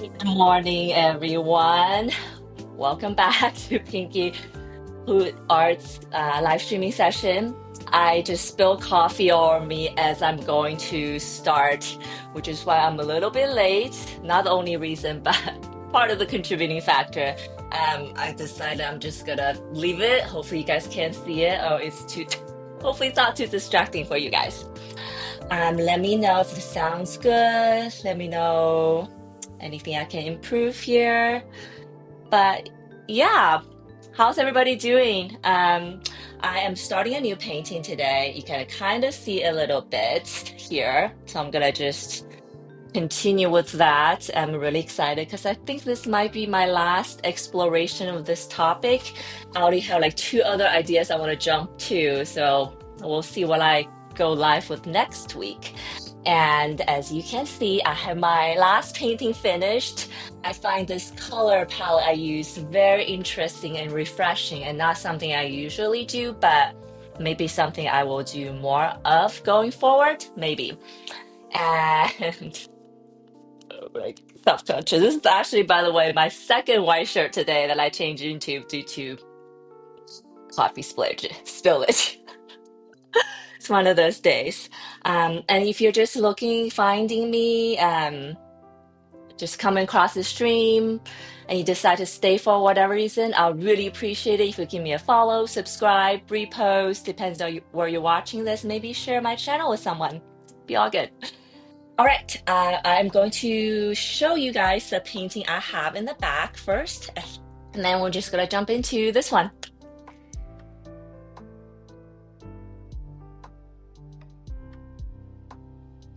Good morning, everyone. Welcome back to Pinky Hoot Arts live streaming session. I just spilled coffee on me as I'm going to start, which is why I'm a little bit late. Not the only reason, but part of the contributing factor. I decided I'm just gonna leave it. Hopefully, you guys can see it. Oh, it's too. Hopefully, it's not too distracting for you guys. Let me know if it sounds good. Let me know anything I can improve here. But yeah, how's everybody doing? I am starting a new painting today. You can kind of see a little bit here. So I'm gonna just continue with that. I'm really excited because I think this might be my last exploration of this topic. I already have like two other ideas I want to jump to. So we'll see what I go live with next week. And as you can see, I have my last painting finished. I find this color palette I use very interesting and refreshing, and not something I usually do, but maybe something I will do more of going forward, maybe. And like self-conscious. This is actually, by the way, my second white shirt today that I changed into due to coffee spillage. It's one of those days. And if you're just looking, finding me, just coming across the stream and you decide to stay for whatever reason, I'll really appreciate it if you give me a follow, subscribe, repost, depends on where you're watching this. Maybe share my channel with someone. Be all good. All right, I'm going to show you guys the painting I have in the back first, and then we're just gonna jump into this one.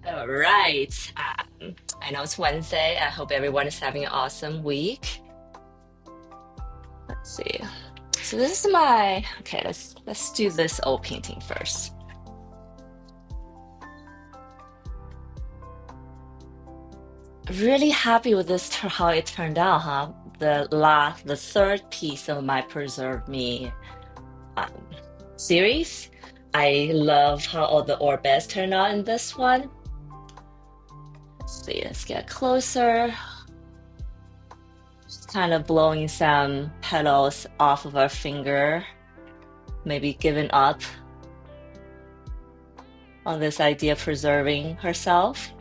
All right, I know it's Wednesday. I hope everyone is having an awesome week. Let's see. So this is my, okay, let's do this old painting first. Really happy with this, how it turned out, huh? The third piece of my Preserve Me um, series. I love how all the orbits turned out in this one. Let's see, let's get closer. Just kind of blowing some petals off of her finger, maybe giving up on this idea of preserving herself.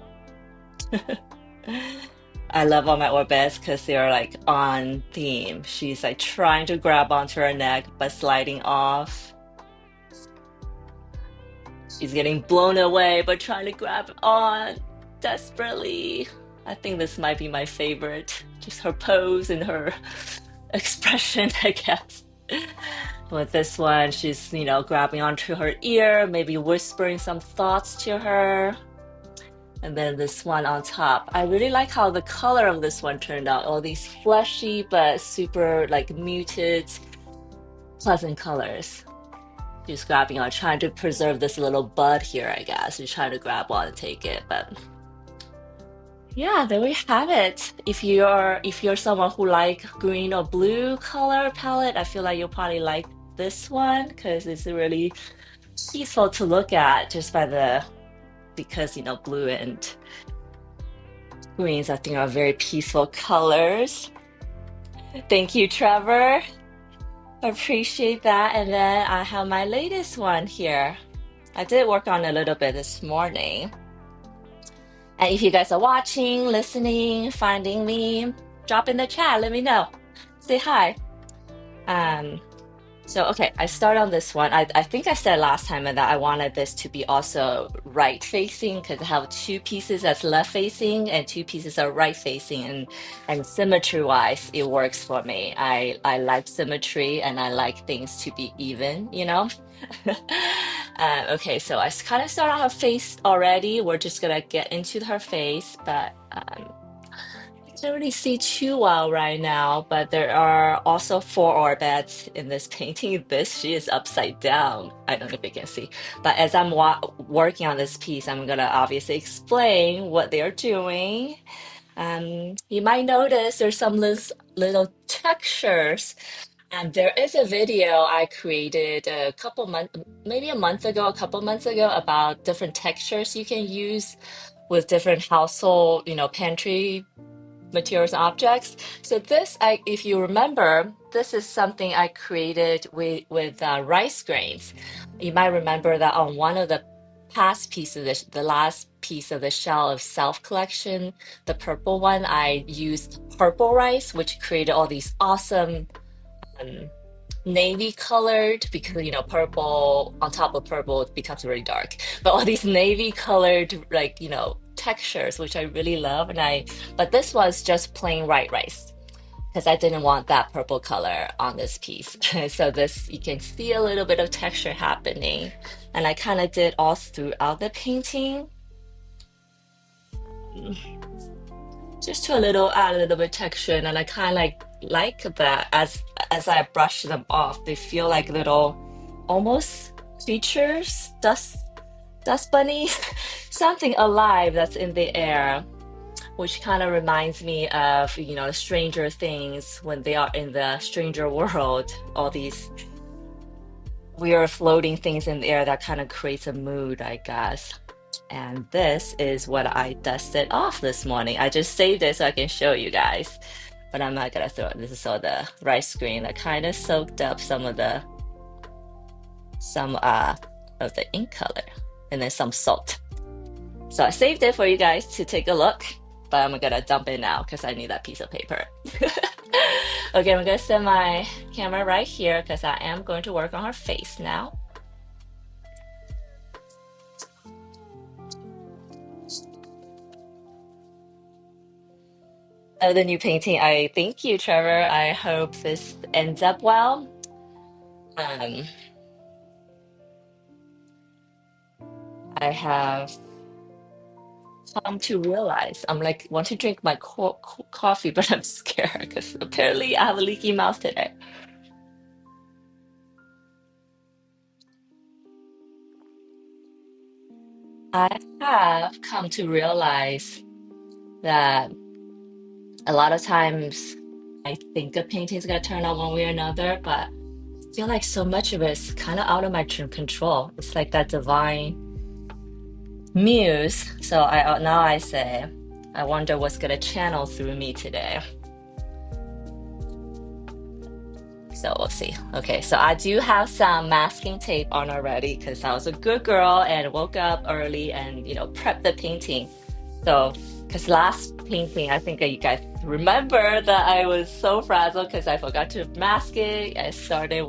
I love all my orbits because they're like on theme. She's like trying to grab onto her neck but sliding off. She's getting blown away but trying to grab on desperately. I think this might be my favorite. Just her pose and her expression, I guess. With this one, she's, grabbing onto her ear, maybe whispering some thoughts to her. And then this one on top. I really like how the color of this one turned out. All these fleshy but super like muted, pleasant colors. She's grabbing on, trying to preserve this little bud here, I guess. She's trying to grab on and take it, but yeah, there we have it. If you're someone who like green or blue color palette, I feel like you'll probably like this one because it's really peaceful to look at just by because blue and greens I think are very peaceful colors. Thank you, Trevor. Appreciate that. And then I have my latest one here. I did work on a little bit this morning. And if you guys are watching, listening, finding me, drop in the chat, let me know. Say hi. Um, So, okay, I start on this one. I think I said last time that I wanted this to be also right facing because I have two pieces that's left facing and two pieces are right facing, and symmetry wise, it works for me. I like symmetry and I like things to be even. Okay, so I kind of start on her face already. We're just gonna get into her face, but I can't really see too well right now, but there are also four orbits in this painting. She is upside down. I don't know if you can see, but as I'm working on this piece, I'm gonna obviously explain what they're doing. You might notice there's some little textures, and there is a video I created a couple months, maybe a month ago, a couple months ago, about different textures you can use with different household, pantry materials and objects. So this, if you remember, this is something I created with rice grains. You might remember that on one of the past pieces, the last piece of the Shell of Self collection, the purple one, I used purple rice, which created all these awesome um, navy colored, because purple on top of purple it becomes really dark, but all these navy colored, like, textures, which I really love. But this was just plain white rice because I didn't want that purple color on this piece. So this, you can see a little bit of texture happening, and I kind of did all throughout the painting, just to add a little bit texture. And I kind of like that as I brush them off, they feel like little almost creatures, dust bunnies, something alive that's in the air, which kind of reminds me of, Stranger Things, when they are in the stranger world, all these weird floating things in the air that kind of creates a mood, I guess. And this is what I dusted off this morning. I just saved it so I can show you guys, but I'm not gonna throw it. This is all the rice grain that kind of soaked up some of the ink color, and then some salt. So I saved it for you guys to take a look, but I'm gonna dump it now because I need that piece of paper. Okay, I'm gonna set my camera right here because I am going to work on her face now. The new painting. I thank you, Trevor. I hope this ends up well. Um, I have come to realize I'm like want to drink my coffee, but I'm scared because apparently I have a leaky mouth today. I have come to realize that a lot of times I think a painting is gonna turn out one way or another, but I feel like so much of it is kind of out of my control. It's like that divine muse. So now I say, I wonder what's gonna channel through me today. So we'll see. Okay, so I do have some masking tape on already because I was a good girl and woke up early and prepped the painting. So, because last painting, I think you guys remember that I was so frazzled because I forgot to mask it. I started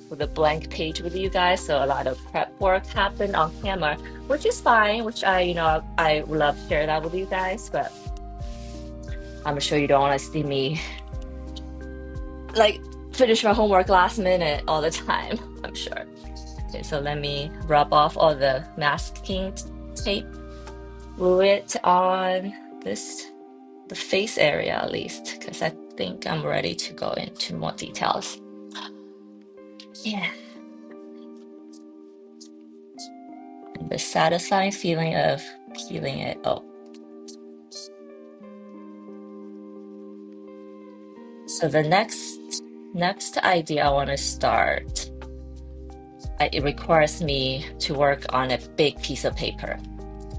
with a blank page with you guys, so a lot of prep work happened on camera, which is fine. Which I would love to share that with you guys, but I'm sure you don't want to see me like finish my homework last minute all the time. I'm sure. Okay, so let me rub off all the masking tape, glue it on the face area at least, because I think I'm ready to go into more details. Yeah. And the satisfying feeling of peeling it. Oh. So the next idea I want to start, it requires me to work on a big piece of paper.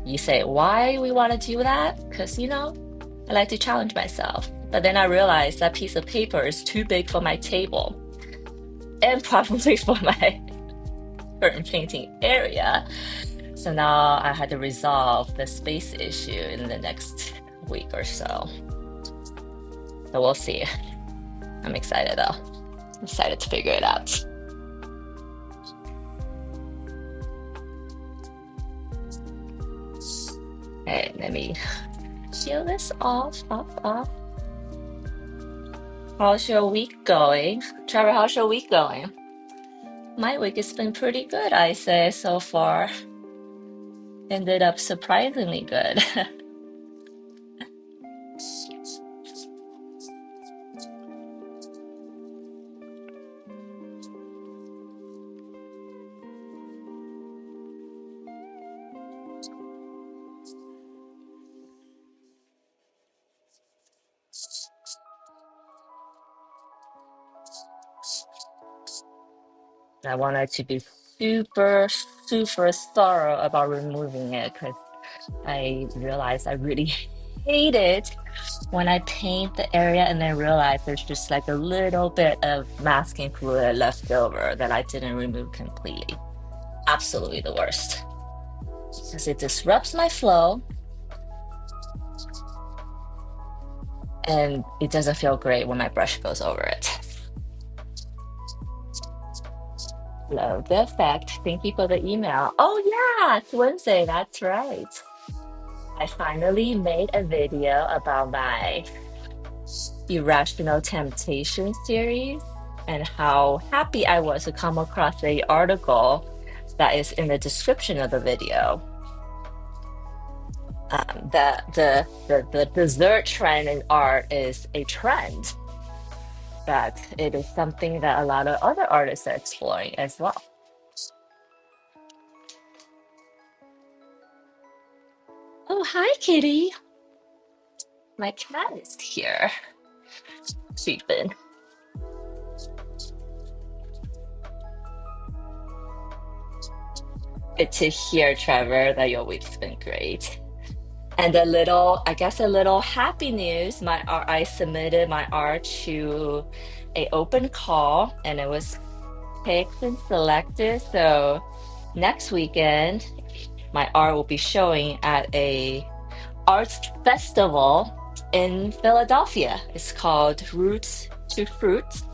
You say, why we want to do that? Because, I like to challenge myself. But then I realized that piece of paper is too big for my table and probably for my current painting area. So now I had to resolve the space issue in the next week or so. So we'll see. I'm excited though. I'm excited to figure it out. Okay, let me peel this off. How's your week going? Trevor, how's your week going? My week has been pretty good, I say, so far. Ended up surprisingly good. I wanted to be super, super thorough about removing it because I realized I really hate it when I paint the area and then realize there's just like a little bit of masking fluid left over that I didn't remove completely. Absolutely the worst because it disrupts my flow and it doesn't feel great when my brush goes over it. Love the effect. Thank you for the email. Oh yeah, it's Wednesday. That's right. I finally made a video about my Irrational Temptation series and how happy I was to come across the article that is in the description of the video. The dessert trend in art is a trend, that it is something that a lot of other artists are exploring as well. Oh, hi, Kitty. My cat is here. Sleeping. Good to hear, Trevor, that your week's been great. And I guess a little happy news. My art, I submitted my art to a open call, and it was picked and selected. So next weekend, my art will be showing at a arts festival in Philadelphia. It's called Roots to Fruits.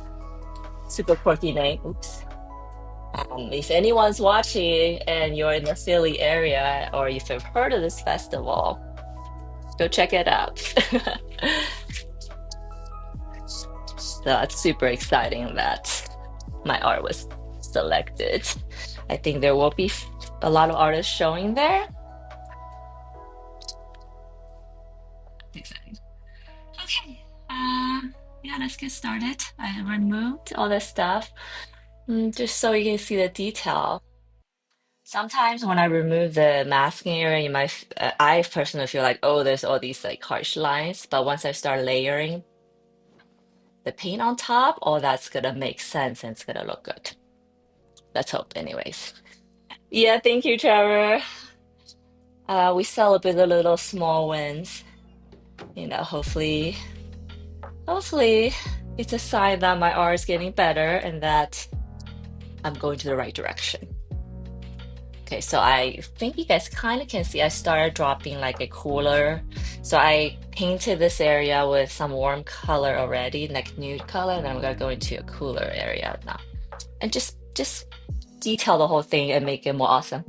Super quirky name. Oops. If anyone's watching and you're in the Philly area, or if you've heard of this festival, go check it out. So it's super exciting that my art was selected. I think there will be a lot of artists showing there. Exciting. Okay. Yeah, let's get started. I removed all this stuff just so you can see the detail. Sometimes when I remove the masking area, I personally feel like, oh, there's all these like harsh lines. But once I start layering the paint on top, all that's gonna make sense and it's gonna look good. Let's hope, anyways. Yeah, thank you, Trevor. We celebrate the little small wins. Hopefully, it's a sign that my art is getting better and that I'm going to the right direction. Okay, so I think you guys kind of can see I started dropping like a cooler. So I painted this area with some warm color already, like nude color, and then I'm gonna go into a cooler area now. And just detail the whole thing and make it more awesome.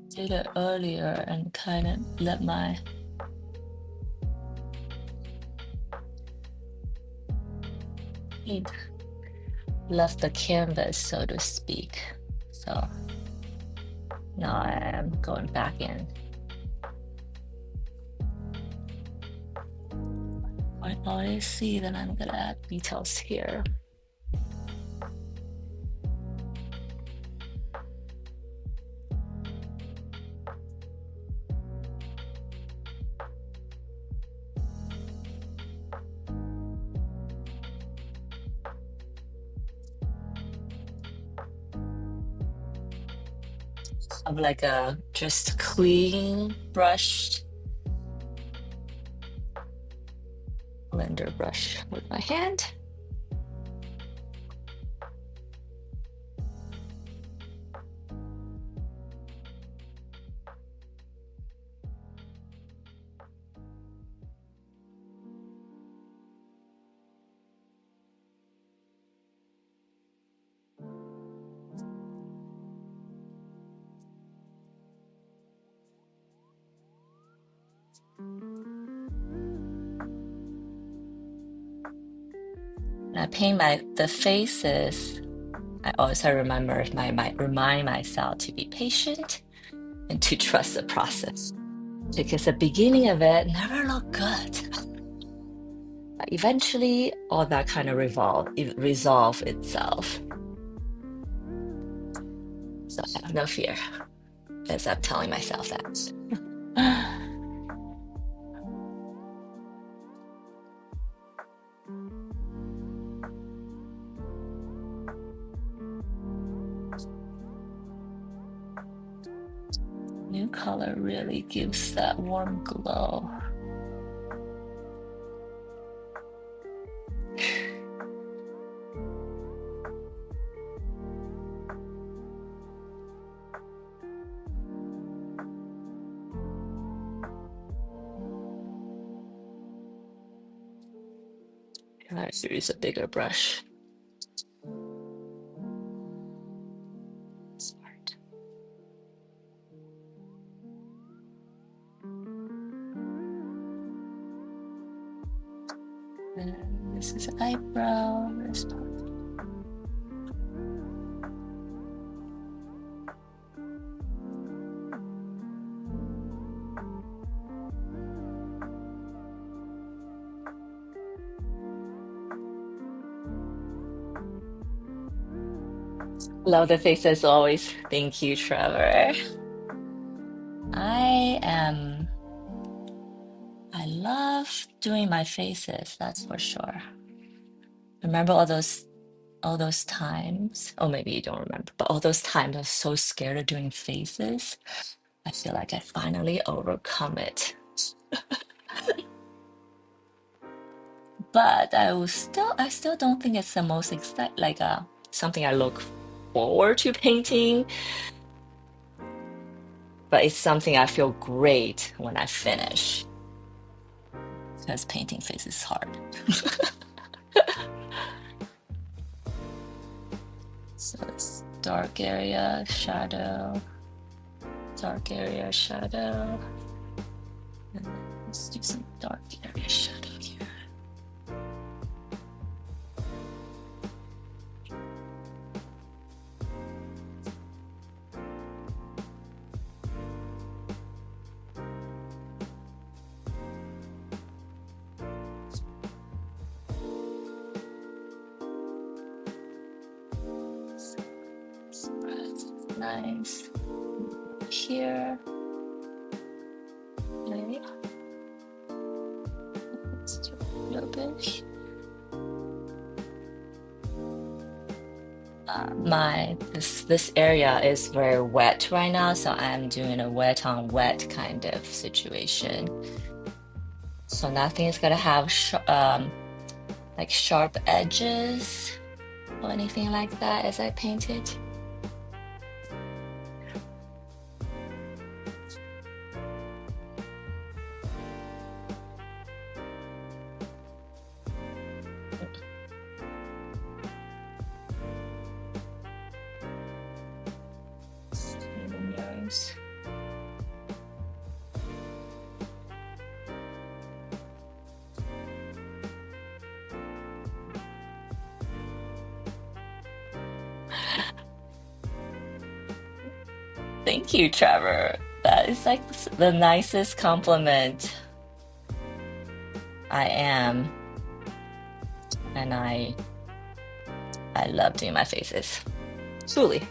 Did it earlier and kind of let my paint left the canvas, so to speak. So now I am going back in. I already see that I'm gonna add details here. Of like a just clean brush, blender brush with my hand. And I paint the faces. I also remind myself to be patient and to trust the process, because the beginning of it never looked good. But eventually, all that kind of resolve itself. So I have no fear, as I'm telling myself that. new color really gives that warm glow. I should use a bigger brush. Smart. And this is eyebrow. This part. Love the face as always. Thank you, Trevor. I love doing my faces, that's for sure. Remember all those times? Oh, maybe you don't remember, but all those times I was so scared of doing faces. I feel like I finally overcome it. But I still don't think it's the most something I look forward to painting. But it's something I feel great when I finish. Because painting faces is hard. So it's dark area, shadow, dark area, shadow. And then let's do some dark area shadow here. Nice. Here. Okay. Let's do a little bit. This area is very wet right now, so I'm doing a wet on wet kind of situation. So nothing is gonna have like sharp edges or anything like that as I paint it. Thank you, Trevor. That is like the nicest compliment. I am, and I love doing my faces. Truly.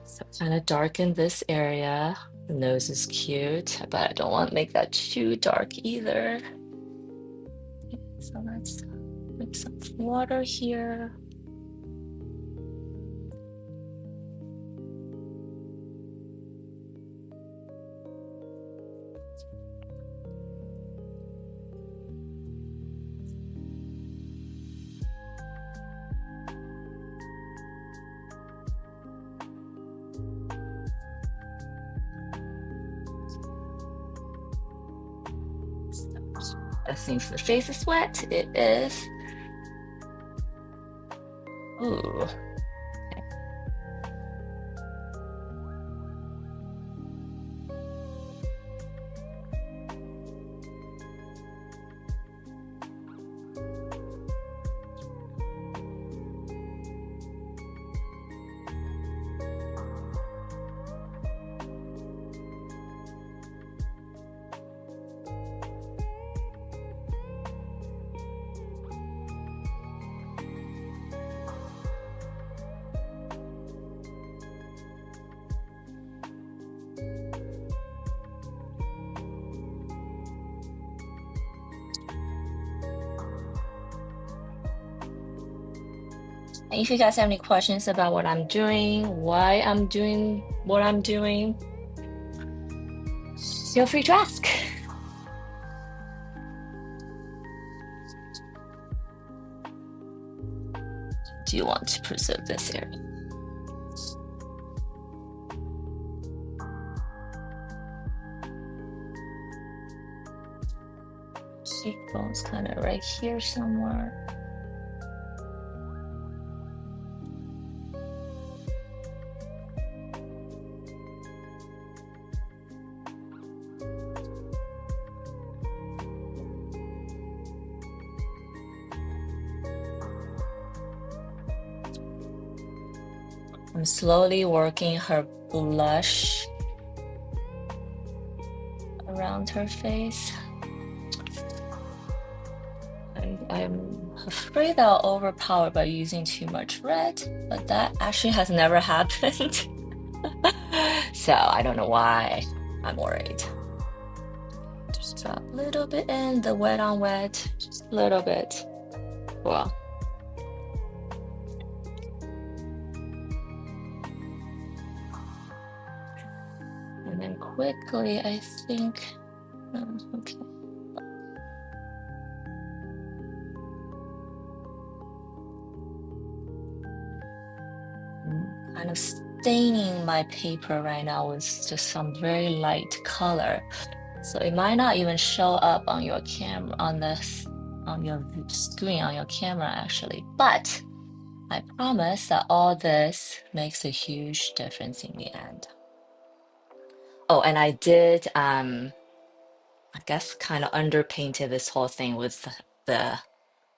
So kind of darken this area. The nose is cute, but I don't want to make that too dark either. Okay, so let's put some water here. Since the face is wet, it is. Ooh. Okay. And if you guys have any questions about what I'm doing, why I'm doing what I'm doing, feel free to ask. Do you want to preserve this area? Cheekbones kind of right here somewhere. I'm slowly working her blush around her face. I'm afraid I'll overpower by using too much red, but that actually has never happened. So I don't know why I'm worried. Just drop a little bit in the wet on wet, just a little bit. Well. And then quickly, I think, okay. I'm kind of staining my paper right now with just some very light color. So it might not even show up on your camera, on your screen, on your camera actually, but I promise that all this makes a huge difference in the end. Oh, and I did, I guess, kind of underpainted this whole thing with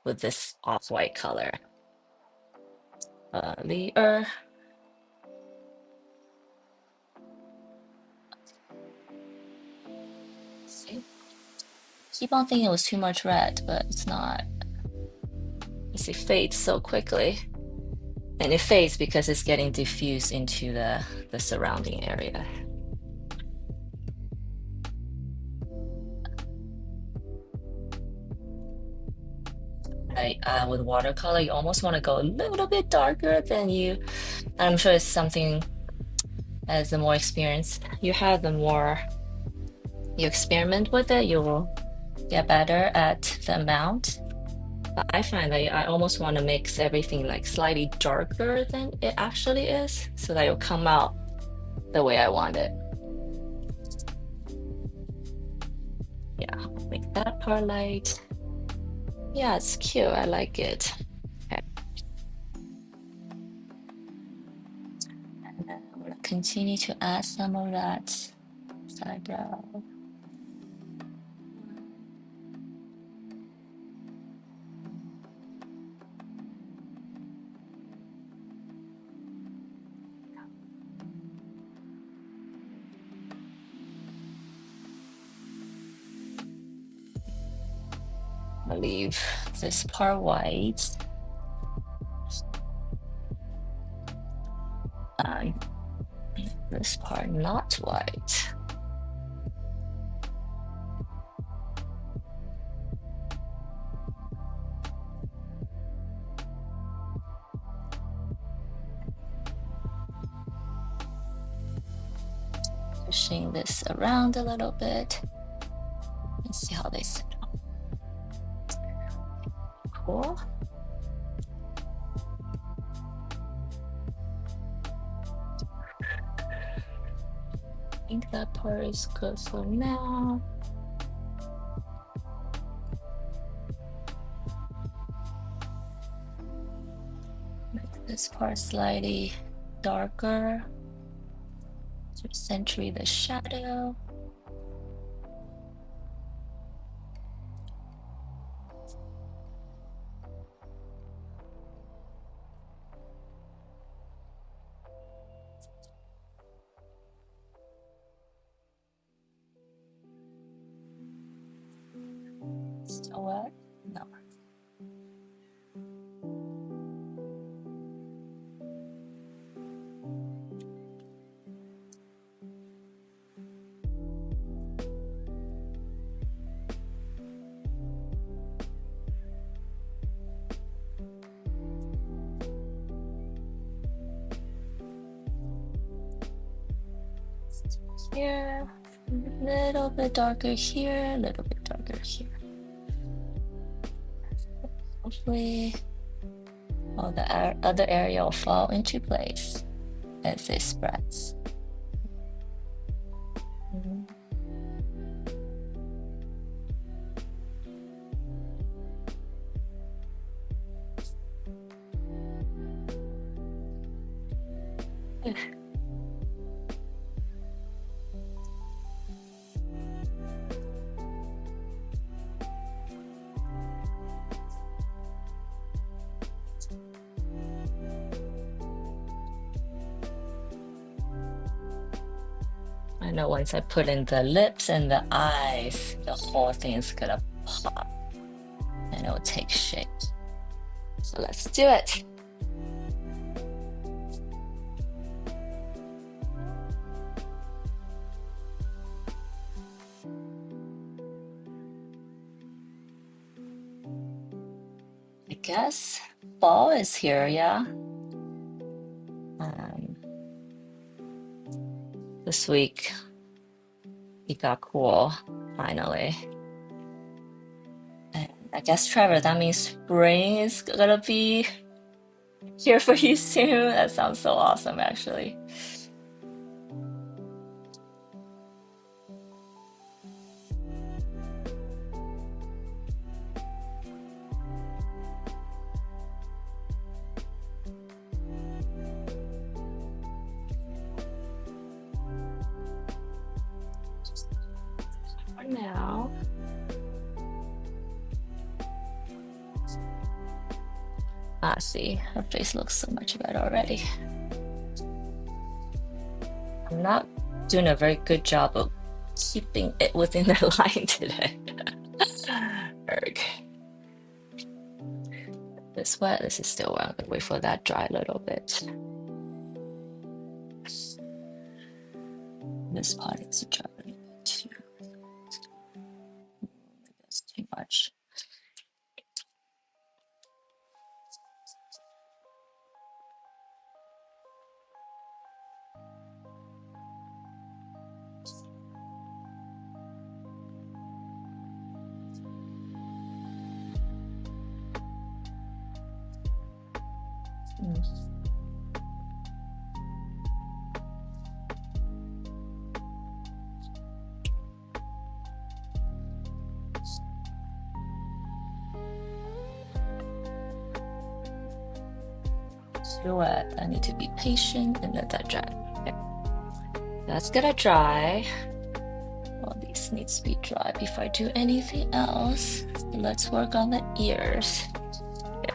this off-white color. Earlier. See? Keep on thinking it was too much red, but it's not. You see, it fades so quickly. And it fades because it's getting diffused into the surrounding area. With watercolor, you almost want to go a little bit darker than you. I'm sure it's something, as the more experience you have, the more you experiment with it, you will get better at the amount. But I find that I almost want to mix everything like slightly darker than it actually is, so that it'll come out the way I want it. Yeah, make that part light. Yeah, it's cute. I like it. Okay. And then I'm gonna continue to add some of that eyebrow. I'll leave this part white. This part not white. Pushing this around a little bit and see how they set up. Cool. I think that part is good for now. Make this part slightly darker to accentuate the shadow. Still wet? No. here, a little bit darker here, a little bit darker here. Hopefully all the other area will fall into place as it spreads. I know once I put in the lips and the eyes, the whole thing is gonna pop and it'll take shape. So let's do it. I guess fall is here, yeah. This week it got cool, finally. And I guess, Trevor, that means spring is gonna be here for you soon. That sounds so awesome, actually. For now. See, her face looks so much better already. I'm not doing a very good job of keeping it within the line today. Erg. This wet, this is still wet. I'm gonna wait for that dry a little bit. This part needs to dry a little bit too. That's too much. Too wet. I need to be patient and let that dry. Okay. That's gonna dry. Well, these needs to be dry before I do anything else. So let's work on the ears. Okay.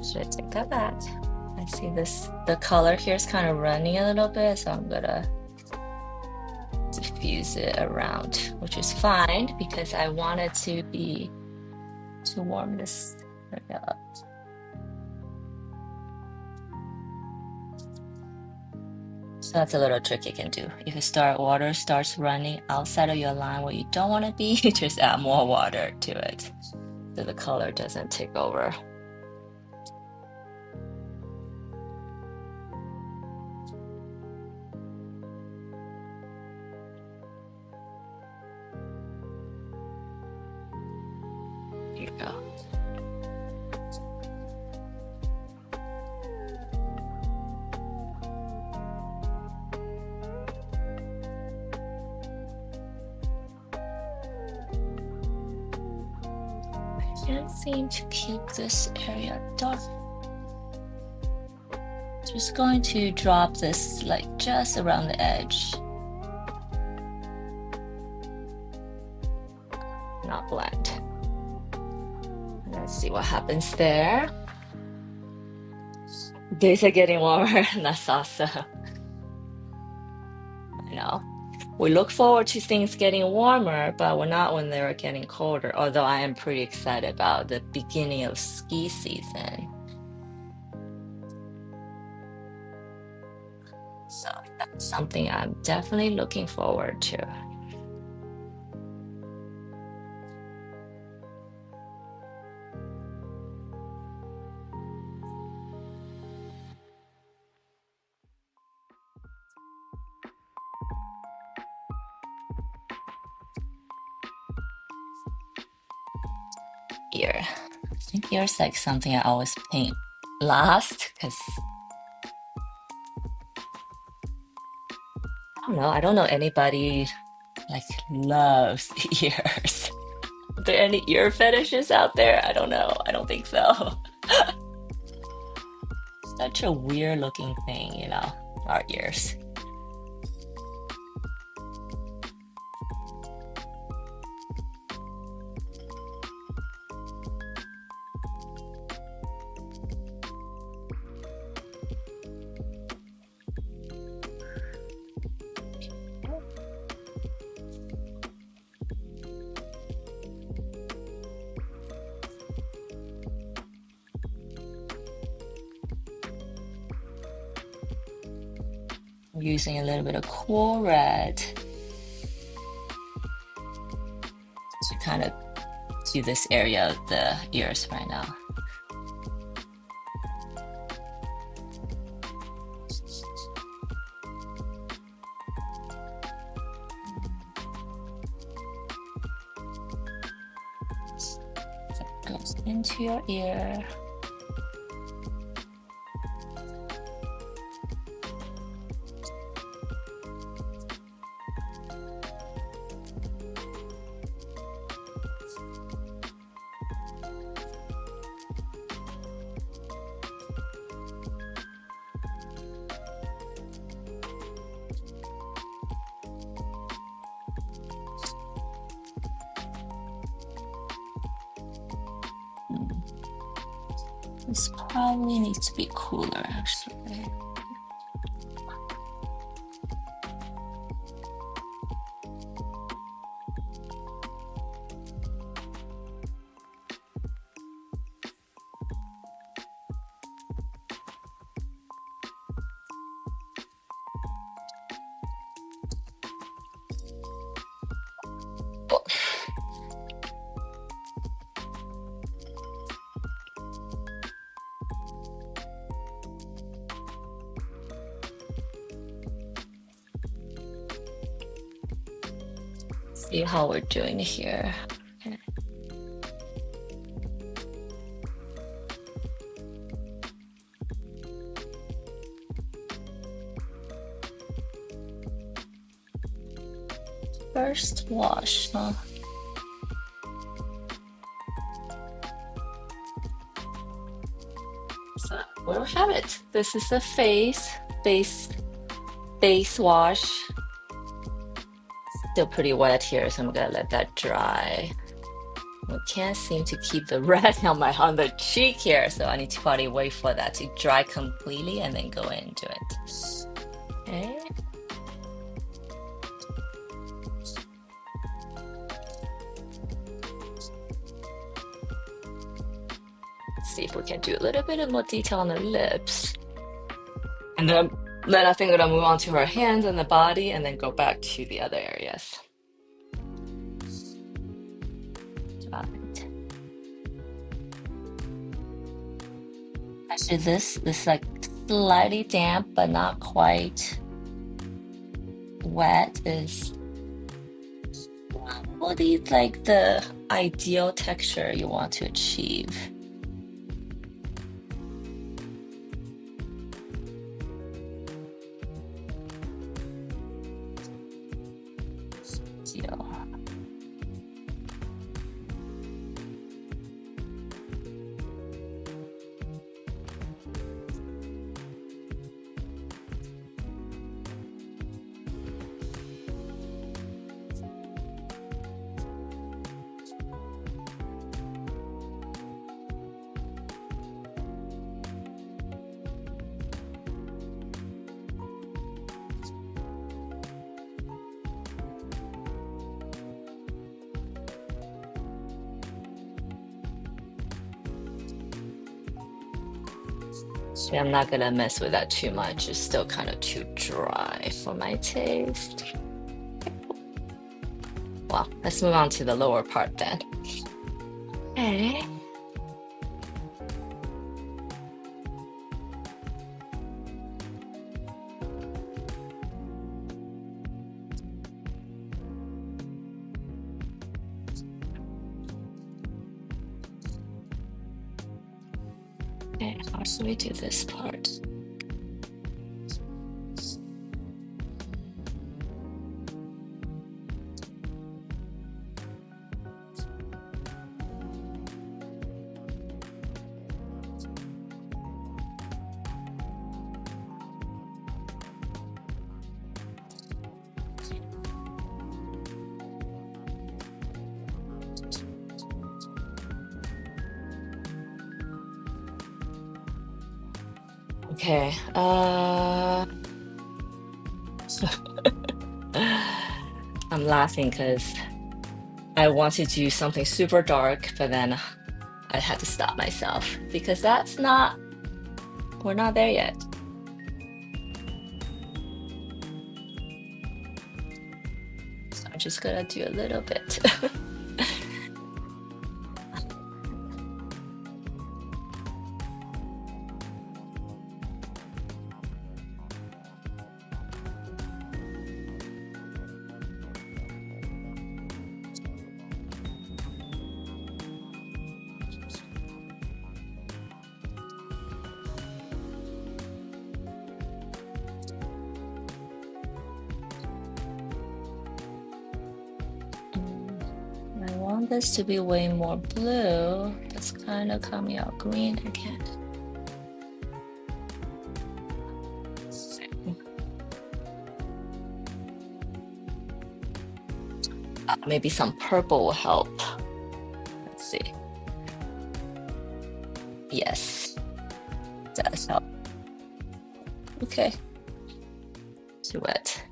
Should I take that back? I see this, the color here is kind of running a little bit, so I'm gonna diffuse it around, which is fine because I want it to warm this area up. So that's a little trick you can do. If water starts running outside of your line where you don't want to be, just add more water to it so the color doesn't take over. Here you go. I can't seem to keep this area dark. Just going to drop this like just around the edge. Not blend. Let's see what happens there. Days are getting warmer, and that's awesome. I know. We look forward to things getting warmer, but we're not when they're getting colder, although I am pretty excited about the beginning of ski season. So that's something I'm definitely looking forward to. ear. I think ear's like something I always paint last because I don't know anybody like loves ears. Are there any ear fetishes out there? I don't know. I don't think so. Such a weird looking thing, our ears. I'm using a little bit of cool red to kind of do this area of the ears right now. So it goes into your ear. This probably needs to be cooler, actually. See how we're doing here. Okay. First wash, huh? So we have it. This is the base wash. Still pretty wet here, so I'm gonna let that dry. We can't seem to keep the red on the cheek here, so I need to probably wait for that to dry completely and then go into it. Okay. Let's see if we can do a little bit of more detail on the lips. And then I think I'm gonna move on to her hands and the body and then go back to the other areas. Right. Actually, this like slightly damp but not quite wet is probably like the ideal texture you want to achieve. So I'm not gonna mess with that too much. It's still kind of too dry for my taste. Well, let's move on to the lower part then. Okay. Okay, how should we do this part? Okay, I'm laughing because I want to do something super dark, but then I had to stop myself because we're not there yet. So I'm just gonna do a little bit. I want this to be way more blue. It's kind of coming out green again. Maybe some purple will help. Let's see. Yes, does help. Okay, too wet.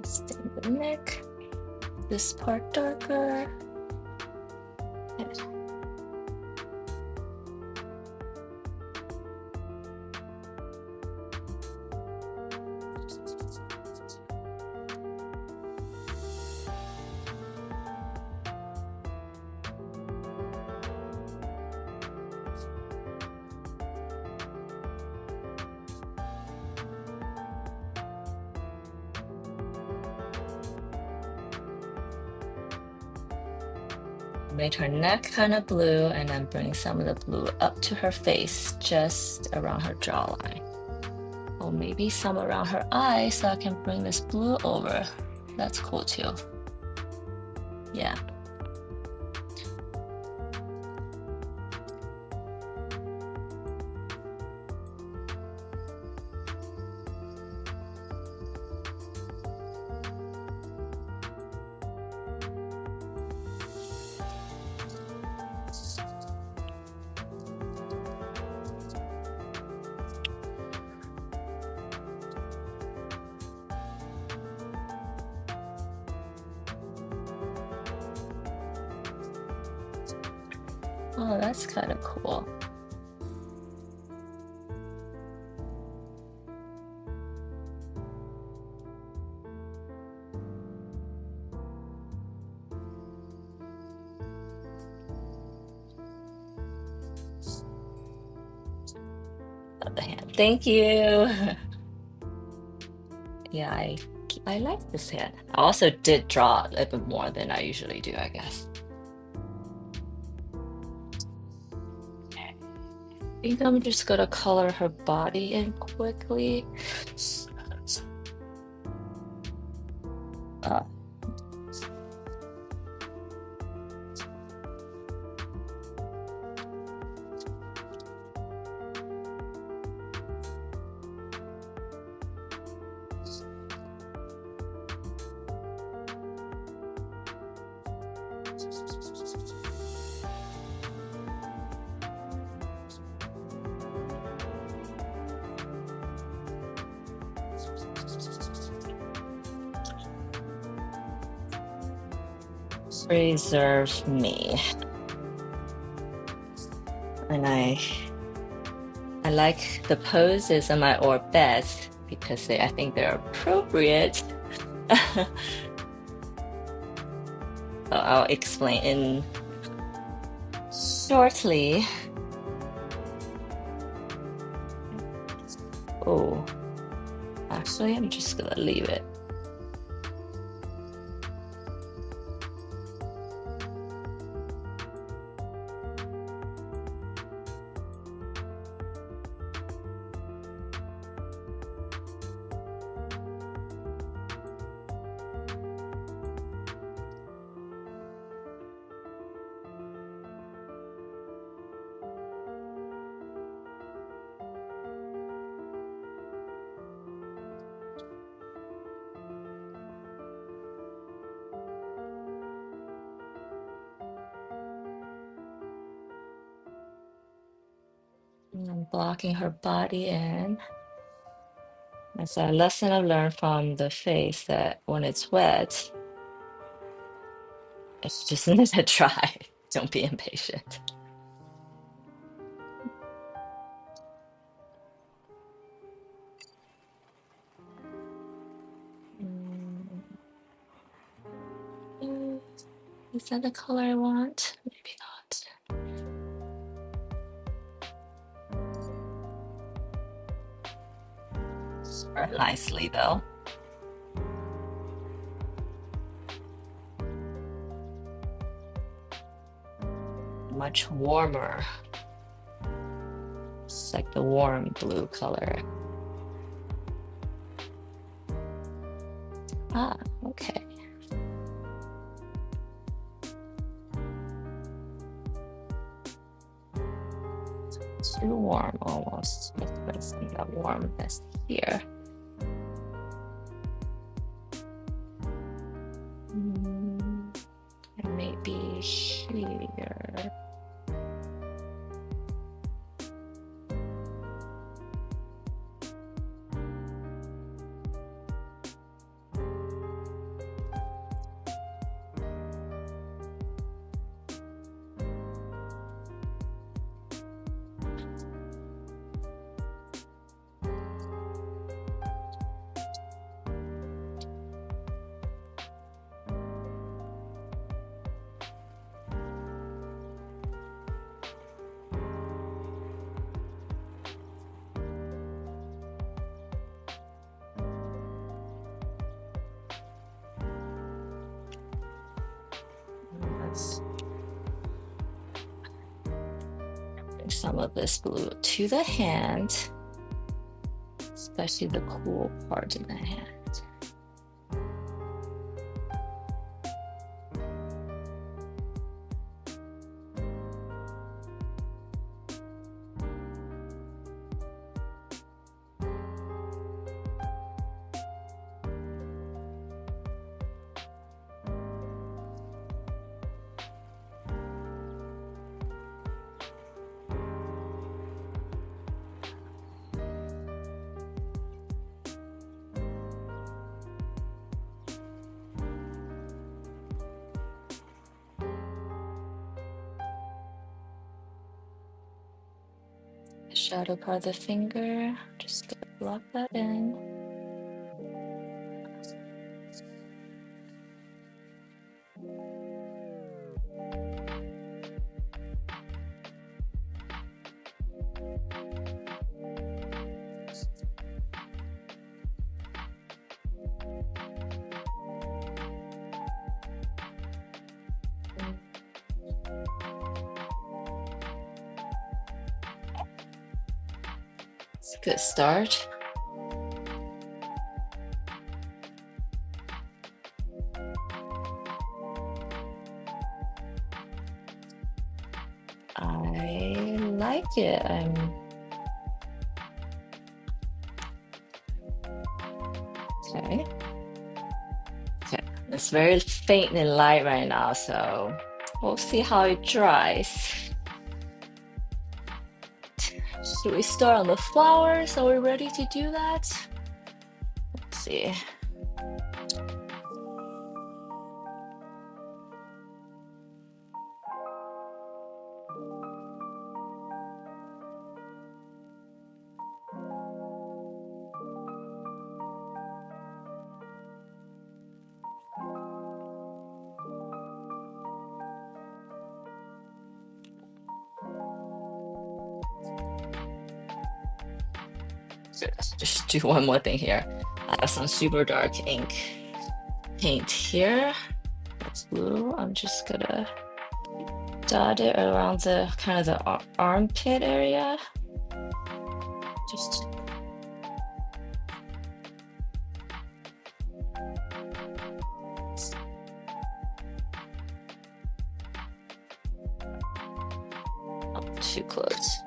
Stain the neck. This part darker. Okay. Made her neck kind of blue and then bring some of the blue up to her face, just around her jawline. Or maybe some around her eyes, so I can bring this blue over. That's cool too. Yeah. Oh, that's kind of cool. Other hand. Thank you. Yeah, I like this hand. I also did draw a little bit more than I usually do, I guess. I think I'm just gonna color her body in quickly. Uh, preserve me. And I like the poses on my orb best because I think they're appropriate. So I'll explain in shortly. Oh, actually, I'm just gonna leave it. I'm blocking her body in. It's a lesson I've learned from the face that when it's wet, it's just let it dry. Don't be impatient. Is that the color I want? Maybe not. Very nicely though. Much warmer. It's like the warm blue color. Ah, okay. Too warm almost. Let's put some of that warmness here. And maybe here. Let's bring some of this blue to the hand, especially the cool part in the hand. The shadow part of the finger, just gonna block that in. It's a good start. I like it. Okay. Okay. It's very faint and light right now, so we'll see how it dries. Should we start on the flowers? Are we ready to do that? Let's see. Good. Just do one more thing here. I have some super dark ink paint here. That's blue. I'm just gonna dot it around the kind of the armpit area. Just not too close.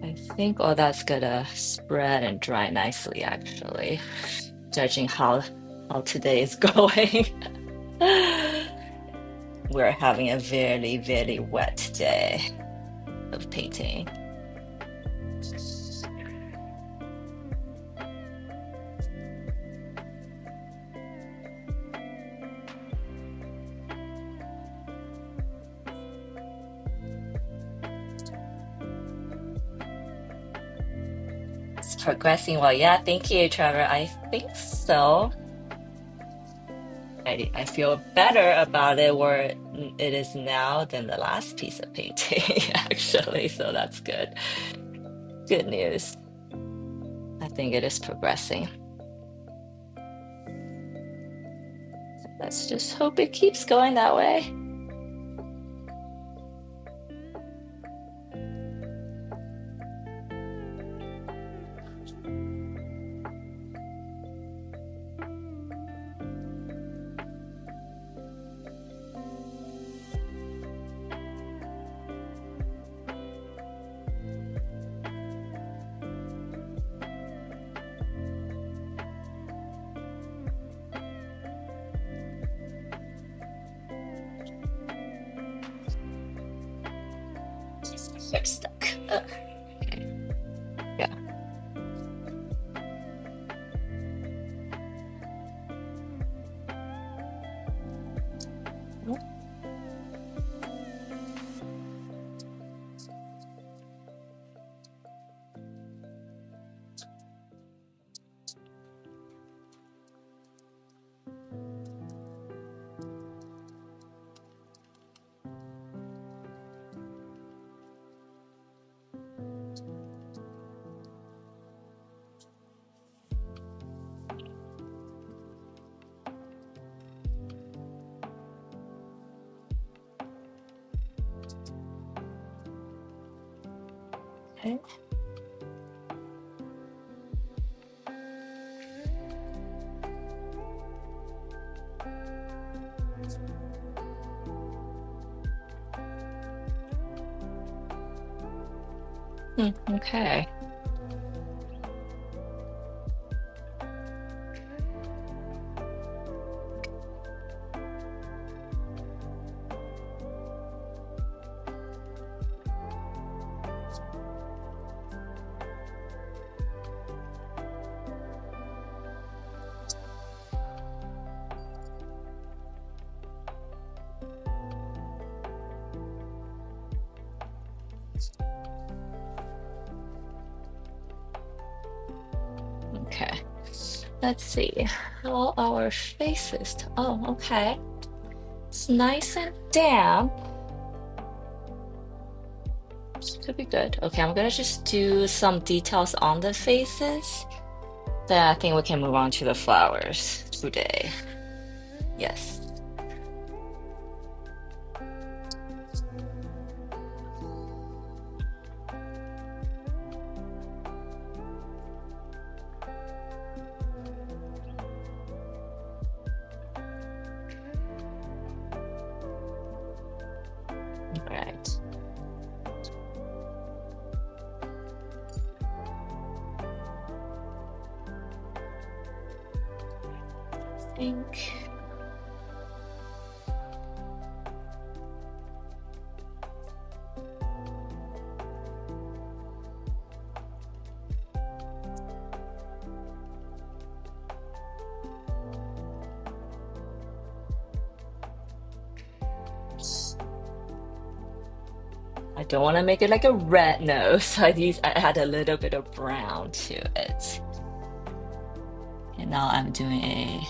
I think all that's gonna spread and dry nicely, actually, judging how today is going. We're having a very, very wet day of painting. It's progressing well. Yeah, thank you, Trevor. I think so. I feel better about it where it is now than the last piece of painting, actually. So that's good. Good news. I think it is progressing. Let's just hope it keeps going that way. They're stuck. Okay. Yeah. Okay. Okay. Okay. Let's see how our faces. Oh, okay. It's nice and damp. This could be good. Okay, I'm gonna just do some details on the faces. Then I think we can move on to the flowers today. Yes. All right. I think. I don't want to make it like a red nose, so I add a little bit of brown to it. And now I'm doing a,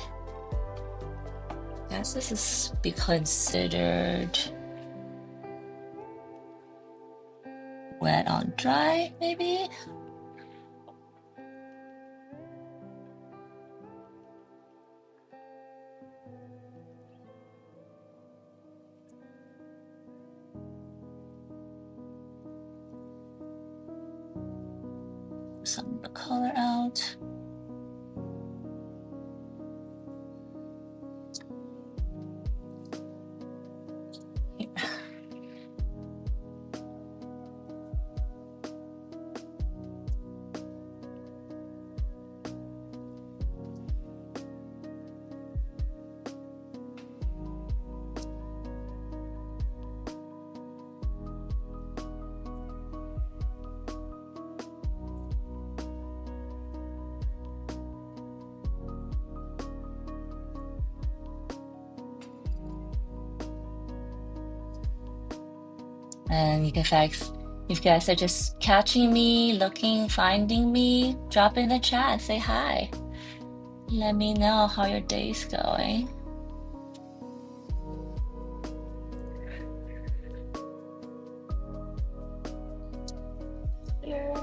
I guess this is be considered wet on dry, maybe? Some of the color out. Here. And you can fax if you guys are just catching me, looking, finding me, drop in the chat and say hi. Let me know how your day's going. Here.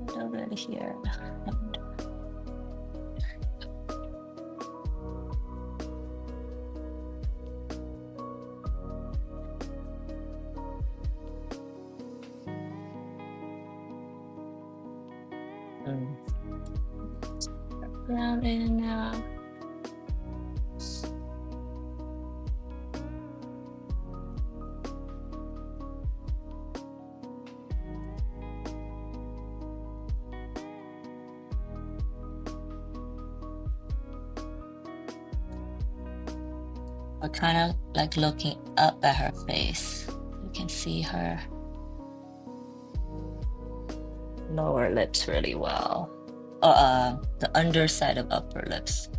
A little bit here. Brown in now. We're kind of like looking up at her face. You can see her lower lips really well. The underside of upper lips.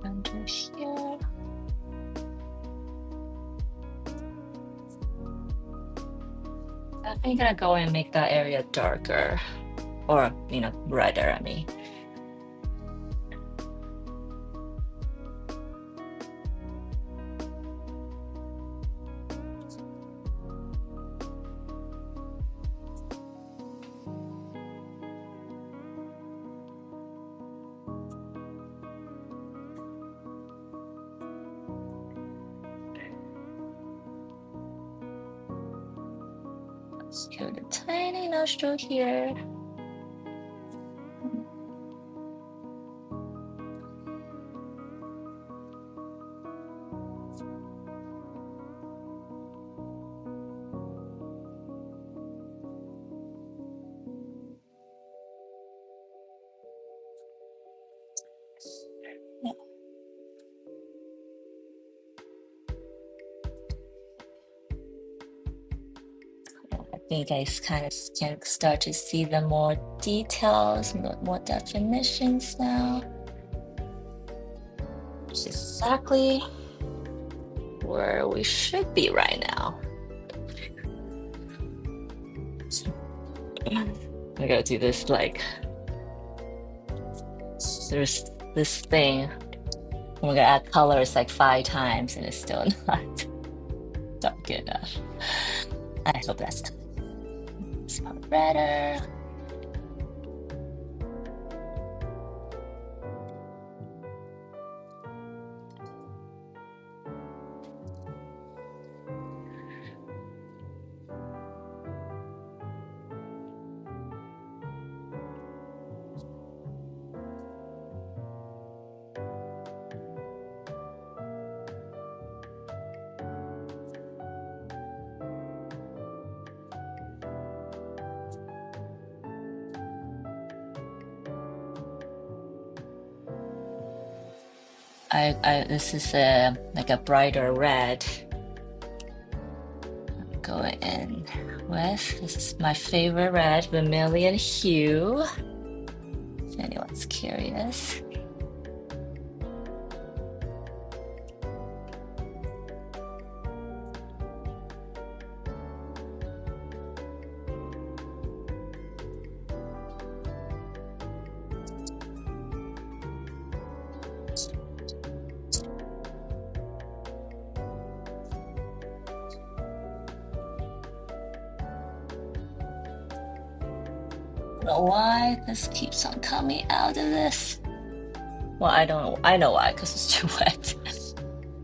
Under here. I think I'm gonna go and make that area darker, or redder. I mean. Let's do the tiny nostril here. Yeah. I think I kind of can start to see the more details, more definitions now. Which is exactly where we should be right now. I gotta do this like there's this thing. We're gonna add colors like 5 times and it's still not dark enough. I hope that's time. It's part redder. this is like a brighter red. I'm going in with, this is my favorite red, vermilion hue. If anyone's curious. I don't know why this keeps on coming out of this. Well, I don't know. I know why, because it's too wet.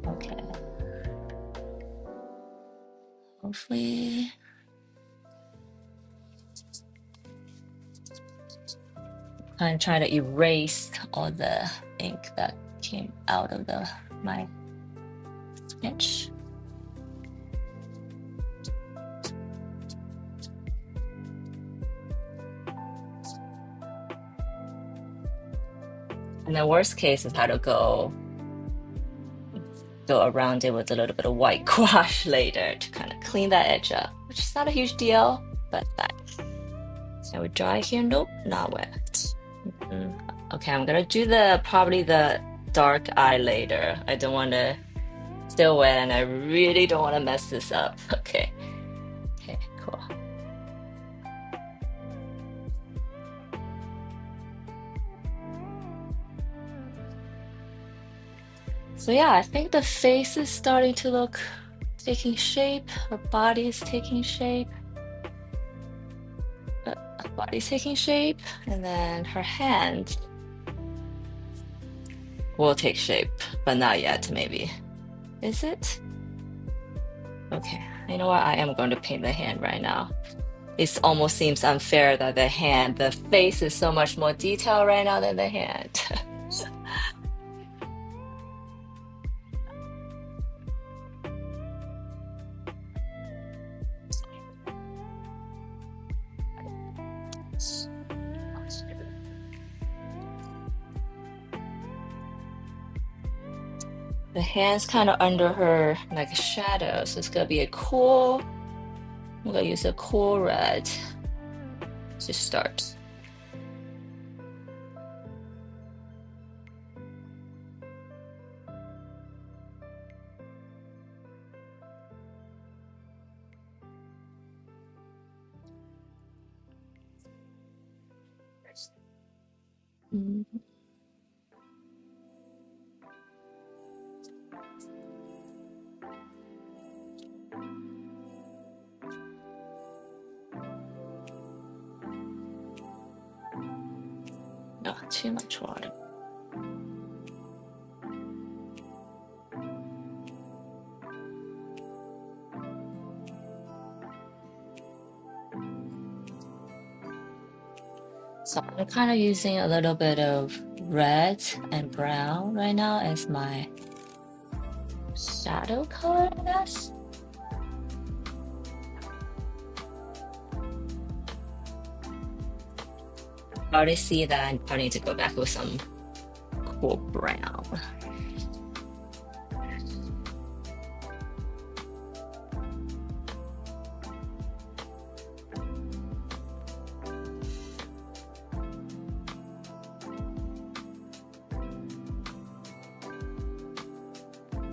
Okay. Hopefully. I'm trying to erase all the ink that came out of my sketch. And the worst case is how to go around it with a little bit of white gouache later to kind of clean that edge up, which is not a huge deal, but that. So we dry here? Nope, not wet. Okay, I'm gonna do probably the dark eye later. I don't want to still wet, and I really don't want to mess this up. Okay, cool. So yeah, I think the face is starting to taking shape. Her body is taking shape. Body's taking shape, and then her hand will take shape, but not yet, maybe. Is it? Okay, you know what? I am going to paint the hand right now. It almost seems unfair that the face is so much more detailed right now than the hand. The hand's kind of under her like a shadow, so it's gonna be I'm gonna use a cool red to start. No, too much water. So I'm kind of using a little bit of red and brown right now as my shadow color, I guess. I already see that I'm starting to go back with some cool brown.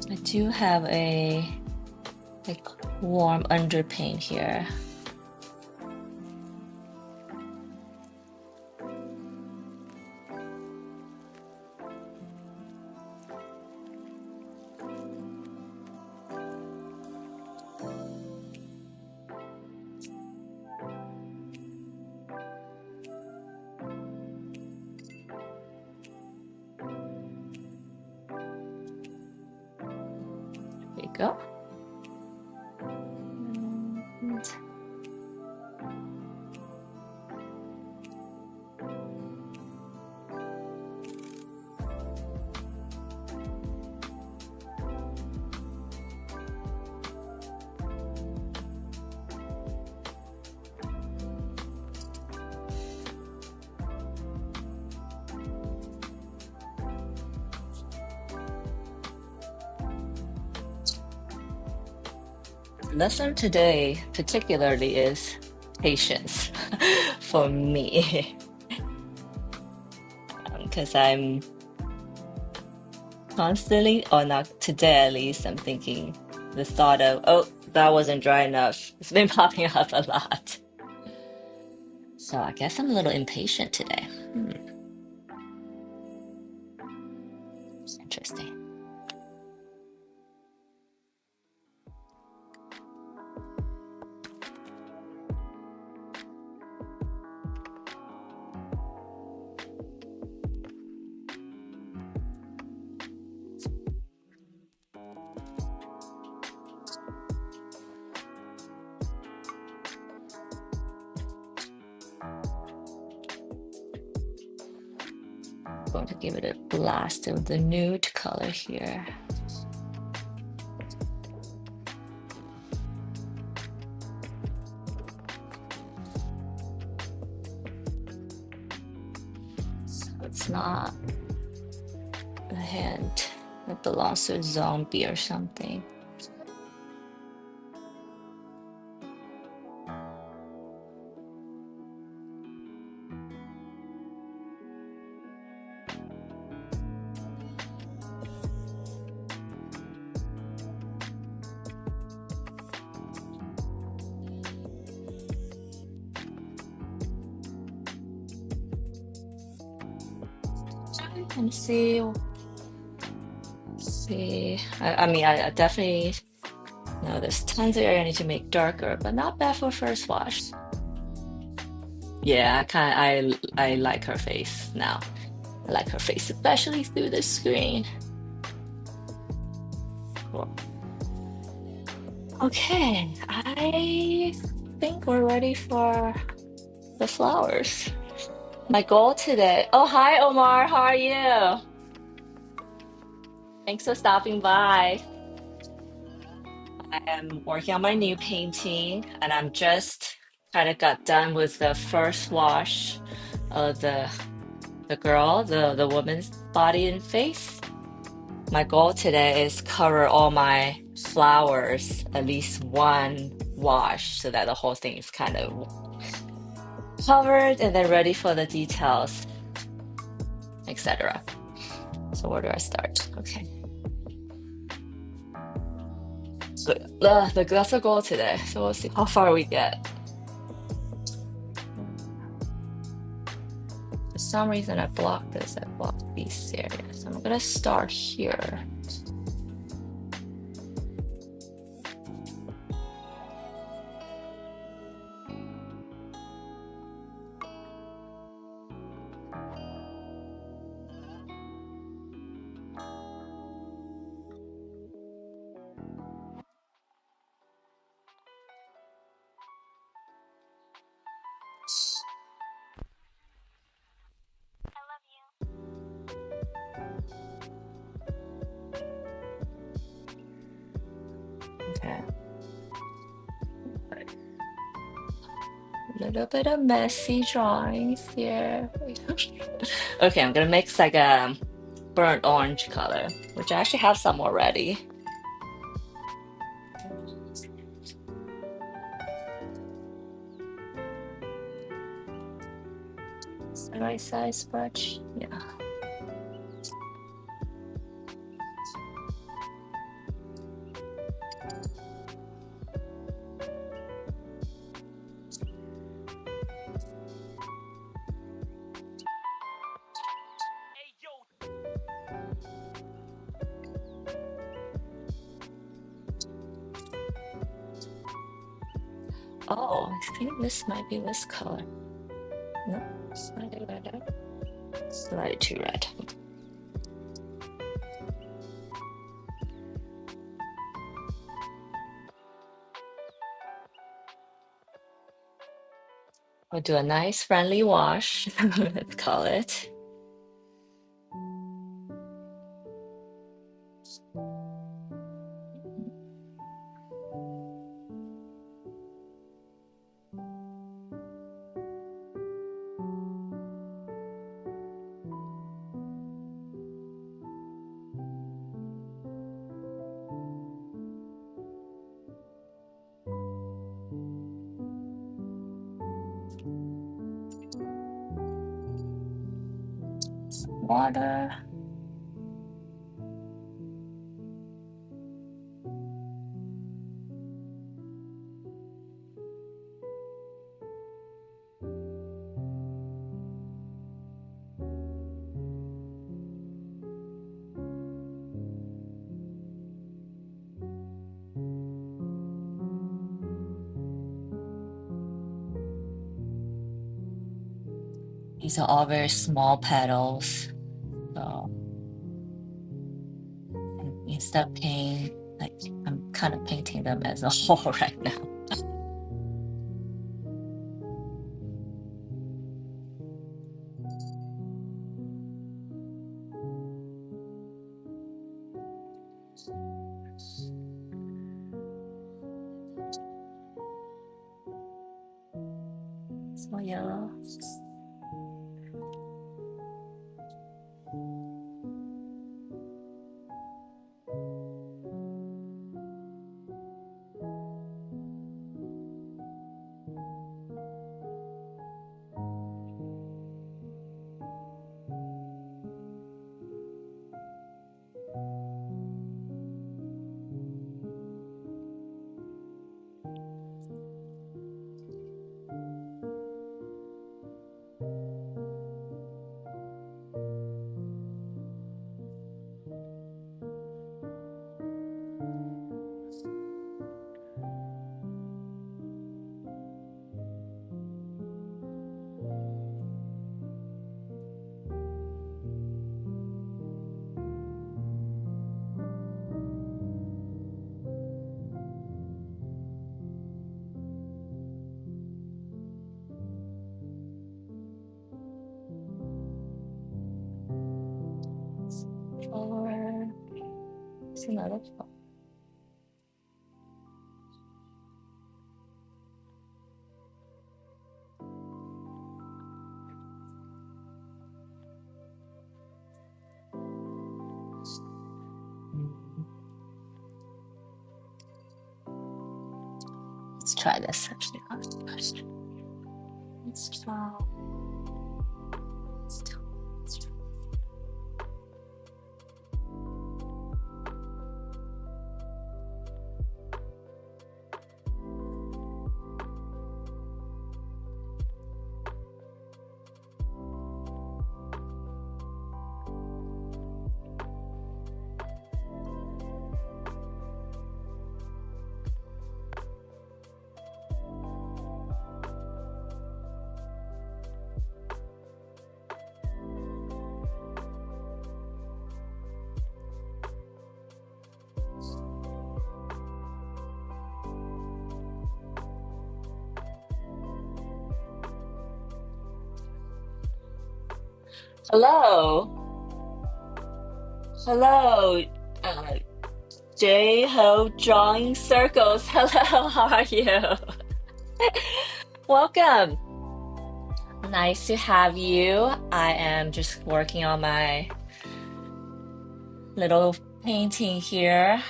I do have a warm underpaint here. There you go. lesson today particularly is patience for me because I'm constantly, or not today at least, I'm thinking the thought of, oh, that wasn't dry enough. It's been popping up a lot. So I guess I'm a little impatient today. Interesting. Going to give it a blast of the nude color here. So it's not a hand that belongs to a zombie or something. And see. I mean, I definitely know there's tons of area I need to make darker, but not bad for first wash. Yeah, I like her face now. I like her face, especially through the screen. Cool. Okay, I think we're ready for the flowers. My goal today. Oh, hi, Omar. How are you? Thanks for stopping by. I am working on my new painting, and I'm just kind of got done with the first wash of the woman's body and face. My goal today is cover all my flowers at least one wash so that the whole thing is kind of covered and then ready for the details, etc. So where do I start? Okay. So that's the goal today. So we'll see how far we get. For some reason I blocked this. I blocked these areas. So I'm gonna start here. Okay. A little bit of messy drawings here. Okay, I'm gonna mix like a burnt orange color, which I actually have some already. Is the right size brush? Yeah. Oh, I think this might be this color. No, slightly redder. Slightly too red. We'll do a nice friendly wash, let's call it. water. These are all very small petals. So instead of painting, like I'm kind of painting them as a whole right now. So yellow. Or it's another flower. Let's try this actually. Let's try. Let's try. Hello, hello, uh, J Ho Drawing Circles. Hello, how are you? Welcome. Nice to have you. I am just working on my little painting here.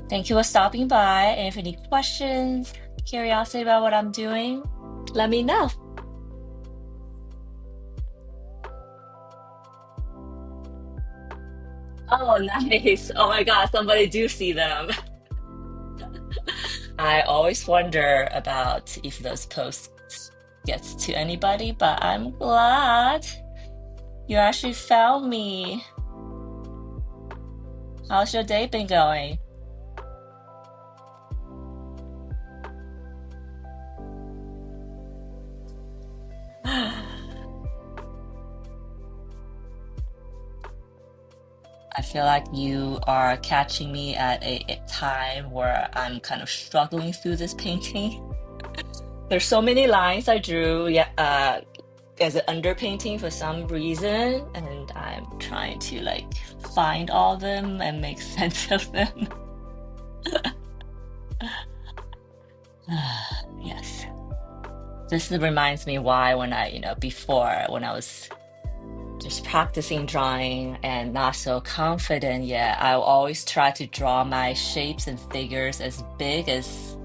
Thank you for stopping by. And if any questions, curiosity about what I'm doing, let me know. Oh, nice. Oh my God, somebody do see them. I always wonder about if those posts gets to anybody, but I'm glad you actually found me. How's your day been going? I feel like you are catching me at a time where I'm kind of struggling through this painting. There's so many lines I drew, yeah, as an underpainting for some reason, and I'm trying to like find all of them and make sense of them. Yes. This reminds me why when before when I was just practicing drawing and not so confident yet, I always try to draw my shapes and figures as big as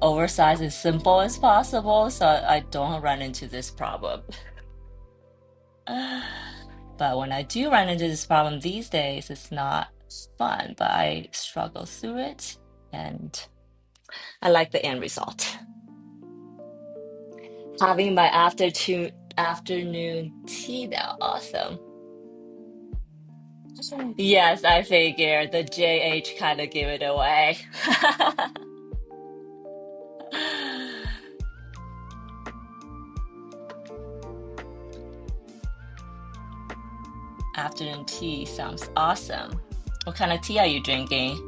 oversized and simple as possible so I don't run into this problem. But when I do run into this problem these days, it's not fun, but I struggle through it and I like the end result. Having my afternoon tea now. Awesome. Yes, I figured the JH kind of gave it away. Afternoon tea sounds awesome. What kind of tea are you drinking?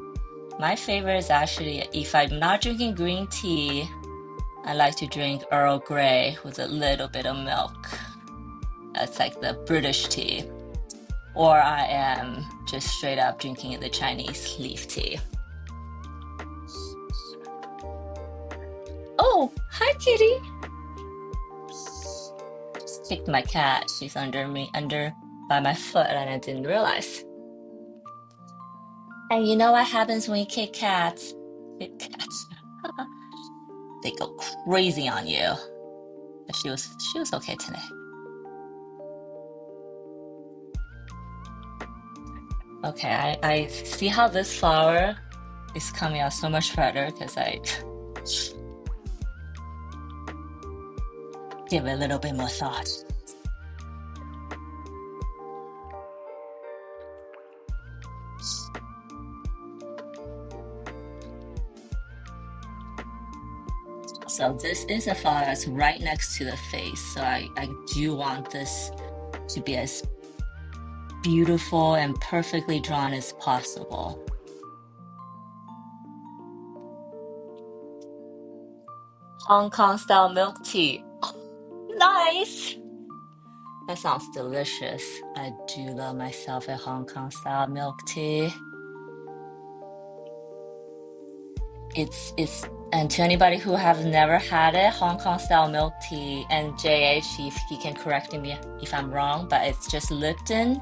My favorite is actually, if I'm not drinking green tea, I like to drink Earl Grey with a little bit of milk. That's like the British tea. Or I am just straight up drinking the Chinese leaf tea. Oh, hi, kitty. Just kicked my cat. She's under by my foot, and I didn't realize. And you know what happens when you kick cats? Kick cats. They go crazy on you. But she was okay today. Okay, I see how this flower is coming out so much better because I give it a little bit more thought. So this is a flower that's right next to the face. So I do want this to be as beautiful and perfectly drawn as possible. Hong Kong style milk tea. Nice. That sounds delicious. I do love myself a Hong Kong style milk tea. It's and to anybody who have never had it, Hong Kong style milk tea, and JH, if he can correct me if I'm wrong, but it's just Lipton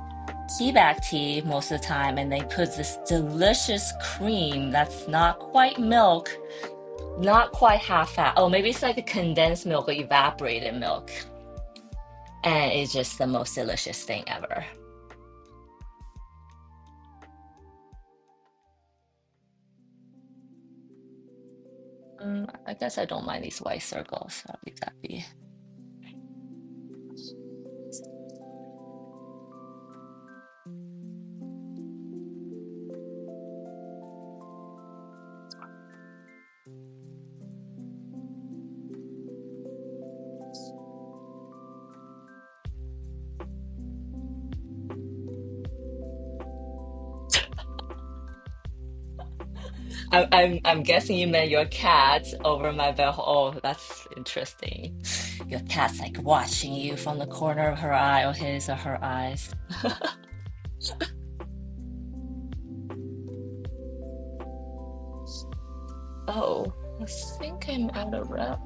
tea bag tea most of the time, and they put this delicious cream that's not quite milk, not quite half fat. Oh, maybe it's like a condensed milk or evaporated milk. And it's just the most delicious thing ever. I guess I don't mind these white circles. I'll leave that be. I'm guessing you meant your cat over my bed. Oh, that's interesting. Your cat's like watching you from the corner of her eye or his or her eyes. Oh, I think I'm out of route.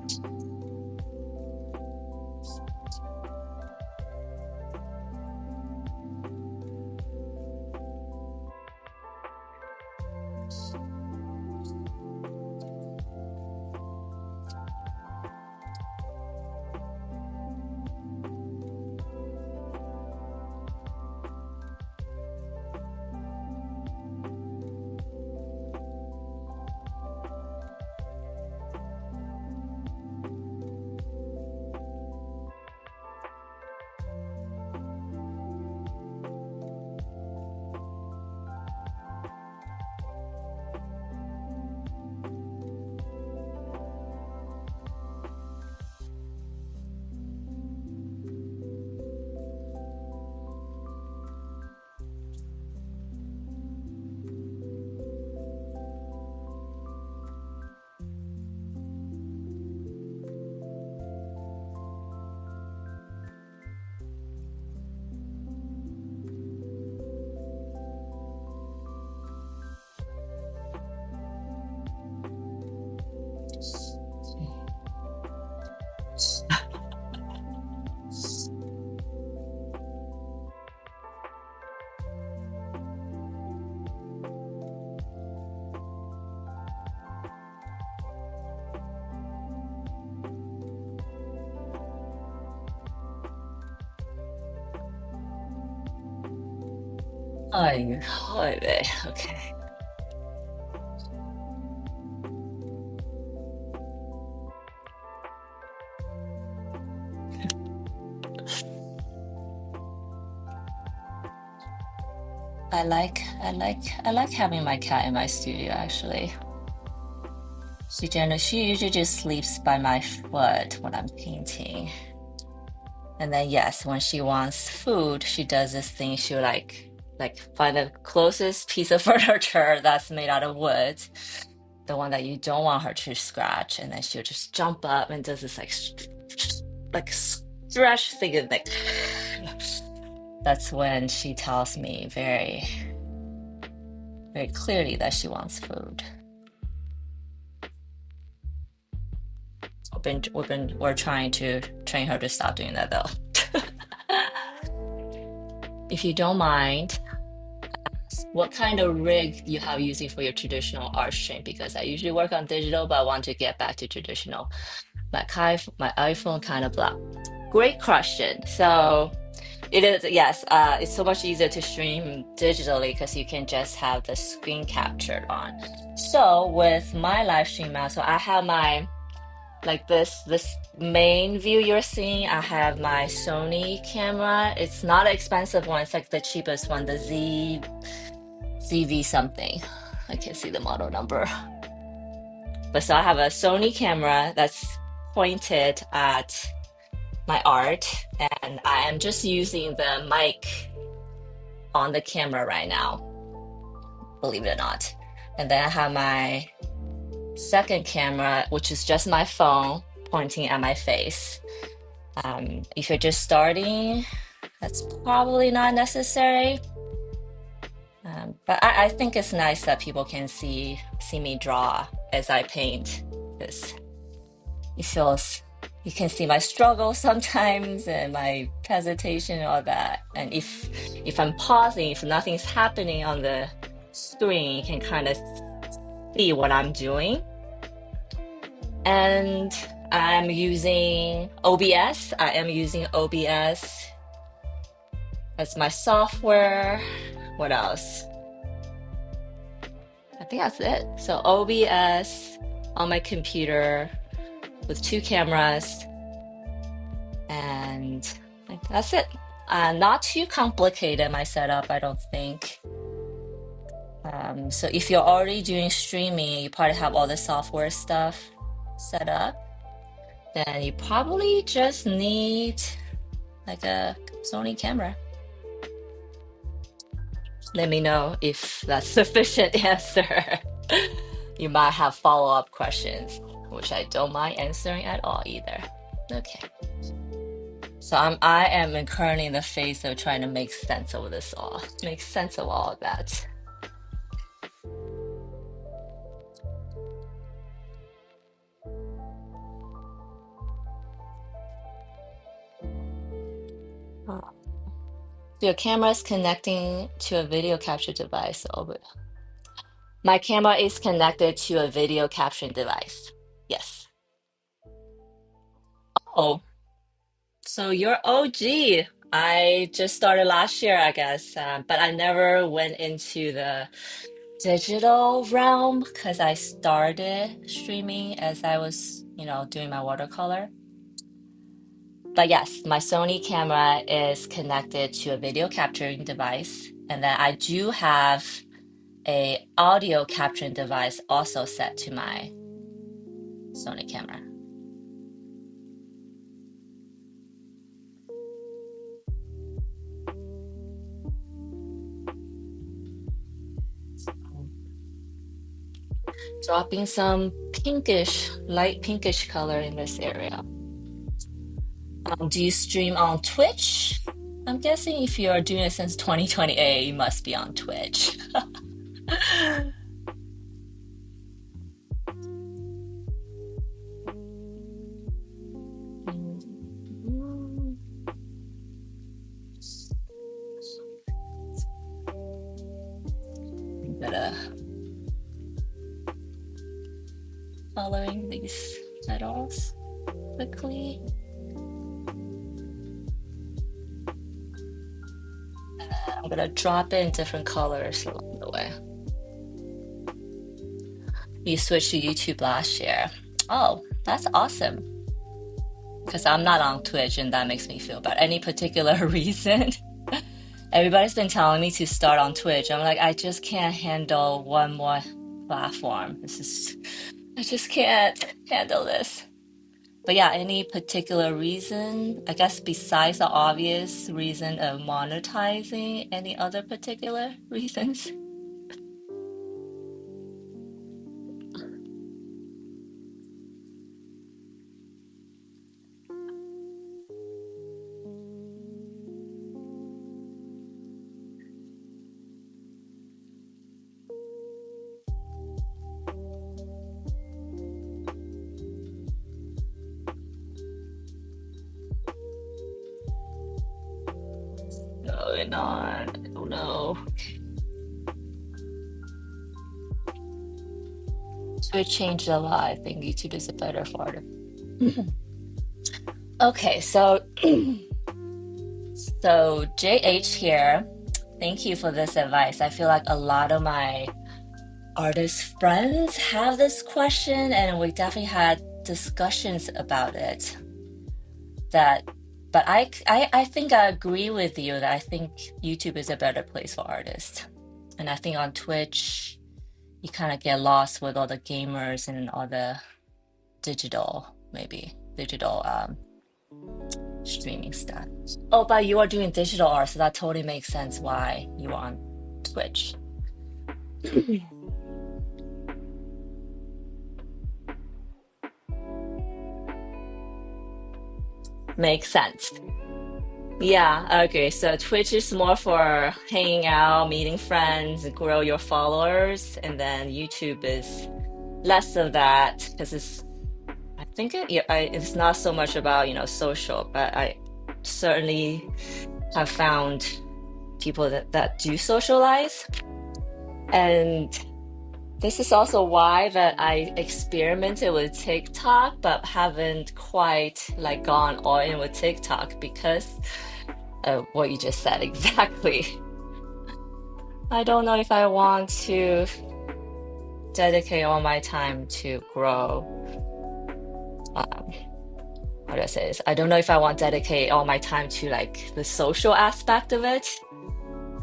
Ay, ay, vey. Okay. I like having my cat in my studio actually. She usually just sleeps by my foot when I'm painting. And then yes, when she wants food, she does this thing. She'll like find the closest piece of furniture that's made out of wood, the one that you don't want her to scratch, and then she'll just jump up and does this like stretch thing and like that's when she tells me very very clearly that she wants food. We're trying to train her to stop doing that though. If you don't mind, what kind of rig you have using for your traditional art stream? Because I usually work on digital, but I want to get back to traditional. My iPhone kind of blah. Great question. So it is, yes, it's so much easier to stream digitally because you can just have the screen captured on. So with my live stream now, so I have my like this main view you're seeing. I have my Sony camera. It's not an expensive one. It's like the cheapest one, the ZV something. I can't see the model number. But so I have a Sony camera that's pointed at my art, and I am just using the mic on the camera right now, believe it or not. And then I have my second camera, which is just my phone pointing at my face. If you're just starting, that's probably not necessary. But I think it's nice that people can see me draw as I paint. Because it feels you can see my struggle sometimes and my hesitation and all that. And if I'm pausing, if nothing's happening on the screen, you can kind of see what I'm doing. And I'm using OBS. I am using OBS as my software. What else? I think that's it. So OBS on my computer with 2 cameras, and that's it. Not too complicated, my setup, I don't think. So if you're already doing streaming, you probably have all the software stuff set up, then you probably just need like a Sony camera. Let me know if that's sufficient answer. You might have follow-up questions, which I don't mind answering at all either. Okay. So I am currently in the phase of trying to make sense of this all, make sense of all of that. Your camera is connecting to a video capture device. Oh, my camera is connected to a video capturing device. Yes. Oh, so you're OG. I just started last year, I guess, but I never went into the digital realm because I started streaming as I was, doing my watercolor. But yes, my Sony camera is connected to a video capturing device, and then I do have a audio capturing device also set to my Sony camera. Dropping some pinkish, light pinkish color in this area. Do you stream on Twitch? I'm guessing if you're doing it since 2028, you must be on Twitch. Better following these petals quickly. I'm gonna drop in different colors along the way. You switched to YouTube last year. Oh, that's awesome. Because I'm not on Twitch and that makes me feel bad. Any particular reason? Everybody's been telling me to start on Twitch. I'm like, I just can't handle one more platform. I just can't handle this. But yeah, any particular reason? I guess besides the obvious reason of monetizing, any other particular reasons? Going on. I don't know. Twitch changed a lot. I think YouTube is a better for it. Okay, so so JH here. Thank you for this advice. I feel like a lot of my artist friends have this question, and we definitely had discussions about it. That, but I think I agree with you that I think YouTube is a better place for artists, and I think on Twitch you kind of get lost with all the gamers and all the digital streaming stuff. Oh, but you are doing digital art, so that totally makes sense why you are on Twitch. Makes sense. Yeah, okay. So Twitch is more for hanging out, meeting friends, grow your followers, and then YouTube is less of that because I think it's not so much about, social, but I certainly have found people that do socialize. And this is also why that I experimented with TikTok, but haven't quite like gone all in with TikTok because of what you just said exactly. I don't know if I want to dedicate all my time to grow. Um, how do I say this? I don't know if I want to dedicate all my time to like the social aspect of it.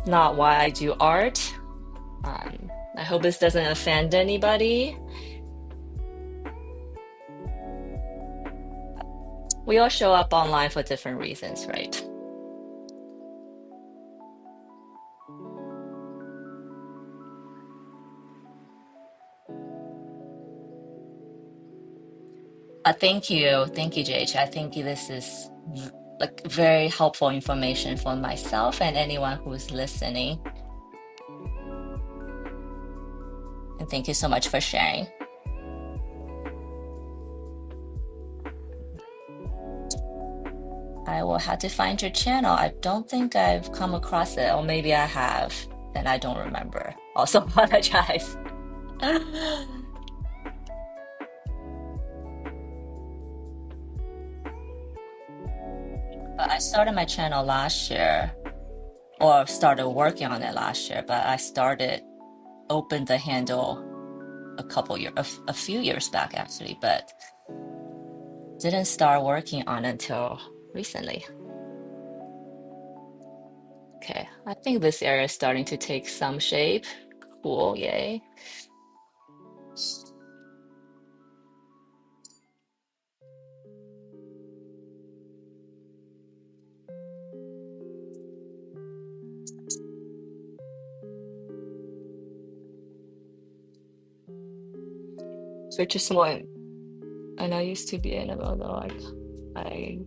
Not why I do art. I hope this doesn't offend anybody. We all show up online for different reasons, right? Thank you, JH. I think this is like very helpful information for myself and anyone who's listening. And thank you so much for sharing. I will have to find your channel. I don't think I've come across it, or maybe I have, and I don't remember. Also apologize. But I started my channel last year, or started working on it last year, but opened the handle a few years back actually, but didn't start working on it until recently. Okay, I think this area is starting to take some shape. Cool, yay. So just one, and I used to be in it, although I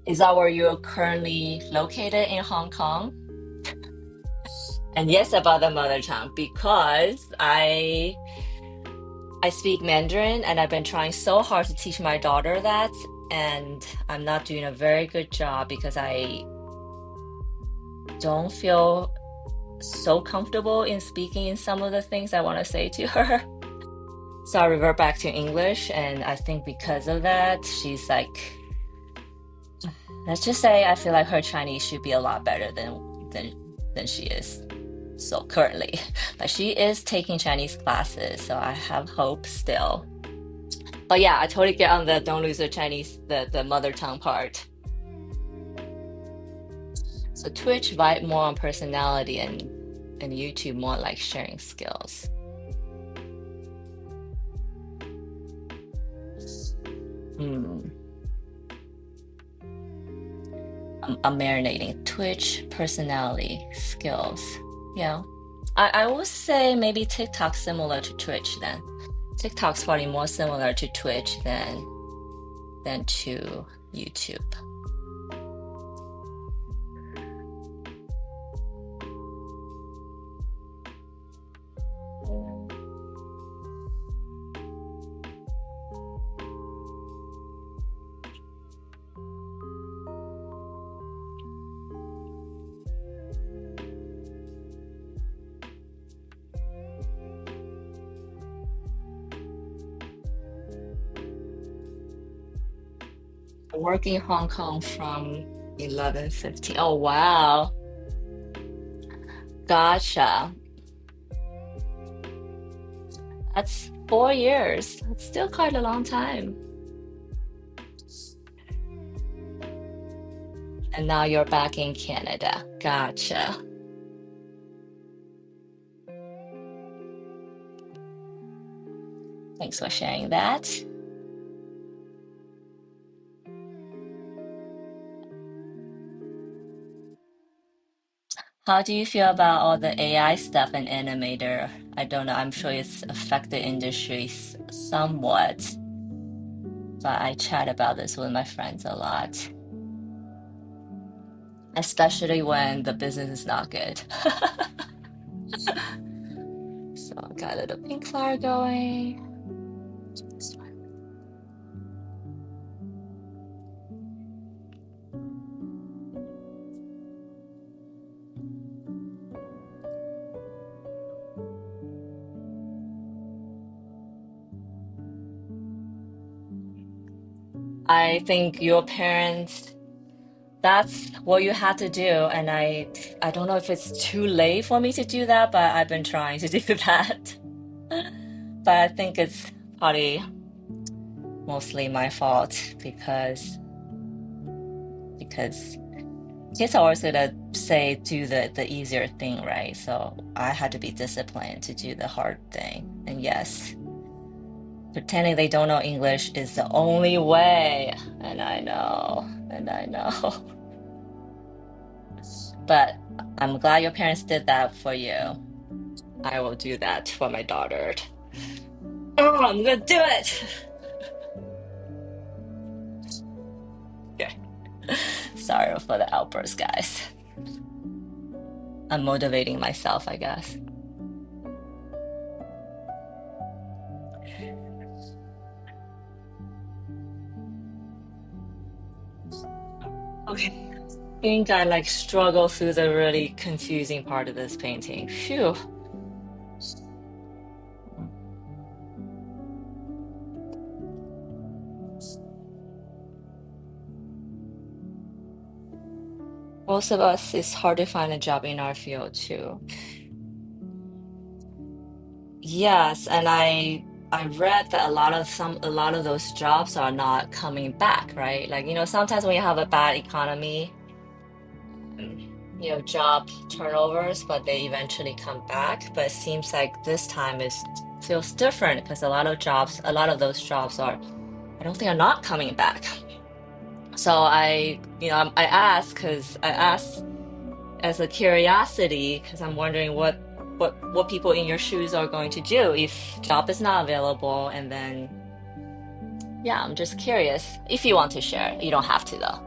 is that where you're currently located in Hong Kong? And yes, about the mother tongue, because I speak Mandarin and I've been trying so hard to teach my daughter that, and I'm not doing a very good job because I don't feel so comfortable in speaking in some of the things I want to say to her. So I revert back to English, and I think because of that, she's like, let's just say I feel like her Chinese should be a lot better than she is. So currently, but she is taking Chinese classes, so I have hope still. But yeah, I totally get on the don't lose the Chinese, the mother tongue part. So Twitch vibe more on personality and YouTube more like sharing skills. Hmm. I'm marinating Twitch personality skills. Yeah. I would say maybe TikTok similar to Twitch then. TikTok's probably more similar to Twitch than to YouTube. Working in Hong Kong from 11:15. Oh wow. Gotcha. That's 4 years. That's still quite a long time. And now you're back in Canada. Gotcha. Thanks for sharing that. How do you feel about all the AI stuff and animator? I don't know. I'm sure it's affected industries somewhat, but I chat about this with my friends a lot, especially when the business is not good. So I got a little pink flower going. I think your parents, that's what you had to do. And I don't know if it's too late for me to do that, but I've been trying to do that. But I think it's probably mostly my fault because kids are always gonna say do the easier thing, right? So I had to be disciplined to do the hard thing. And yes, pretending they don't know English is the only way. And I know, and I know. But I'm glad your parents did that for you. I will do that for my daughter. Oh, I'm gonna do it. Okay. Sorry for the outburst, guys. I'm motivating myself, I guess. Okay. I think I like struggle through the really confusing part of this painting. Phew. Most of us, it's hard to find a job in our field too. Yes, and I read that a lot of those jobs are not coming back, right? Like, sometimes when you have a bad economy, um, job turnovers, but they eventually come back. But it seems like this time is feels different because a lot of those jobs I don't think are not coming back. So I asked as a curiosity because I'm wondering what people in your shoes are going to do if job is not available, and then yeah, I'm just curious. If you want to share, you don't have to though.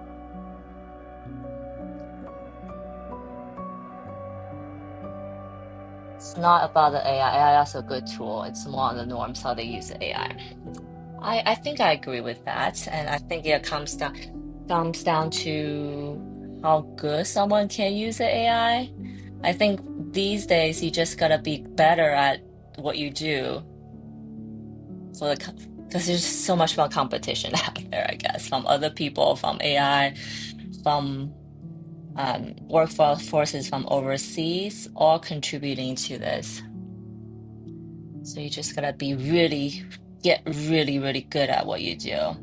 It's not about the AI. AI is also a good tool. It's more on the norms how they use the AI. I think I agree with that, and I think it comes down to how good someone can use the AI. I think these days you just gotta be better at what you do. for the because there's so much more competition out there, I guess, from other people, from AI, from workforces from overseas, all contributing to this. So you just gotta get really, really good at what you do.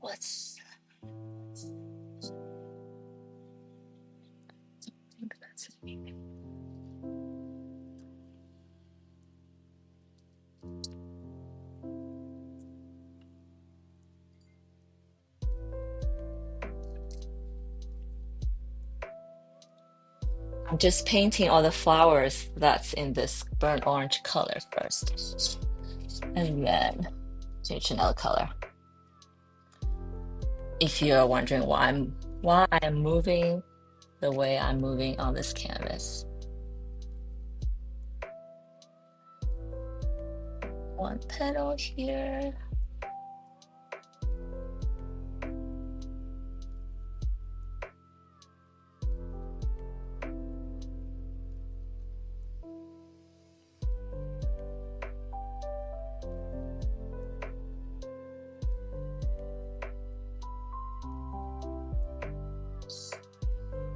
What's I'm just painting all the flowers that's in this burnt orange color first, and then change another color. If you're wondering why I'm moving the way I'm moving on this canvas. One petal here.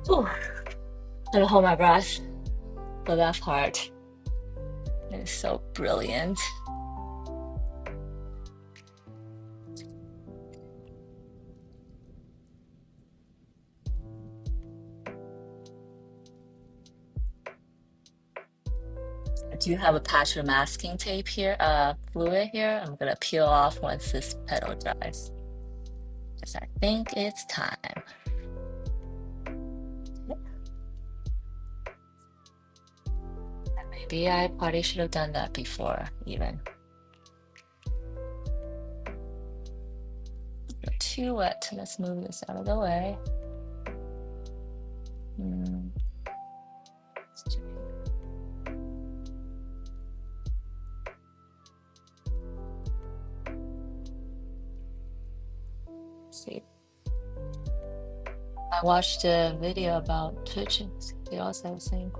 Ooh, gotta hold my breath for that part. It's so brilliant. I do have a patch of masking tape here, fluid here. I'm gonna peel off once this petal dries. Because I think it's time. Maybe I probably should have done that before, even. Too wet. Let's move this out of the way. See, I watched a video about pigeons. They also have the same.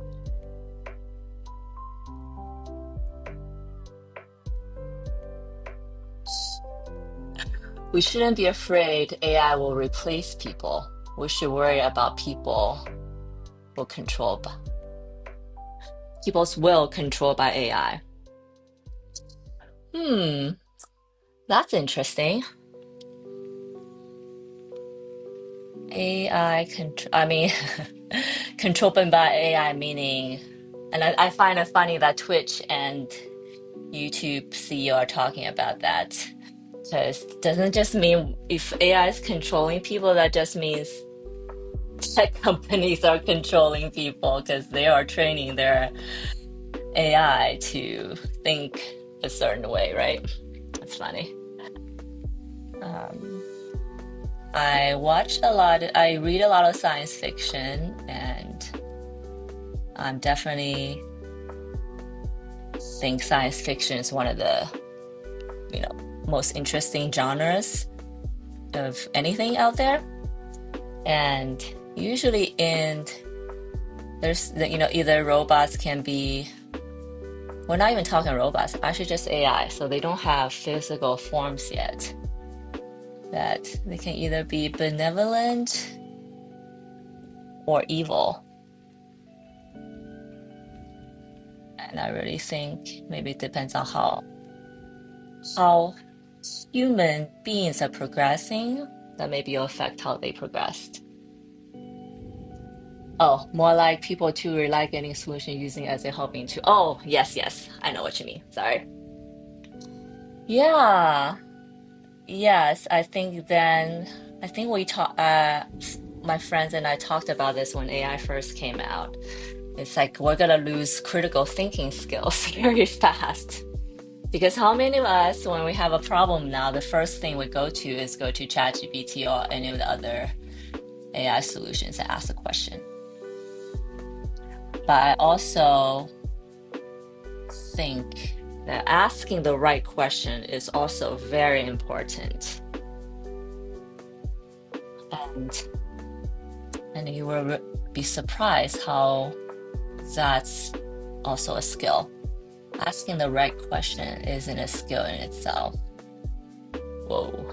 We shouldn't be afraid AI will replace people. We should worry about people's will controlled by AI. That's interesting. AI control, I mean, controlled by AI meaning, and I find it funny that Twitch and YouTube CEO are talking about that. Because it doesn't just mean if AI is controlling people, that just means tech companies are controlling people because they are training their AI to think a certain way, right? That's funny. I read a lot of science fiction, and I'm definitely think science fiction is one of the, most interesting genres of anything out there. And usually there's either robots can be, we're not even talking robots, actually just AI, so they don't have physical forms yet, that they can either be benevolent or evil. And I really think maybe it depends on how human beings are progressing, that maybe will affect how they progressed. Oh, more like people to rely getting solution using as a helping to. Oh, yes, I know what you mean. Sorry. Yeah, yes, I think we talked. My friends and I talked about this when AI first came out. It's like we're gonna lose critical thinking skills very fast. Because how many of us, when we have a problem now, the first thing we go to is go to ChatGPT or any of the other AI solutions and ask a question. But I also think that asking the right question is also very important. and you will be surprised how that's also a skill. Asking the right question isn't a skill in itself. Whoa.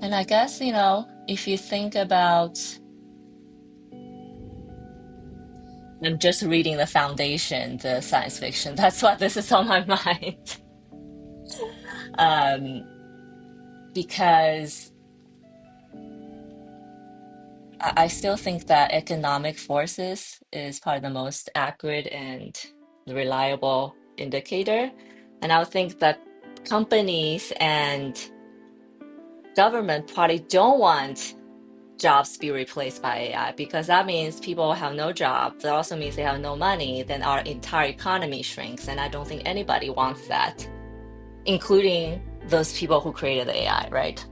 And I guess, if you think about, I'm just reading The Foundation, the science fiction. That's why this is on my mind. Um, because I still think that economic forces is probably the most accurate and reliable indicator. And I would think that companies and government probably don't want jobs to be replaced by AI because that means people have no job. That also means they have no money. Then our entire economy shrinks. And I don't think anybody wants that, including those people who created the AI, right?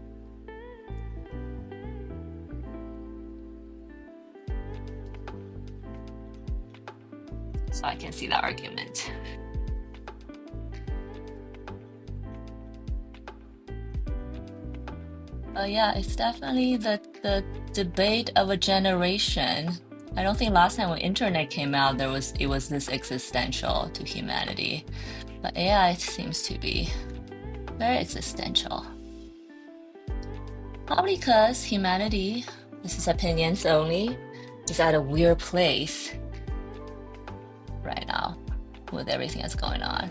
So I can see that argument. Yeah, it's definitely the debate of a generation. I don't think last time when internet came out it was this existential to humanity. But AI seems to be very existential. Probably because humanity, this is opinions only, is at a weird place right now with everything that's going on.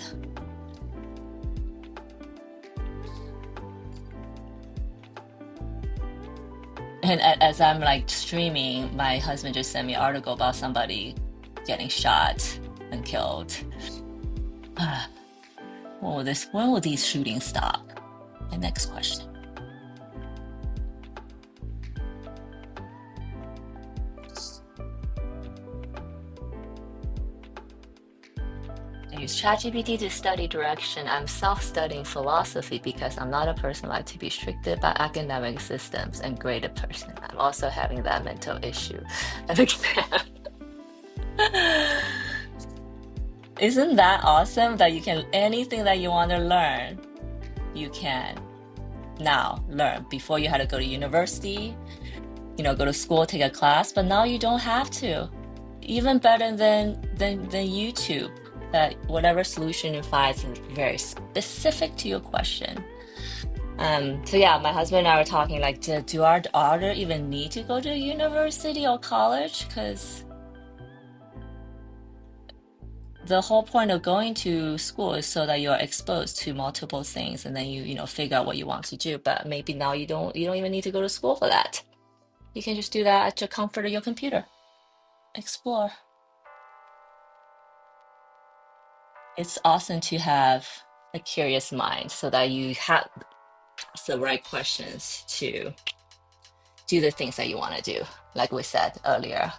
And as I'm like streaming, my husband just sent me an article about somebody getting shot and killed. When will these shootings stop? My next question. I use ChatGPT to study direction. I'm self-studying philosophy because I'm not a person like to be restricted by academic systems and graded person. I'm also having that mental issue of exam. Isn't that awesome that you can, anything that you want to learn, you can now learn. Before you had to go to university, go to school, take a class, but now you don't have to. Even better than YouTube, that whatever solution you find is very specific to your question. So yeah, my husband and I were talking like, do our daughter even need to go to university or college? Because the whole point of going to school is so that you're exposed to multiple things, and then you figure out what you want to do. But maybe now you don't even need to go to school for that. You can just do that at your comfort of your computer. Explore. It's awesome to have a curious mind so that you have the right questions to do the things that you want to do, like we said earlier.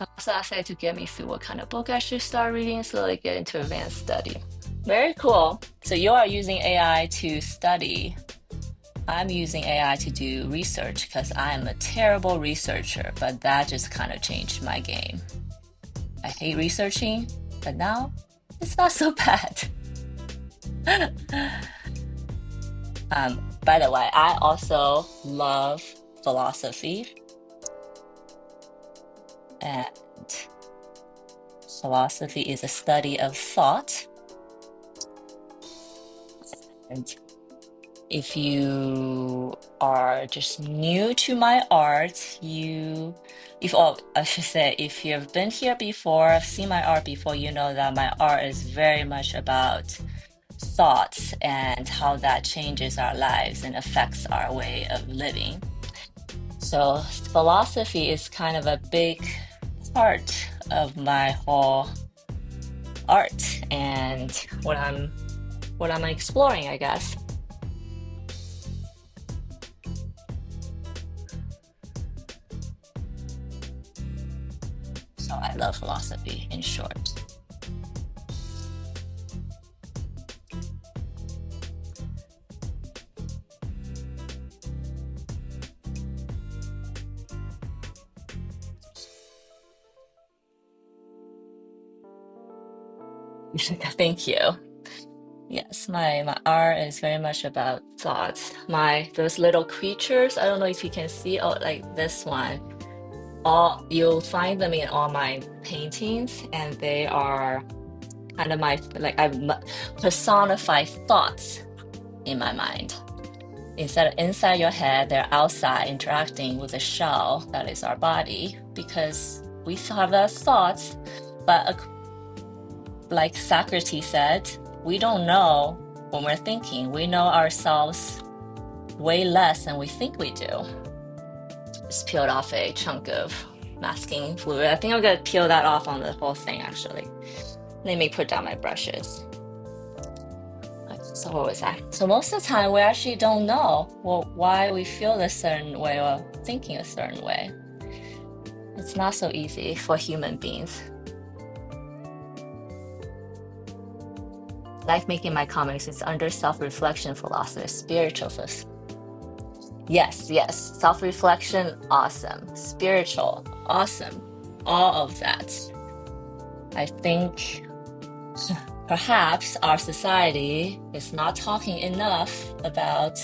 Also, I said to get me through what kind of book I should start reading so I get into advanced study. Very cool. So you are using AI to study. I'm using AI to do research because I am a terrible researcher, but that just kind of changed my game. I hate researching, but now it's not so bad. By the way, I also love philosophy. And philosophy is a study of thought. And if you are just new to my art, I should say, if you've been here before, seen my art before, you know that my art is very much about thoughts and how that changes our lives and affects our way of living. So philosophy is kind of a big part of my whole art and what I'm exploring, I guess. So I love philosophy, in short. Thank you. Yes, my art is very much about thoughts. Those little creatures, I don't know if you can see, oh, like this one. All you'll find them in all my paintings, and they are kind of my like personify thoughts in my mind. Instead of inside your head, they're outside interacting with the shell that is our body because we have our thoughts, but like Socrates said, we don't know when we're thinking. We know ourselves way less than we think we do. Just peeled off a chunk of masking fluid. I think I'm gonna peel that off on the whole thing actually. Let me put down my brushes. So what was that? So most of the time we actually don't know why we feel a certain way or thinking a certain way. It's not so easy for human beings. Like making my comics, it's under self-reflection philosophy, spiritual philosophy. Yes, yes. Self-reflection, awesome. Spiritual, awesome. All of that. I think perhaps our society is not talking enough about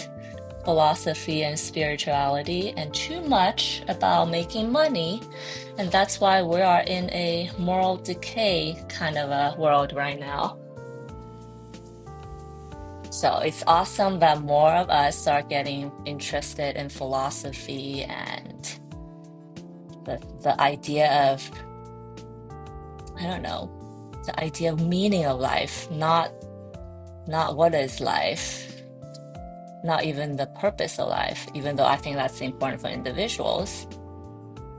philosophy and spirituality and too much about making money. And that's why we are in a moral decay kind of a world right now. So it's awesome that more of us are getting interested in philosophy and the idea of, I don't know, the idea of meaning of life, not what is life, not even the purpose of life, even though I think that's important for individuals,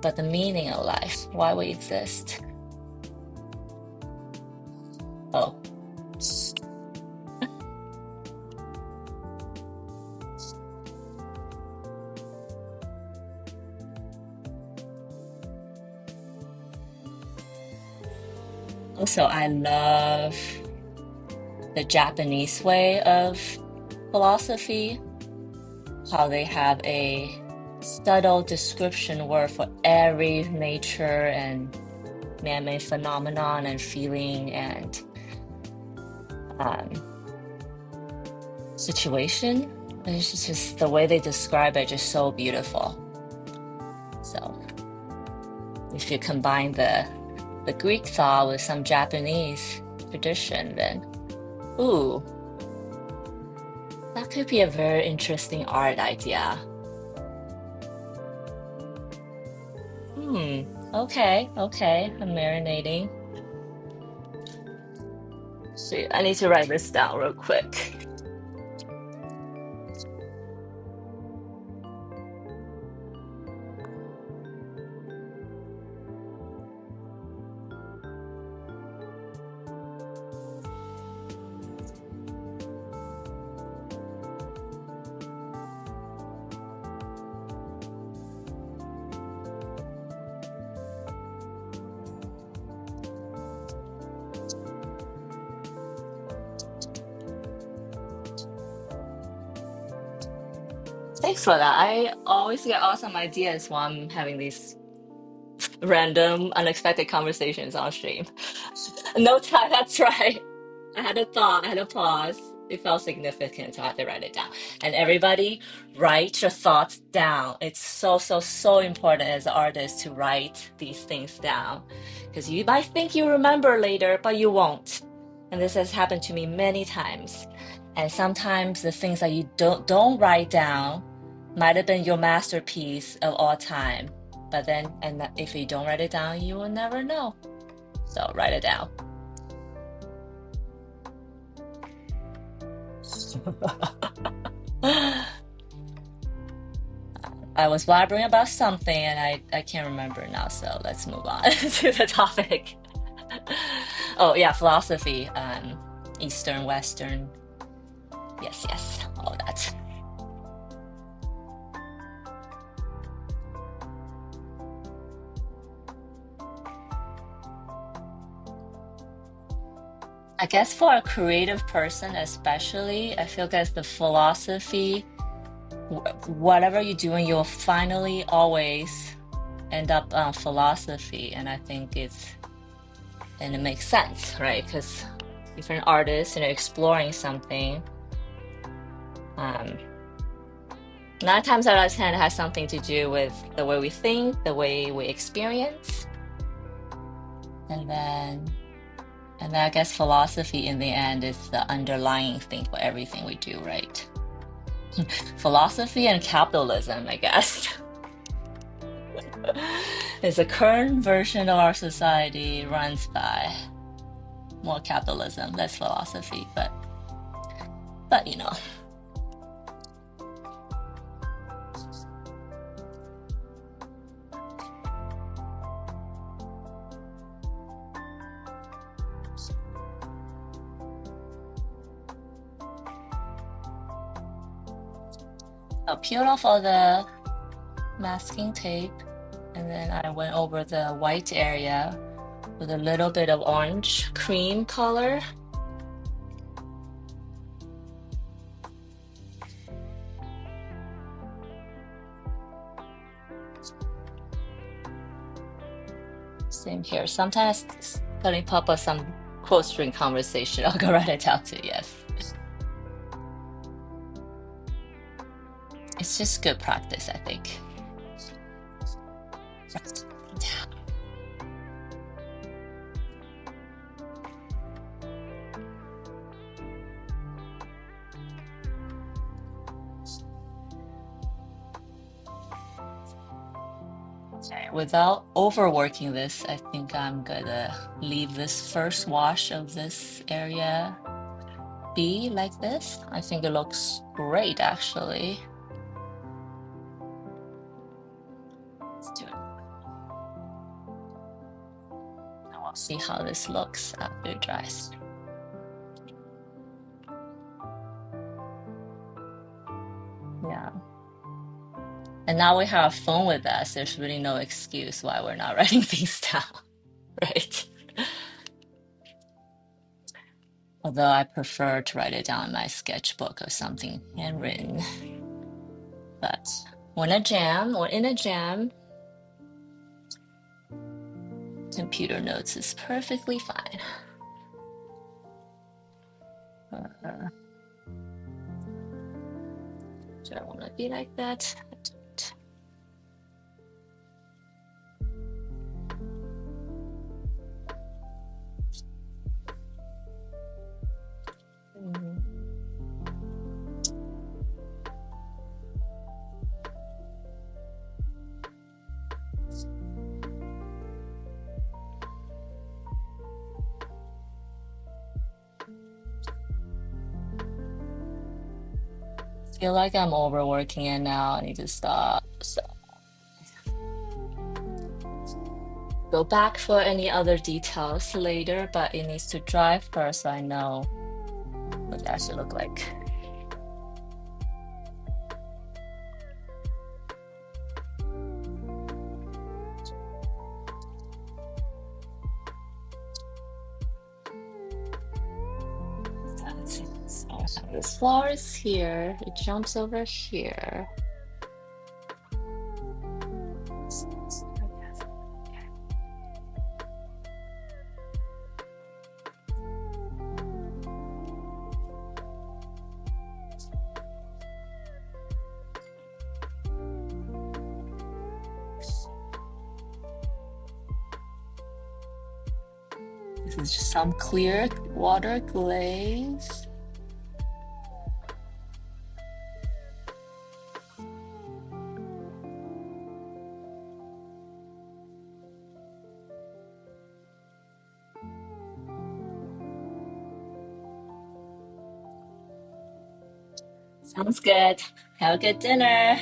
but the meaning of life, why we exist. Oh. Also, I love the Japanese way of philosophy, how they have a subtle description word for every nature and man-made phenomenon and feeling and situation. And it's just the way they describe it, just so beautiful. So if you combine the Greek thought with some Japanese tradition, then ooh, that could be a very interesting art idea. Okay, I'm marinating. See, I need to write this down real quick. Thanks for that. I always get awesome ideas while I'm having these random, unexpected conversations on stream. No time, that's right. I had a thought, I had a pause. It felt significant, so I had to write it down. And everybody, write your thoughts down. It's so important as an artist to write these things down. Because you might think you remember later, but you won't. And this has happened to me many times. And sometimes the things that you don't write down might have been your masterpiece of all time. But then, and if you don't write it down, you will never know. So write it down. I was blabbering about something and I can't remember now, so let's move on to the topic. Oh yeah, philosophy, Eastern, Western. Yes, all that. I guess for a creative person especially, I feel like the philosophy, whatever you're doing, you'll finally always end up on philosophy. And I think and it makes sense, right? Because different artists, exploring something. 9 times out of 10 it has something to do with the way we think, the way we experience. And then I guess philosophy in the end is the underlying thing for everything we do, right? Philosophy and capitalism, I guess. Is the current version of our society runs by more capitalism, less philosophy, but you know. I peeled off all the masking tape, and then I went over the white area with a little bit of orange cream color. Same here. Sometimes starting pop up some quote string conversation. I'll go write it down too, yes. It's just good practice, I think. Okay, without overworking this, I think I'm gonna leave this first wash of this area be like this. I think it looks great, actually. Let's do it. And we'll see how this looks after it dries. Yeah. And now we have a phone with us. There's really no excuse why we're not writing things down, right? Although I prefer to write it down in my sketchbook or something handwritten. But when in a jam, computer notes is perfectly fine. Do I want to be like that? I don't. I feel like I'm overworking it now. I need to stop. So go back for any other details later, but it needs to dry first so I know what that should look like. So this flower is here. It jumps over here. This is just some clear water glaze. Sounds good. Have a good dinner.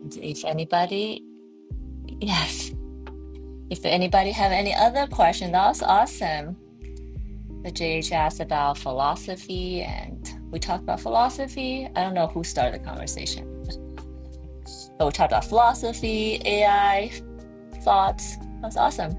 And if anybody, yes, if anybody have any other question, that was awesome. The JH asked about philosophy, and we talked about philosophy. I don't know who started the conversation, but we talked about philosophy, AI, thoughts. That's awesome.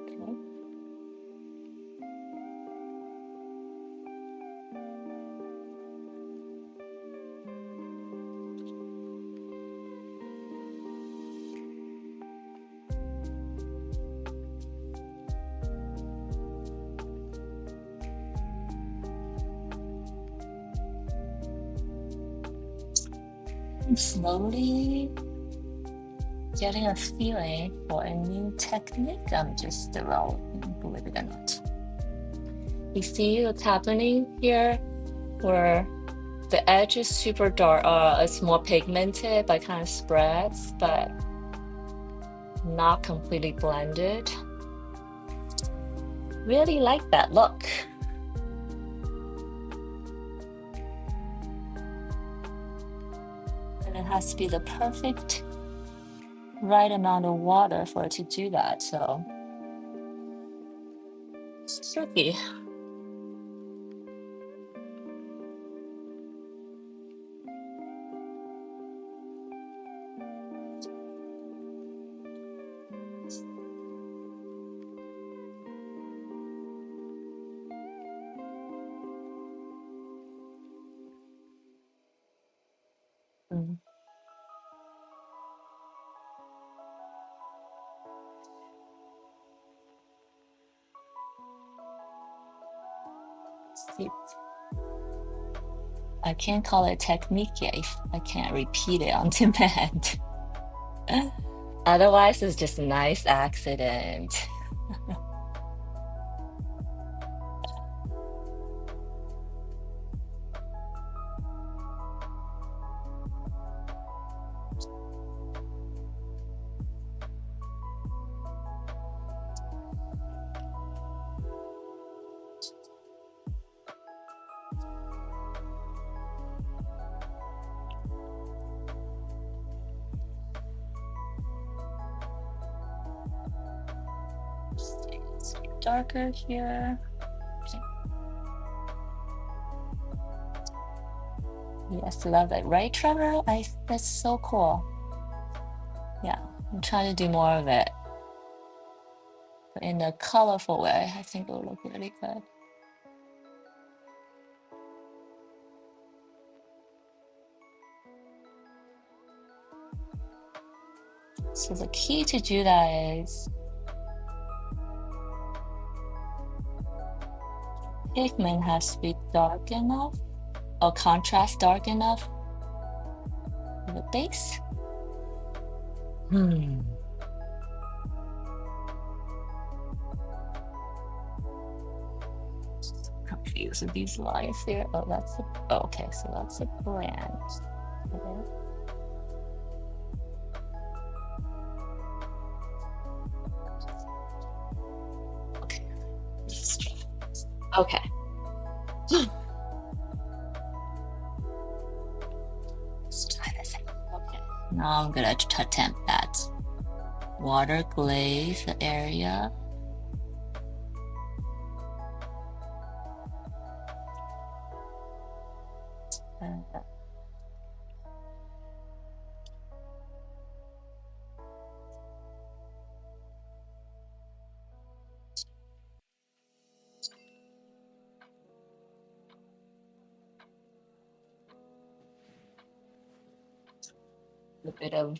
Okay. I'm slowly getting a feeling for a new technique I'm just developing, believe it or not. You see what's happening here? Where the edge is super dark, it's more pigmented, but kind of spreads, but not completely blended. Really like that look. And it has to be the perfect right amount of water for it to do that, so it's tricky. Mm. See, I can't call it technique yet if I can't repeat it on demand. Otherwise, it's just a nice accident. It's darker here. Yes, love it. Right, Trevor? That's so cool. Yeah, I'm trying to do more of it. But in a colorful way. I think it will look really good. So the key to do that is pigment has to be dark enough or contrast dark enough for the base. Confused with these lines here. Oh, that's a, oh, okay, so that's a brand. Okay. Okay. Okay. Let's try this. Okay. Now I'm gonna attempt that. Water glaze the area. A bit of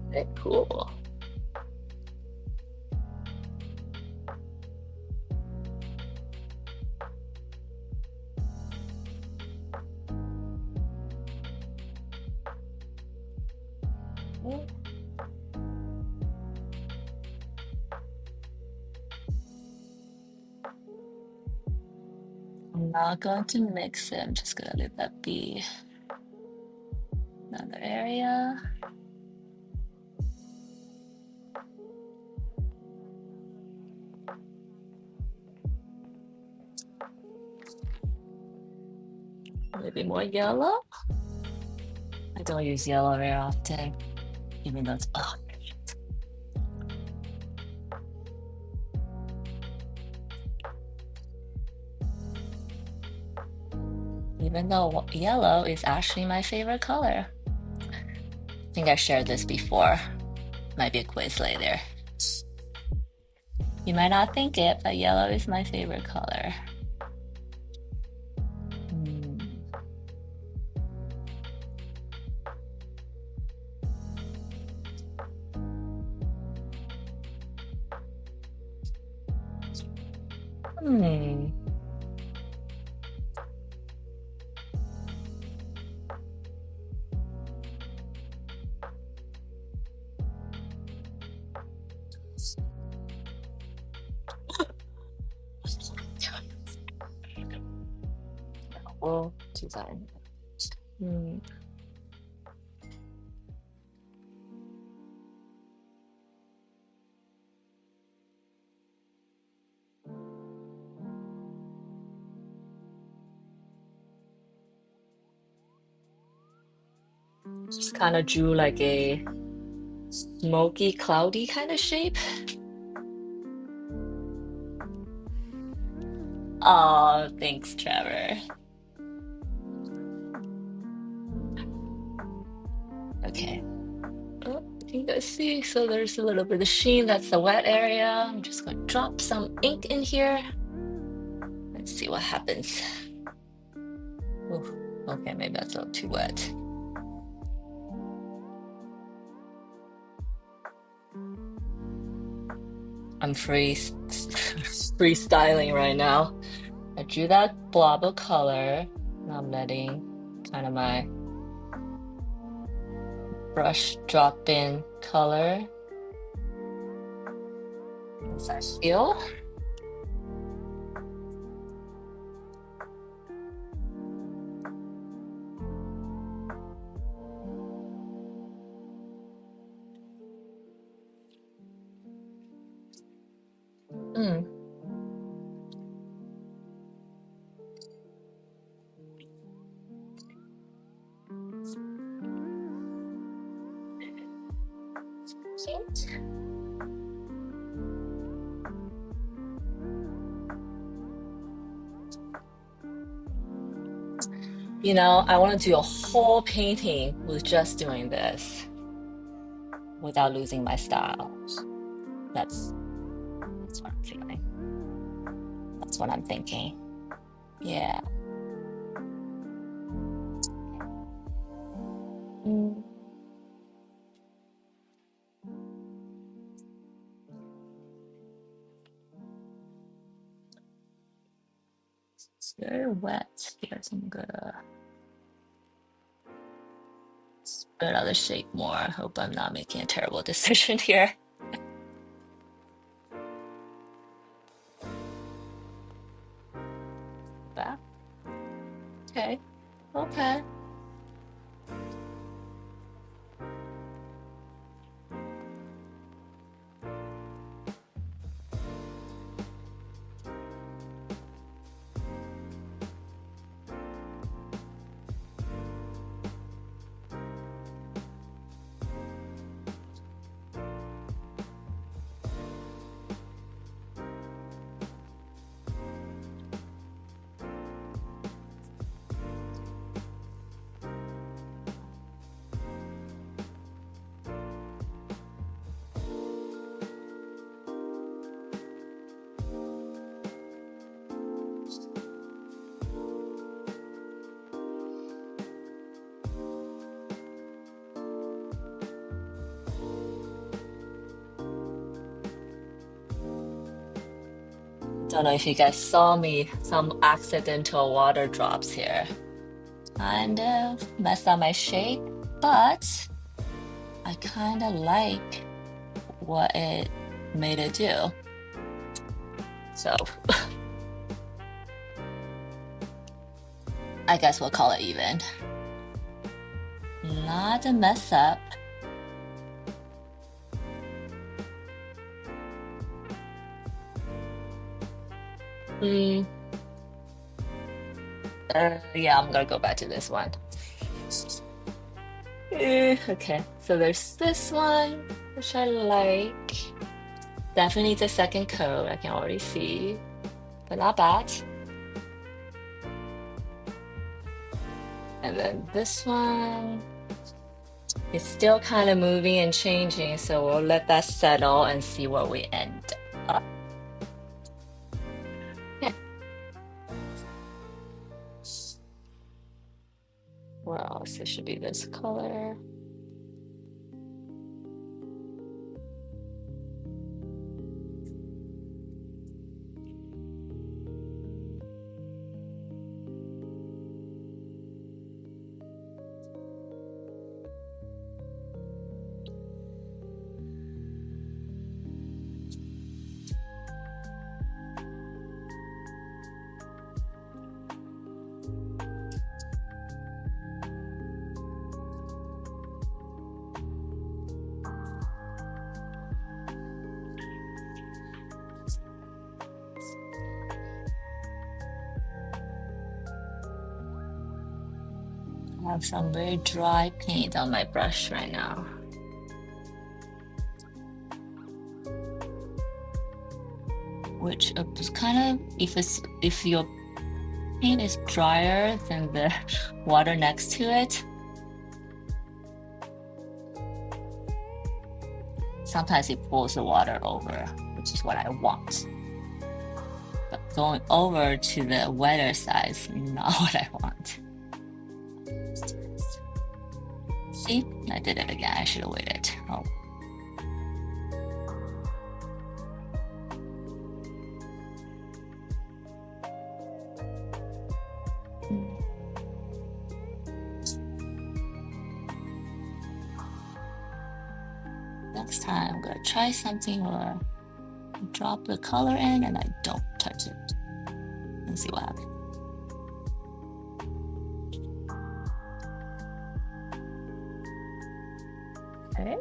very cool. I'm not going to mix it. I'm just gonna let that be another area. Maybe more yellow. I don't use yellow very often, even though it's even though yellow is actually my favorite color. I think I shared this before. Might be a quiz later. You might not think it, but yellow is my favorite color. Hmm. We'll do that. Just kind of drew like a smoky, cloudy kind of shape. Oh, thanks, Trevor. Okay. Oh, you guys see? So there's a little bit of sheen. That's the wet area. I'm just going to drop some ink in here. Let's see what happens. Ooh, okay, maybe that's a little too wet. I'm freestyling right now. I drew that blob of color. Now I'm letting kind of my brush drop in color as I feel. You know, I want to do a whole painting with just doing this without losing my style. That's what I'm feeling. That's what I'm thinking. Yeah. It's very wet here, so I'm gonna spread out the shape more. I hope I'm not making a terrible decision here. Back. Okay. Okay. Don't know if you guys saw me, some accidental water drops here. Kind of messed up my shape, but I kind of like what it made it do. So I guess we'll call it even. Not a mess up. Mm, yeah, I'm gonna go back to this one. Okay, so there's this one, which I like. Definitely needs a second coat, I can already see, but not bad. And then this one is still kind of moving and changing, so we'll let that settle and see where we end up. Okay. Where else? It should be this color. I have some very dry paint on my brush right now. Which is kind of, if your paint is drier than the water next to it, sometimes it pulls the water over, which is what I want. But going over to the wetter side is not what I want. See, I did it again. I should have waited. Oh. Next time, I'm gonna try something where I drop the color in and I don't touch it and see what happens. Okay.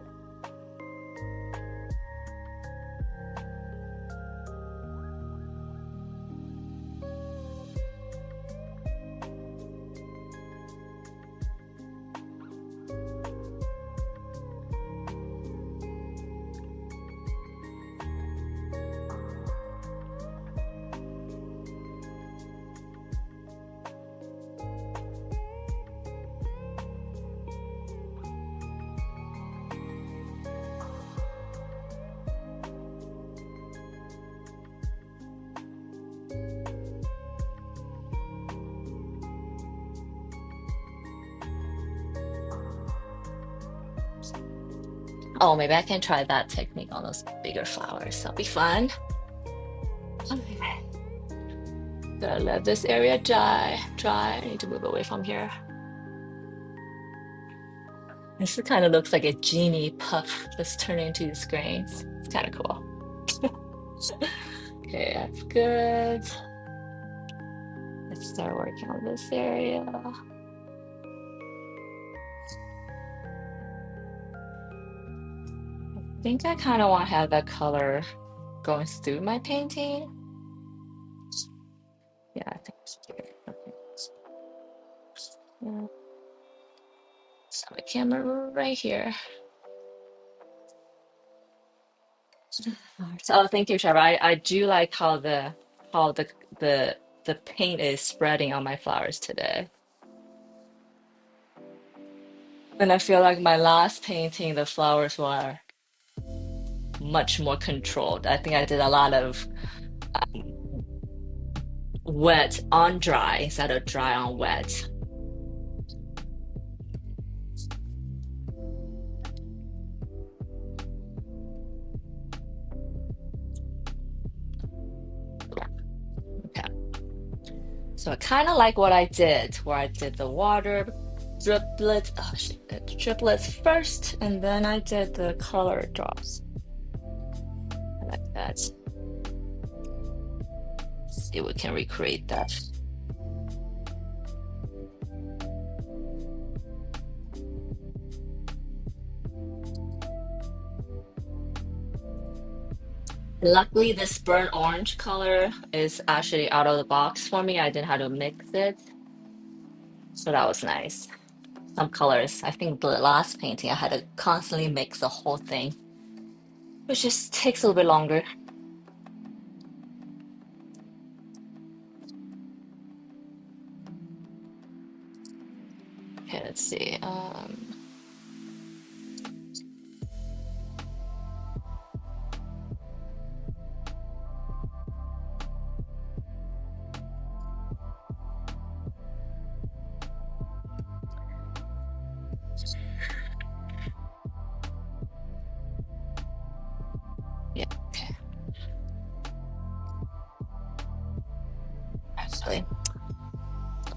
Oh, maybe I can try that technique on those bigger flowers. That'll be fun. Okay. Gotta let this area dry. I need to move away from here. This kind of looks like a genie puff just turning into these grains. It's kind of cool. Okay, that's good. Let's start working on this area. I think I kind of want to have that color going through my painting. Yeah, I think it's good. Okay. Yeah. So my camera right here. Oh, thank you, Trevor. I do like how the paint is spreading on my flowers today. And I feel like my last painting, the flowers were much more controlled. I think I did a lot of wet on dry instead of dry on wet. Okay. So I kind of like what I did, where I did the water driplets, oh shit, driplets first, and then I did the color drops. I like that. See if we can recreate that. Luckily, this burnt orange color is actually out of the box for me. I didn't have to mix it, so that was nice. Some colors, I think the last painting, I had to constantly mix the whole thing, which just takes a little bit longer. Okay, let's see. Yeah, okay. Actually,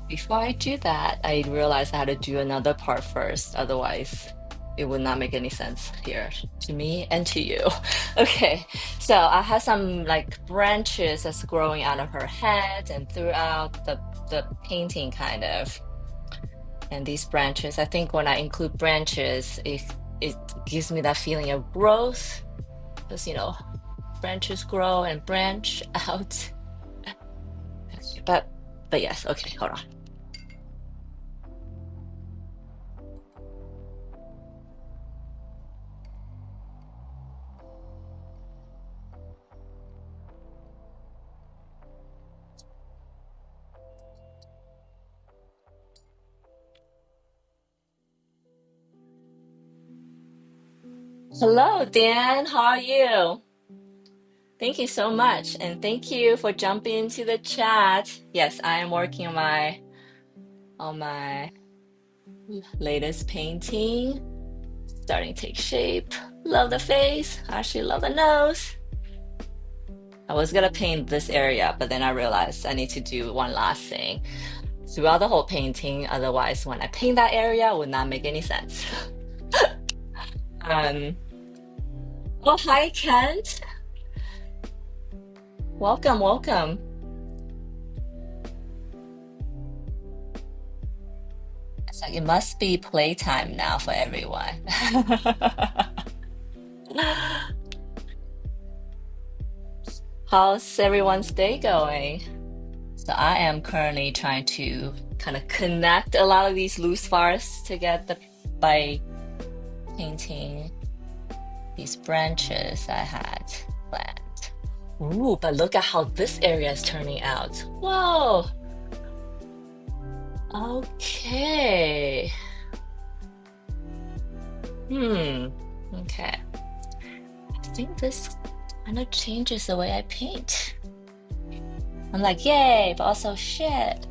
before I do that, I realized I had to do another part first. Otherwise, it would not make any sense here to me and to you. Okay, so I have some like branches that's growing out of her head and throughout the painting, kind of. And these branches, I think when I include branches, it gives me that feeling of growth, because branches grow and branch out. But yes, okay, hold on. Hello, Dan. How are you? Thank you so much, and thank you for jumping into the chat. Yes, I am working on my latest painting, starting to take shape. Love the face. Actually, love the nose. I was gonna paint this area, but then I realized I need to do one last thing throughout the whole painting. Otherwise, when I paint that area, it would not make any sense. Um, oh, hi, Kent. Welcome, welcome. It's like it must be playtime now for everyone. How's everyone's day going? So I am currently trying to kind of connect a lot of these loose parts together by painting these branches I had planned. Ooh, but look at how this area is turning out. Whoa. Okay. Hmm. Okay. I think this kind of changes the way I paint. I'm like, yay, but also shit.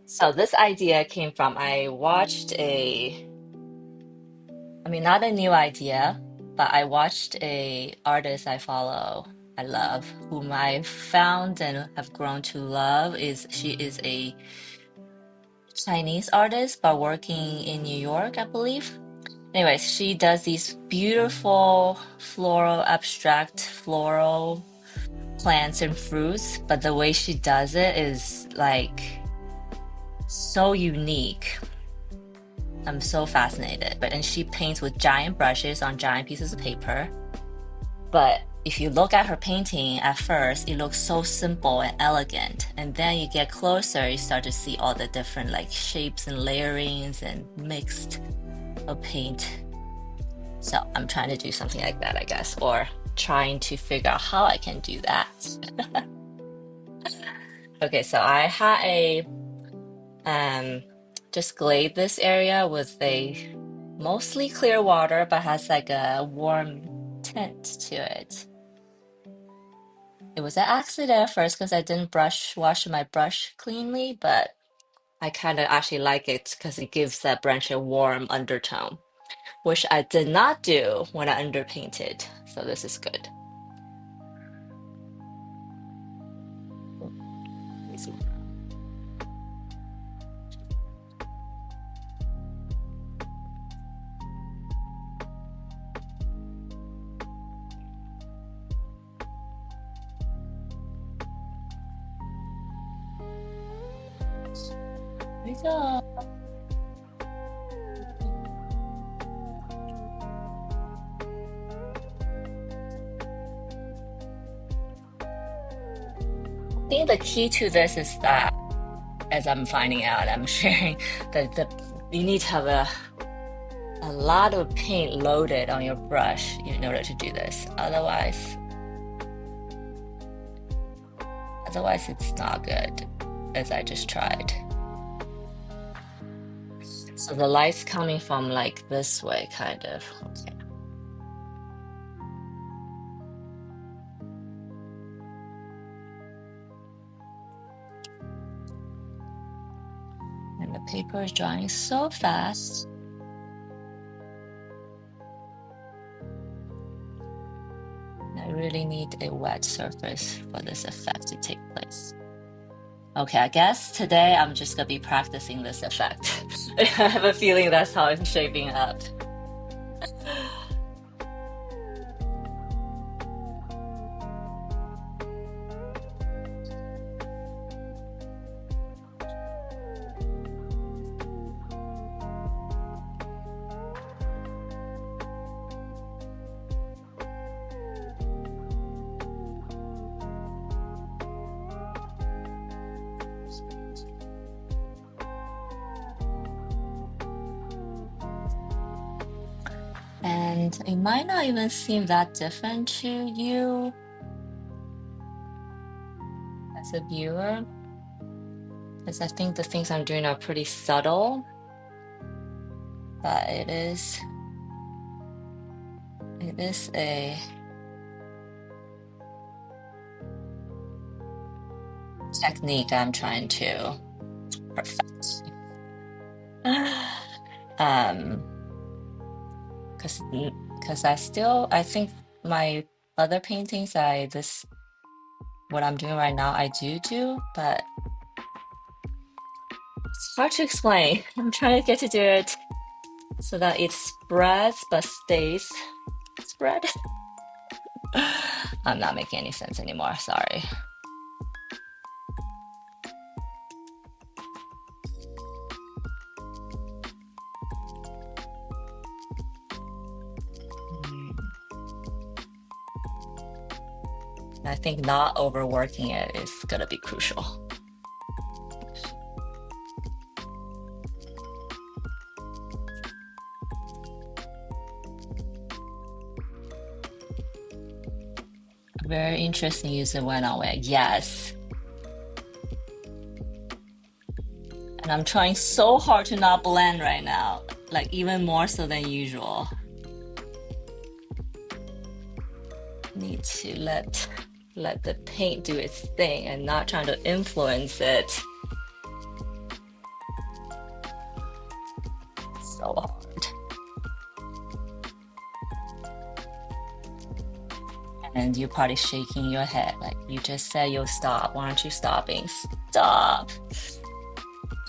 So this idea came from I mean, not a new idea, but I watched a artist I follow, I love, whom I found and have grown to love. She is a Chinese artist, but working in New York, I believe. Anyways, she does these beautiful floral, abstract floral plants and fruits, but the way she does it is like so unique. I'm so fascinated. And she paints with giant brushes on giant pieces of paper. But if you look at her painting at first, it looks so simple and elegant. And then you get closer, you start to see all the different like shapes and layerings and mixed of paint. So I'm trying to do something like that, I guess, or trying to figure out how I can do that. Okay, so I had just glazed this area with a mostly clear water, but has like a warm tint to it. It was an accident at first because I didn't wash my brush cleanly, but I kind of actually like it because it gives that branch a warm undertone, which I did not do when I underpainted. So this is good. There we go. I think the key to this is that, as I'm finding out, I'm sharing that you need to have a lot of paint loaded on your brush in order to do this. Otherwise it's not good, as I just tried. So the light's coming from like this way, kind of. Okay. And the paper is drying so fast. I really need a wet surface for this effect to take place. Okay, I guess today I'm just gonna be practicing this effect. I have a feeling that's how it's shaping up. And it might not even seem that different to you as a viewer, because I think the things I'm doing are pretty subtle, but it is a technique I'm trying to perfect. Because I think my other paintings, what I'm doing right now, I do, but it's hard to explain. I'm trying to get to do it so that it spreads but stays spread. I'm not making any sense anymore, sorry. I think not overworking it is gonna be crucial. Very interesting user went away. Yes. And I'm trying so hard to not blend right now, like even more so than usual. Need to let the paint do its thing and not trying to influence it. So hard. And you're probably shaking your head like you just said you'll stop. Why aren't you stopping? Stop.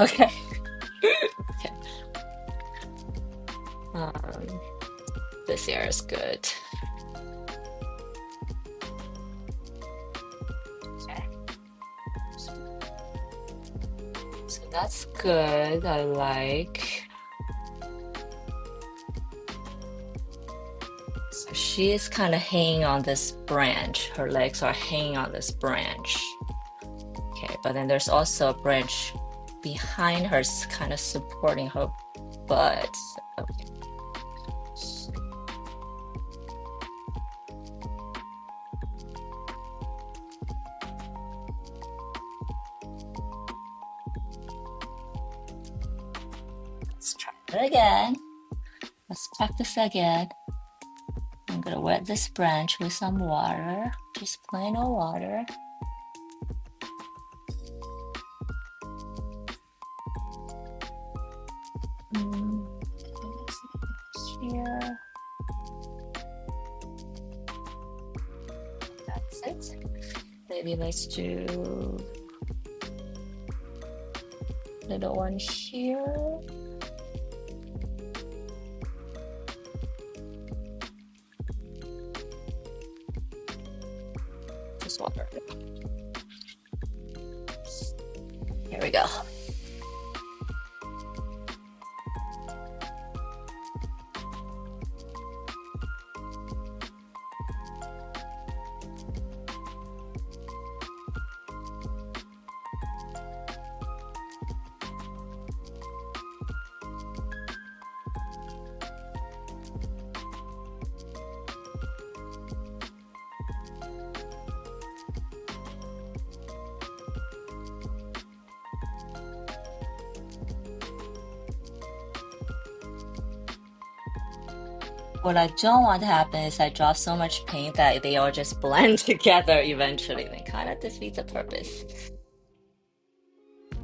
Okay. Okay. This here is good. Okay. So that's good. I like. So she is kind of hanging on this branch. Her legs are hanging on this branch. Okay, but then there's also a branch behind her, kind of supporting her butt. Okay. Let's try it again. Let's practice again. I'm gonna wet this branch with some water, just plain old water. Here. Maybe let's do little one here. Just water. Here we go. What I don't want to happen is I drop so much paint that they all just blend together eventually. It kind of defeats the purpose.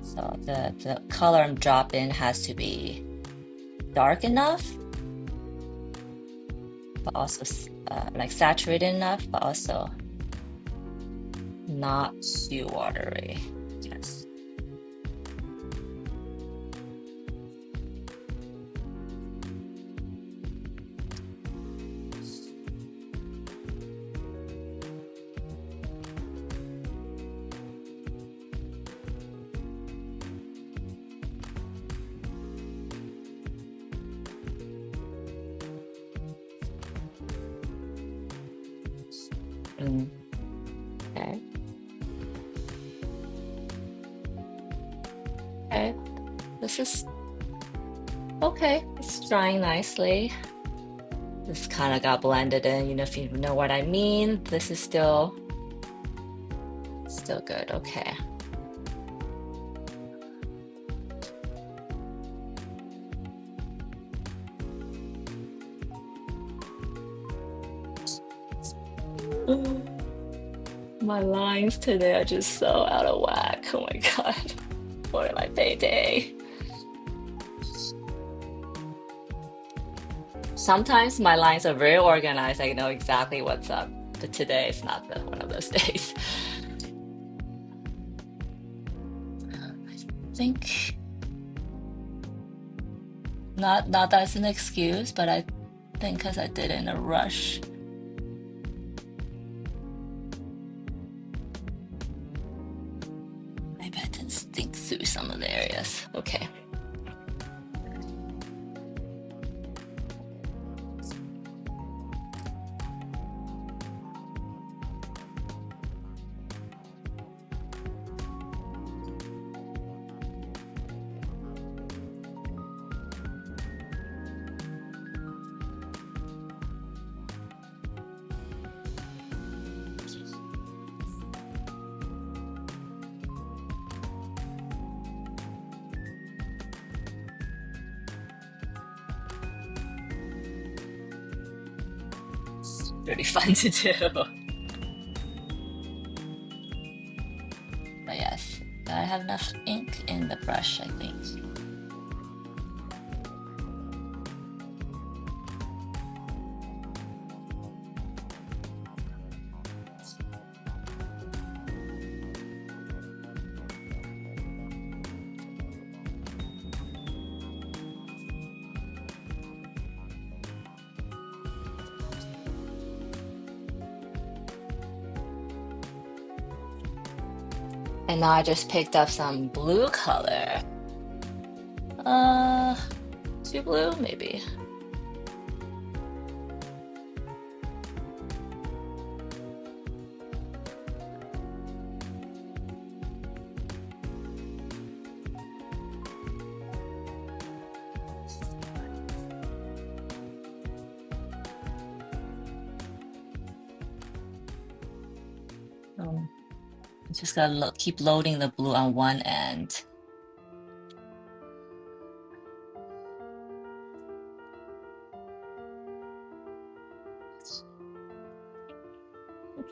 So the color I'm dropping has to be dark enough, but also like saturated enough, but also not too watery. Yes. Okay. Okay. This is okay. It's drying nicely. This kind of got blended in, you know, if you know what I mean. This is still good. Okay. My lines today are just so out of whack. Oh my God. What am I payday? Sometimes my lines are very organized. I know exactly what's up. But today is not one of those days. I think not that it's an excuse, but I think because I did it in a rush. Maybe I didn't think through some of the areas. Okay. Pretty fun to do. But yes, I have enough ink in the brush, I think. And now I just picked up some blue color. Too blue, maybe. Just gotta keep loading the blue on one end.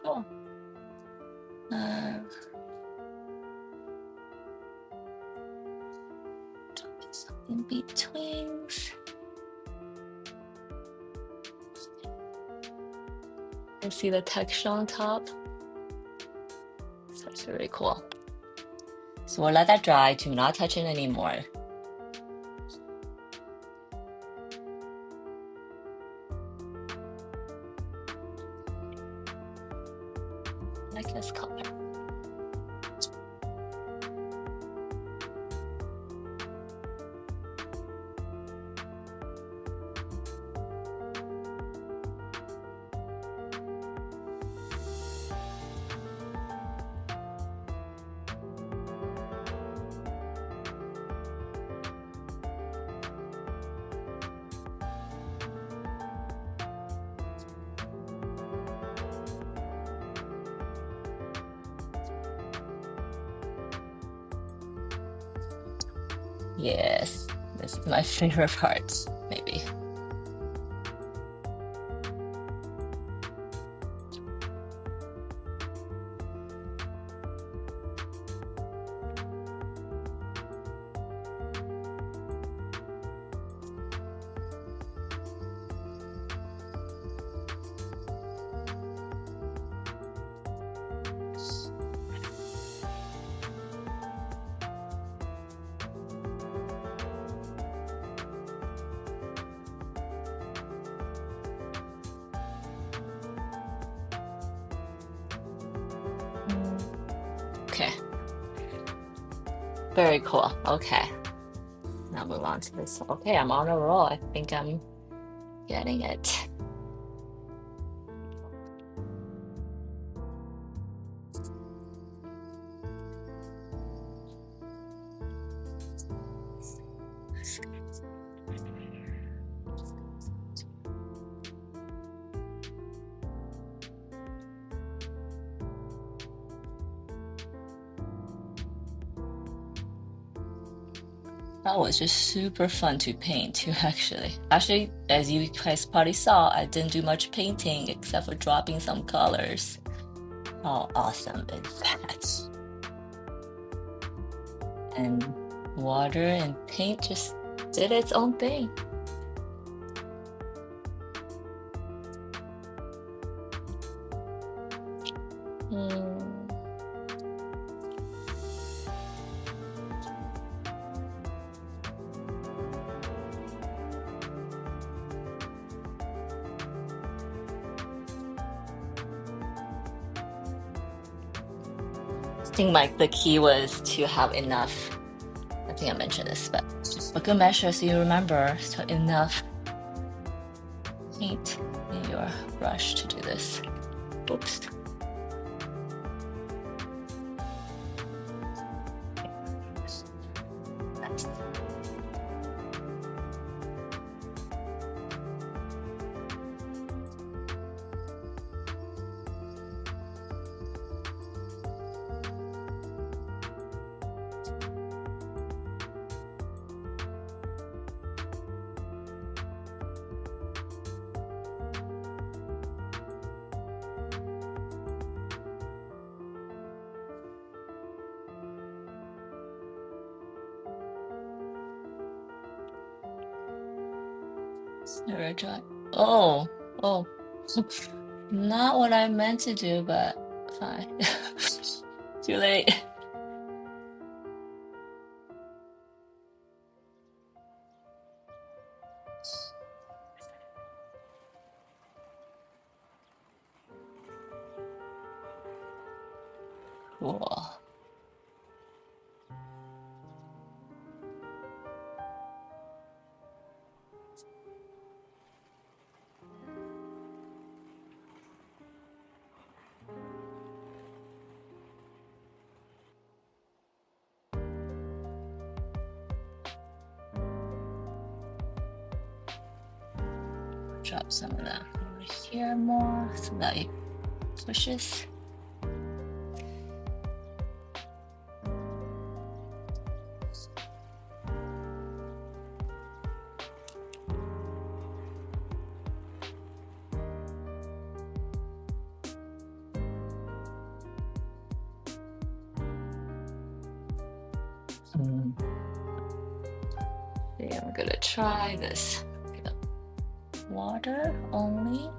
Cool. In between. You see the texture on top? It's really cool. So we'll let that dry. Do not touch it anymore. I like this color. Yes, this is my favorite part, maybe. Okay. Very cool. Okay. Now move on to this. Okay, I'm on a roll. I think I'm getting it. That was just super fun to paint too, actually. Actually, as you guys probably saw, I didn't do much painting except for dropping some colors. How awesome is that? And water and paint just did its own thing. I think like the key was to have enough. I think I mentioned this, but just a good measure so you remember. So enough paint in your brush to do this. Oops. Next. Never dry. Oh, not what I meant to do, but fine. Too late. Cool. Drop some of that over here more so that it pushes. Okay, I'm gonna try this. Water only.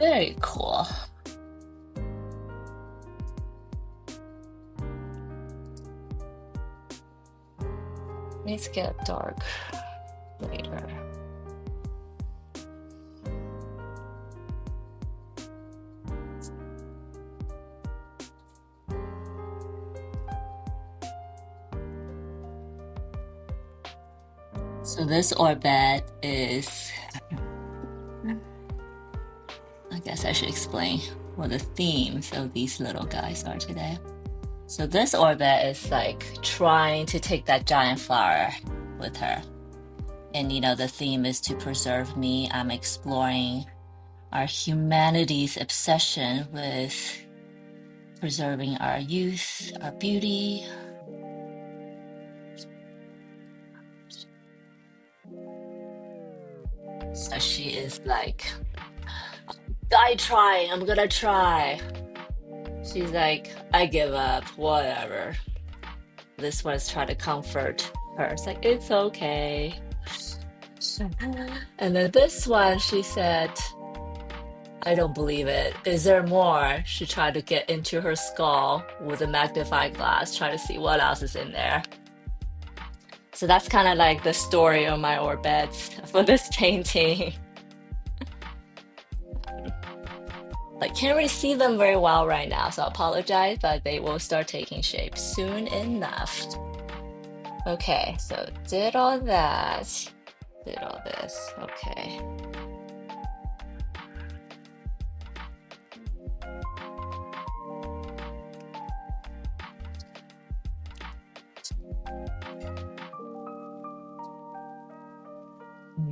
Very cool. Needs to get dark later. So this orbit is, I guess I should explain what the themes of these little guys are today. So this orbit is like trying to take that giant flower with her. And you know, the theme is to preserve me. I'm exploring our humanity's obsession with preserving our youth, our beauty. So she is like, I'm gonna try. She's like, I give up, whatever. This one's trying to comfort her. It's like, it's okay. And then this one, she said, I don't believe it. Is there more? She tried to get into her skull with a magnifying glass, try to see what else is in there. So that's kind of like the story of my orbits for this painting. Like, can't really see them very well right now, so I apologize, but they will start taking shape soon enough. Okay, so did all that, did all this, okay.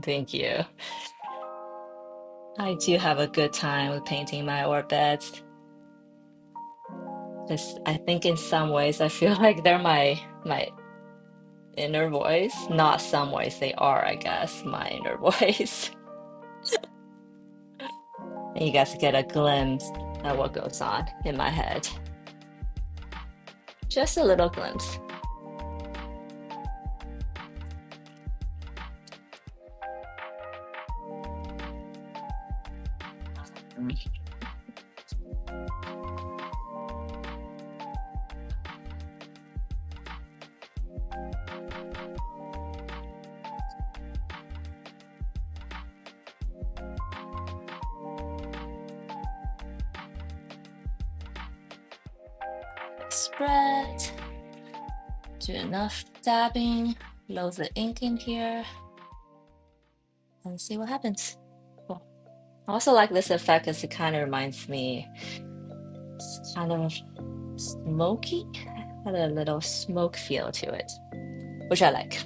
Thank you. I do have a good time with painting my orbits. Just, I think in some ways I feel like they're my inner voice. Not some ways, they are, I guess, my inner voice. And you guys get a glimpse at what goes on in my head. Just a little glimpse. Spread. Do enough dabbing. Load the ink in here. And see what happens. Cool. I also like this effect because it kind of reminds me, it's kind of smoky. Had a little smoke feel to it, which I like.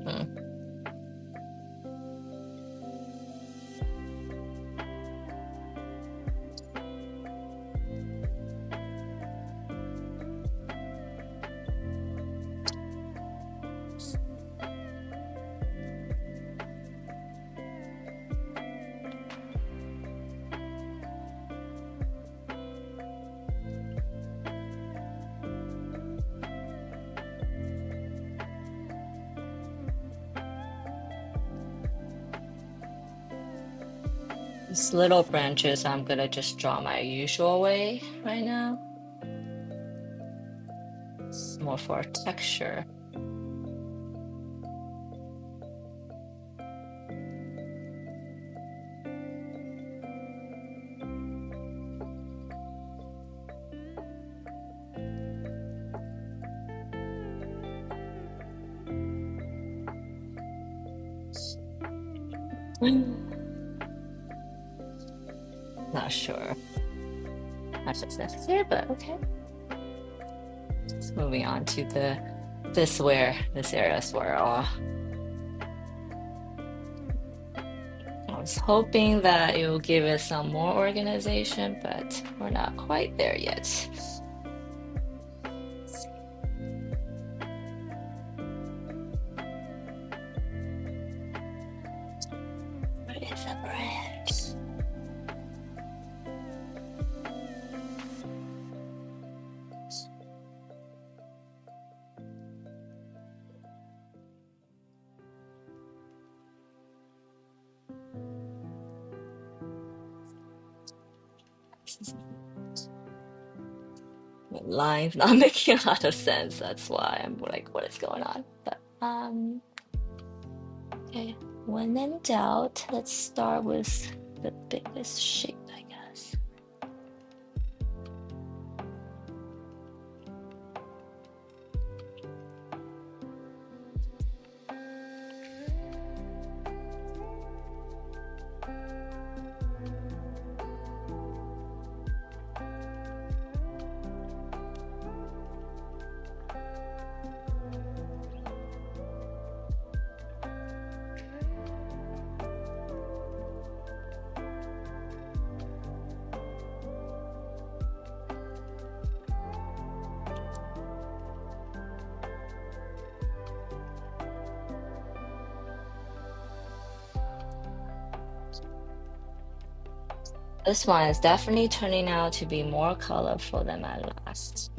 Hmm. These little branches, I'm gonna just draw my usual way right now. It's more for texture. Not sure how much it's necessary, but okay. Just moving on to this area is where I was hoping that it will give it some more organization, but we're not quite there yet. What is a branch? The line's not making a lot of sense. That's why I'm like, what is going on? But okay. When in doubt, let's start with the biggest shape, I guess. This one is definitely turning out to be more colorful than my last.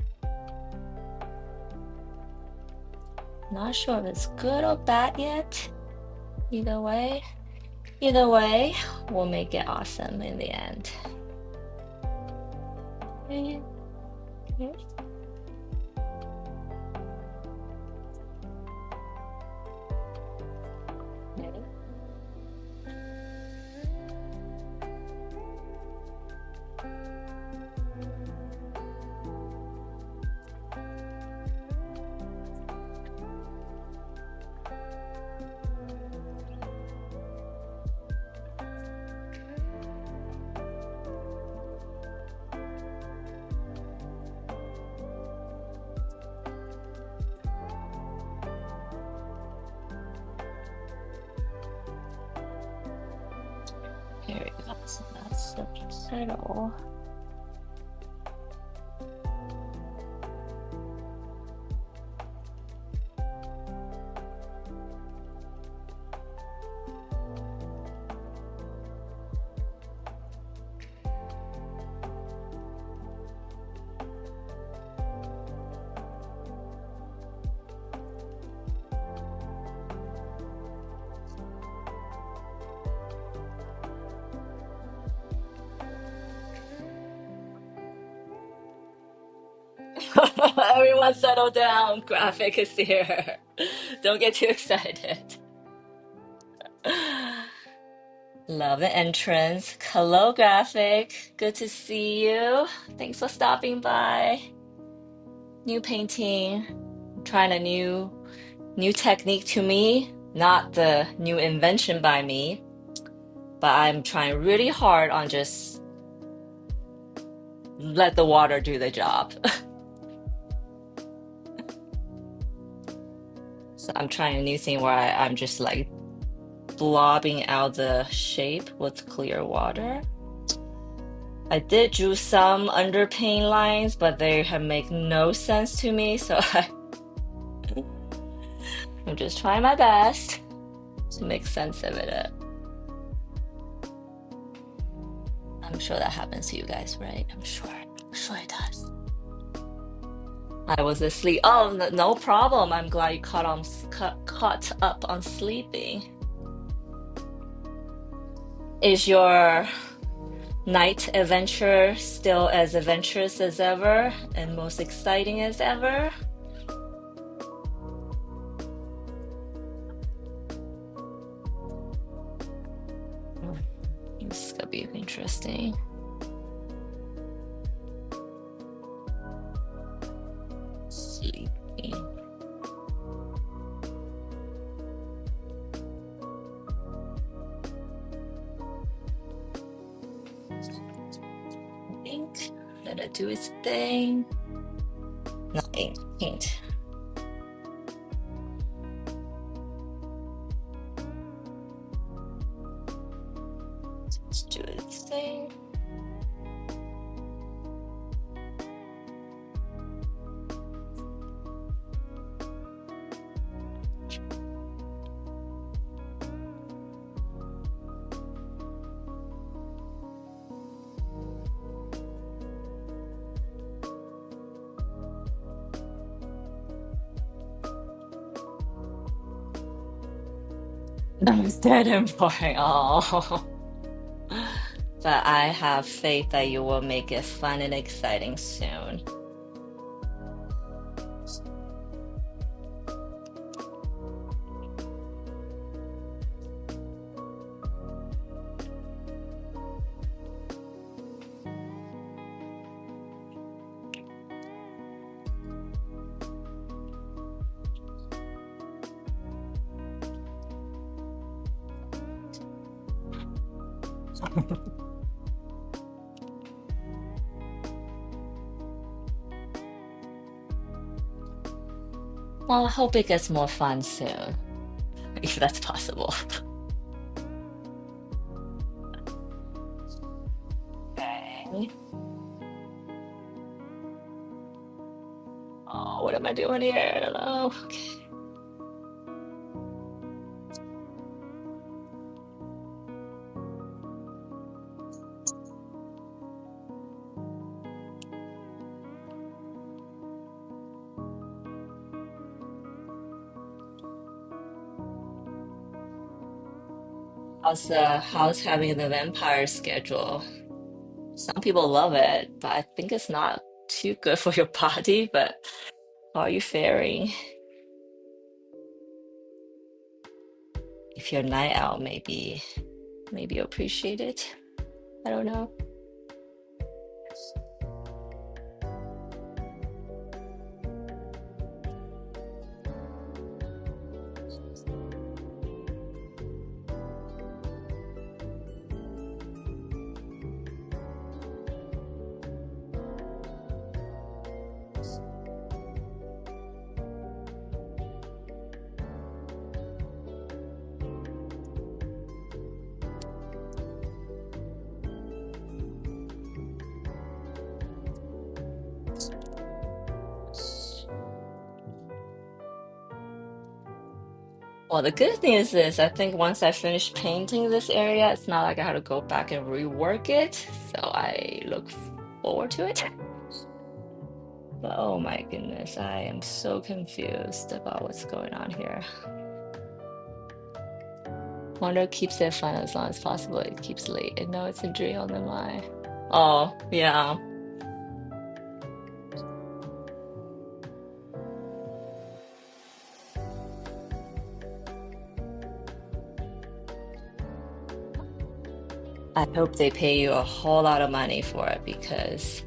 Not sure if it's good or bad yet. Either way, we'll make it awesome in the end. Okay. Here we go. So that's the title. Everyone settle down. Graphic is here. Don't get too excited. Love the entrance. Hello, Graphic. Good to see you. Thanks for stopping by. New painting. Trying a new technique to me. Not the new invention by me, but I'm trying really hard on just let the water do the job. So I'm trying a new thing where I'm just like blobbing out the shape with clear water. I did do some underpaint lines, but they have make no sense to me, so I'm just trying my best to make sense of it. I'm sure that happens to you guys, right? I'm sure it does. I was asleep. Oh, no problem. I'm glad you caught up on sleeping. Is your night adventure still as adventurous as ever and most exciting as ever? This is gonna be interesting. Sleeping. Ink. Let it do its thing. Not ink, paint. Let's do its thing. That was dead and boring. Oh. but I have faith that you will make it fun and exciting soon. Well, I hope it gets more fun soon, if that's possible. Okay. Oh, what am I doing here? I don't know. Okay. How's the house having the vampire schedule? Some people love it, but I think it's not too good for your body. But how are you faring? If you're a night owl, maybe you appreciate it. I don't know. Well, the good news is I think once I finish painting this area, it's not like I have to go back and rework it. So I look forward to it. But oh my goodness, I am so confused about what's going on here. Wonder keeps it fun as long as possible. It keeps late. And no, it's a dream on the mind. Oh, yeah. I hope they pay you a whole lot of money for it because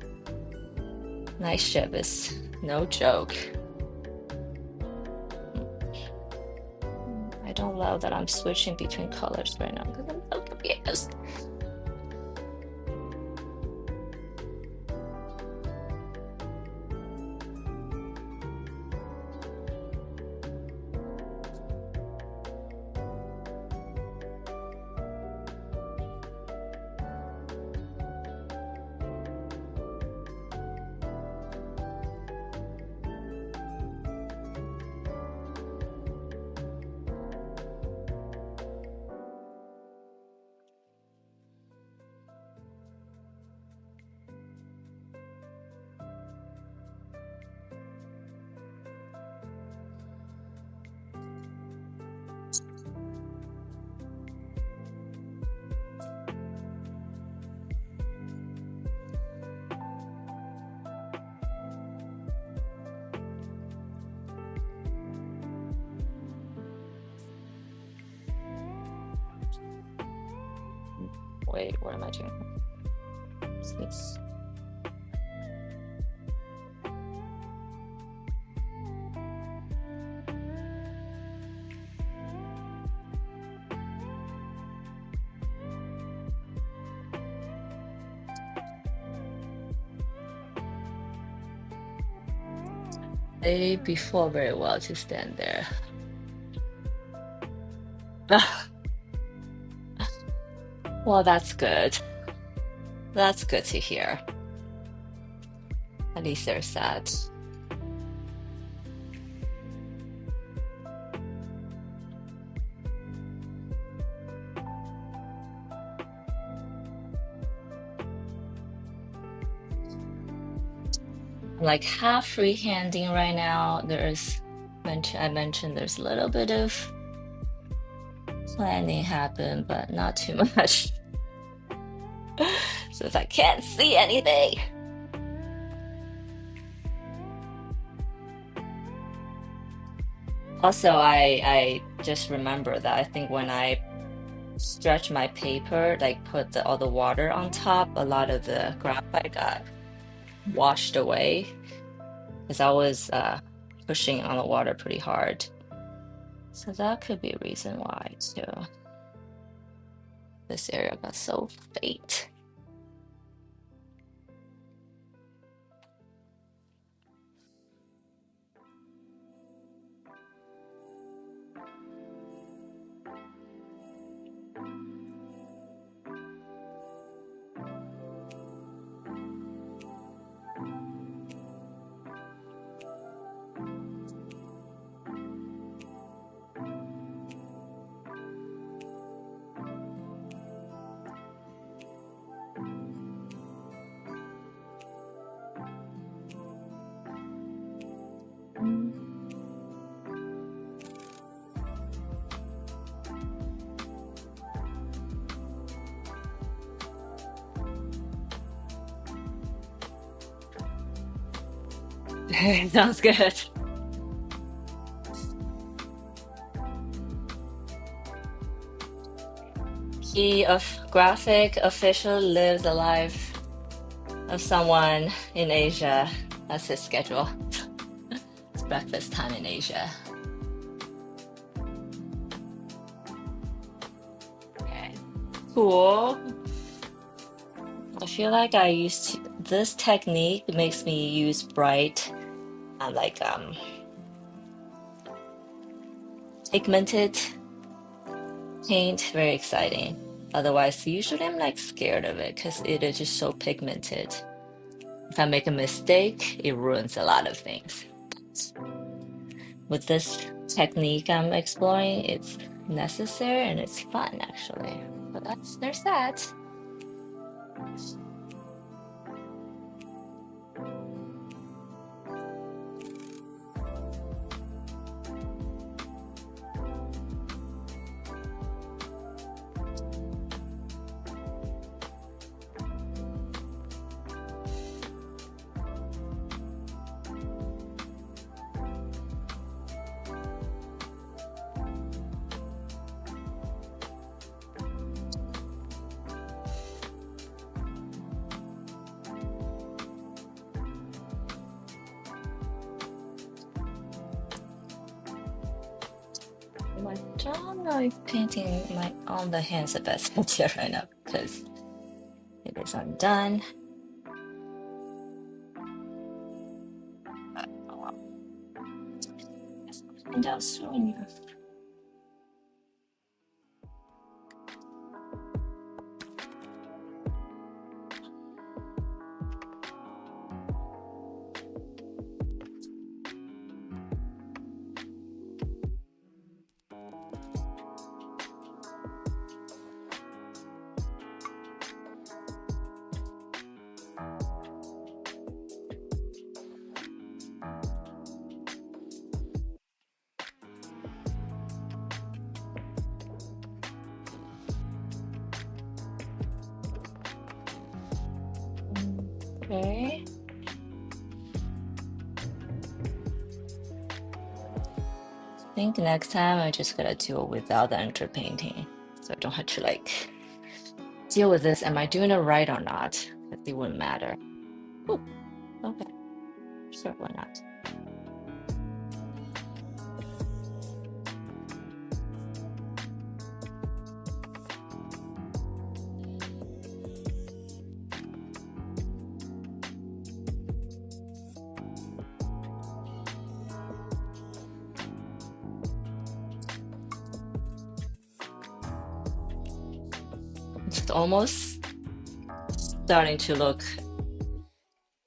night shift is no joke. I don't love that I'm switching between colors right now because I'm so confused. Wait, what am I doing? What's this? They before very well to stand there. Well, that's good. That's good to hear. At least there's that. I'm like half freehanding right now. I mentioned there's a little bit of planning happen, but not too much. since I can't see anything. Also, I just remember that I think when I stretch my paper, like put all the water on top, a lot of the graphite got washed away because I was pushing on the water pretty hard. So that could be a reason why too. This area got so faint. Sounds good. He of graphic official lives the life of someone in Asia. That's his schedule. It's breakfast time in Asia. Okay. Cool. I feel like this technique makes me use bright like pigmented paint. Very exciting. Otherwise, usually I'm like scared of it because it is just so pigmented. If I make a mistake, it ruins a lot of things. With this technique I'm exploring, it's necessary and it's fun actually. But there's that. I don't know if painting on the hands the best idea right now because it is undone. But, oh well. Guess I'll find out soon. Okay. I think next time I'm just gonna do it without the underpainting, so I don't have to like deal with this. Am I doing it right or not? It wouldn't matter. Ooh, okay, sure, why not? It's almost starting to look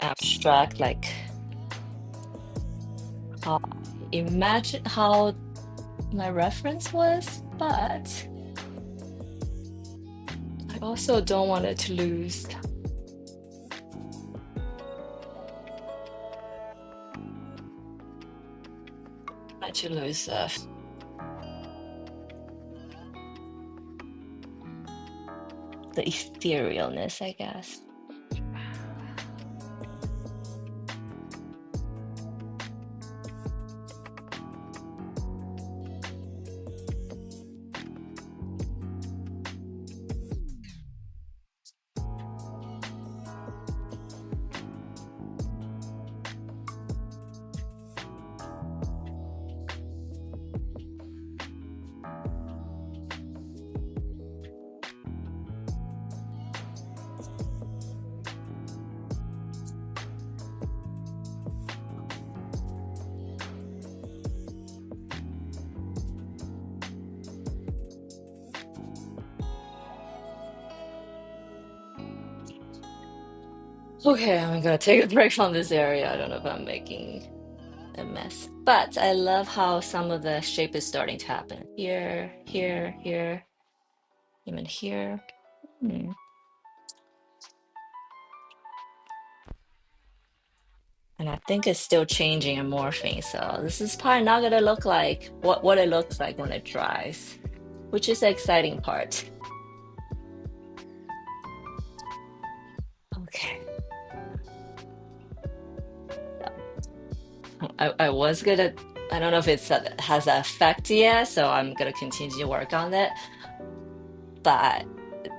abstract, like how imagine how my reference was, but I also don't want it to lose. Not to lose the etherealness, I guess. Okay, I'm gonna take a break from this area. I don't know if I'm making a mess, but I love how some of the shape is starting to happen. Here, here, here, even here. Hmm. And I think it's still changing and morphing. So this is probably not gonna look like what it looks like when it dries, which is the exciting part. Okay. I was gonna, I don't know if it's has an effect yet, so I'm gonna continue to work on it. But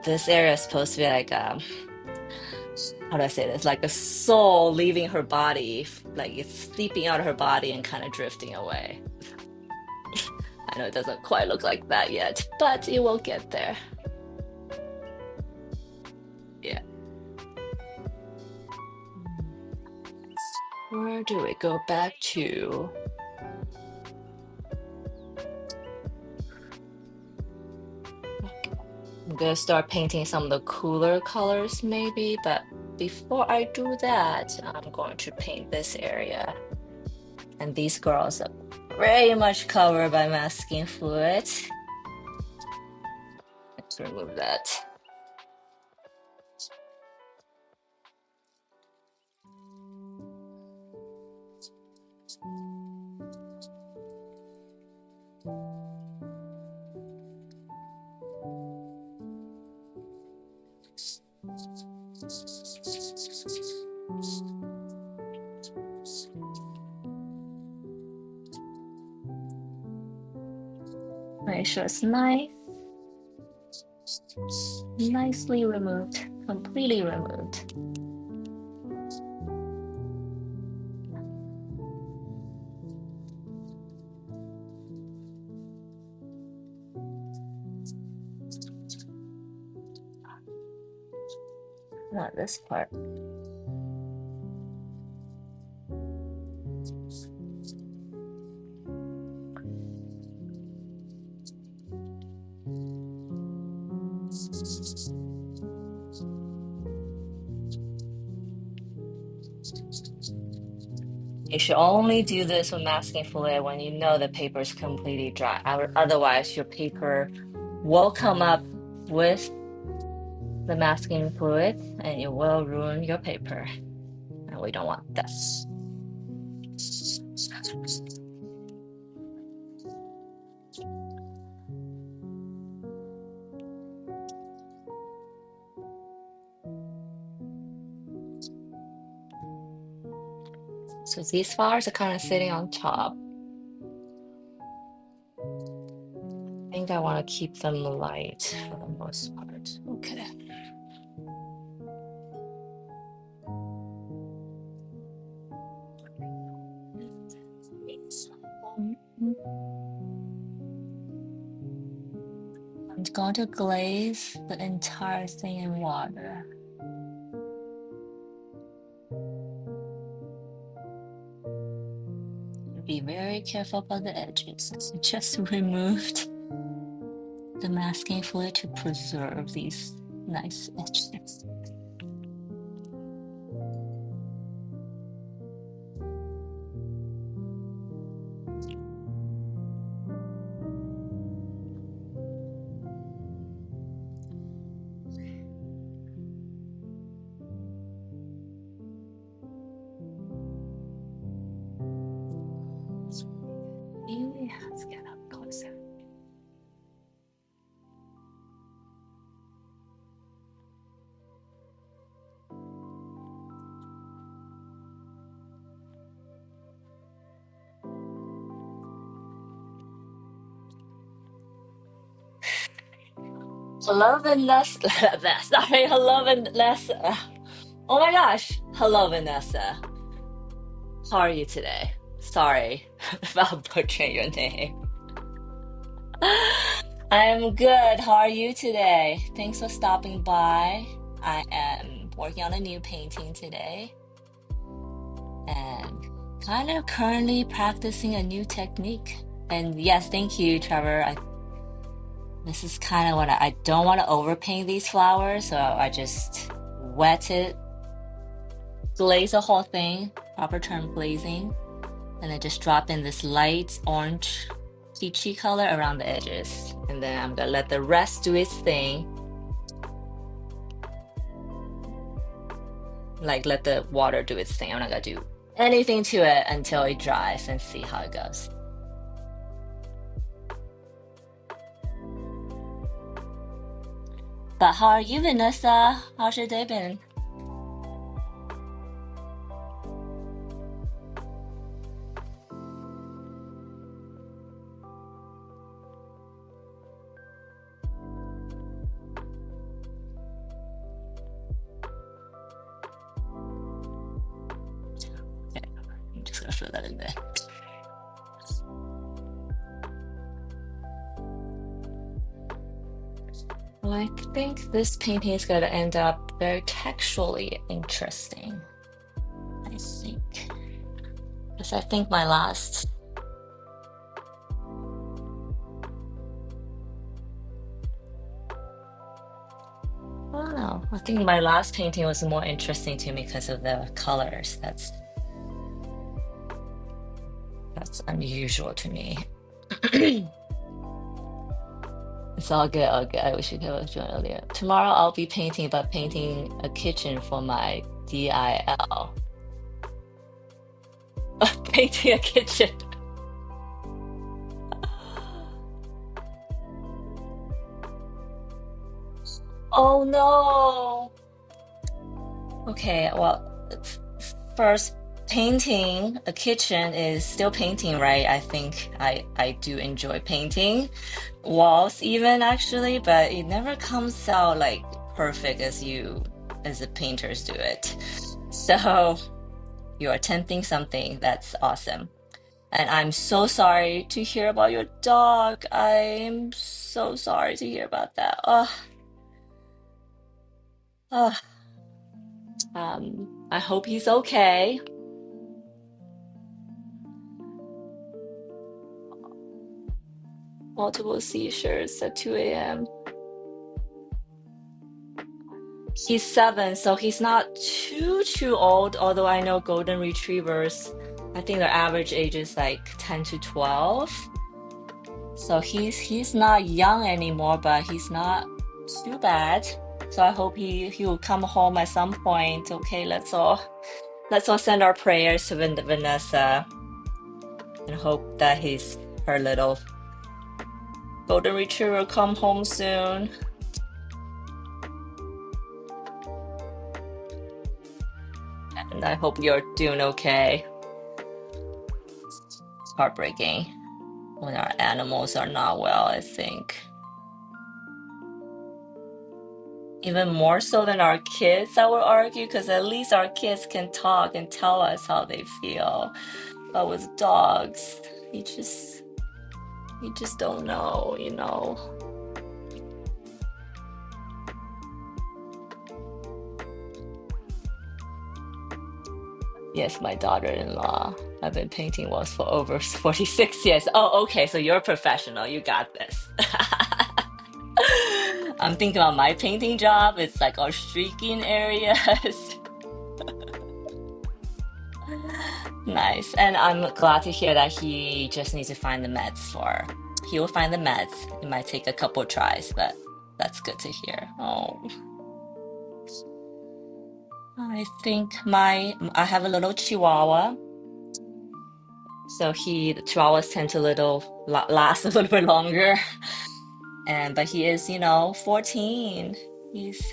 this area is supposed to be like how do I say this? Like a soul leaving her body, like it's sleeping out of her body and kind of drifting away. I know it doesn't quite look like that yet, but it will get there. Yeah. Where do we go back to? I'm gonna start painting some of the cooler colors maybe, but before I do that, I'm going to paint this area. And these girls are very much covered by masking fluid. Let's remove that. Make sure it's nice, nicely removed, completely removed. Not this part. You should only do this with masking fluid when you know the paper is completely dry. Otherwise, your paper will come up with the masking fluid and it will ruin your paper. And we don't want that. So these flowers are kind of sitting on top. I think I want to keep them light for the most part. Okay. I'm going to glaze the entire thing in water. Be very careful about the edges. I just removed the masking fluid to preserve these nice edges. Let's get up closer. Hello, Vanessa. Sorry, hello, Vanessa. Oh my gosh. Hello, Vanessa. How are you today? Sorry about butchering your name. I'm good. How are you today? Thanks for stopping by. I am working on a new painting today and kind of currently practicing a new technique. And yes, thank you, Trevor. This is kind of what I don't want to overpaint these flowers, so I just wet it, glaze the whole thing, proper term glazing, and then just drop in this light orange peachy color around the edges. And then I'm gonna let the rest do its thing. Like let the water do its thing. I'm not gonna do anything to it until it dries and see how it goes. But how are you, Vanessa? How's your day been? Okay, I'm just gonna throw that in there. Well, I think this painting is going to end up very textually interesting. I think. Because I think my last. I don't know. I think my last painting was more interesting to me because of the colors. That's unusual to me. It's all good, all good. I wish you could have joined earlier. Tomorrow I'll be painting, but painting a kitchen for my DIL. Painting a kitchen. Oh no. Okay, well, first, painting a kitchen is still painting, right? I think I do enjoy painting walls even actually, but it never comes out like perfect as the painters do it. So you're attempting something that's awesome. And I'm so sorry to hear about your dog. I'm so sorry to hear about that. Oh, I hope he's okay. Multiple seizures at 2 a.m. He's 7, so he's not too old, although I know golden retrievers, I think their average age is like 10 to 12. So he's not young anymore, but he's not too bad. So I hope he will come home at some point. Okay, let's all send our prayers to Vanessa and hope that her little golden retriever come home soon. And I hope you're doing okay. It's heartbreaking when our animals are not well, I think. Even more so than our kids, I would argue, because at least our kids can talk and tell us how they feel. But with dogs, you just don't know. Yes, my daughter-in-law. I've been painting walls for over 46 years. Oh, okay, so you're a professional. You got this. I'm thinking about my painting job. It's like our streaking areas. Nice. And I'm glad to hear that he just needs to find the meds for. He will find the meds. It might take a couple tries, but that's good to hear. Oh, I think I have a little Chihuahua. So the Chihuahuas tend to last a little bit longer. But he is, 14. He's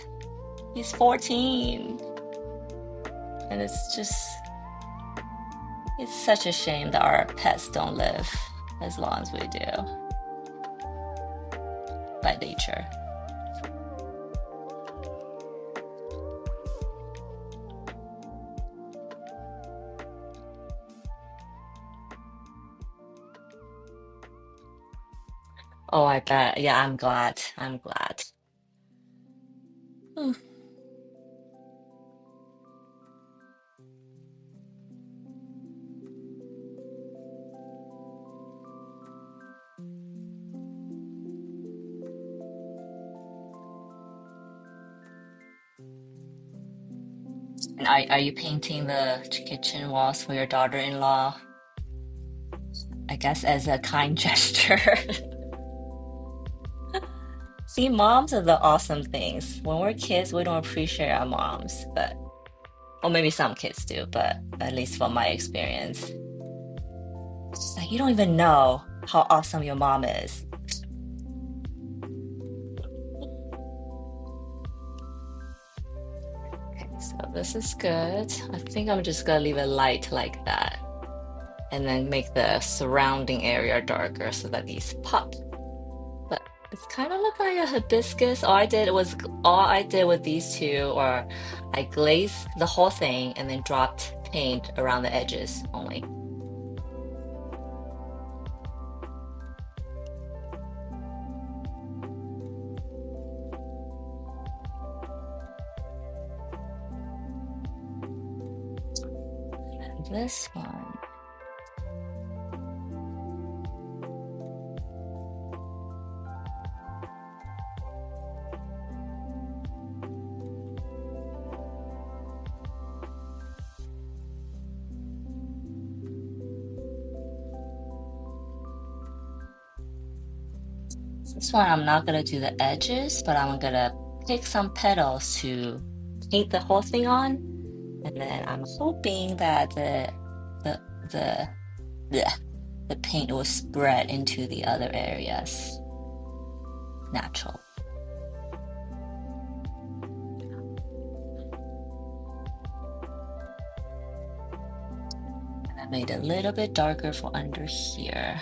14. And it's such a shame that our pets don't live as long as we do by nature. Oh, I bet. Yeah, I'm glad. I'm glad. Hmm. And are you painting the kitchen walls for your daughter-in-law? I guess as a kind gesture. See, moms are the awesome things. When we're kids, we don't appreciate our moms, but or maybe some kids do, but at least from my experience, it's just like you don't even know how awesome your mom is. Okay, so this is good. I think I'm just gonna leave it light like that, and then make the surrounding area darker so that these pop. But it's kind of look like a hibiscus. All I did with these two, or I glazed the whole thing and then dropped paint around the edges only. And this one. This one I'm not gonna do the edges, but I'm gonna pick some petals to paint the whole thing on, and then I'm hoping that the the the, the paint will spread into the other areas. Natural. And I made it a little bit darker for under here.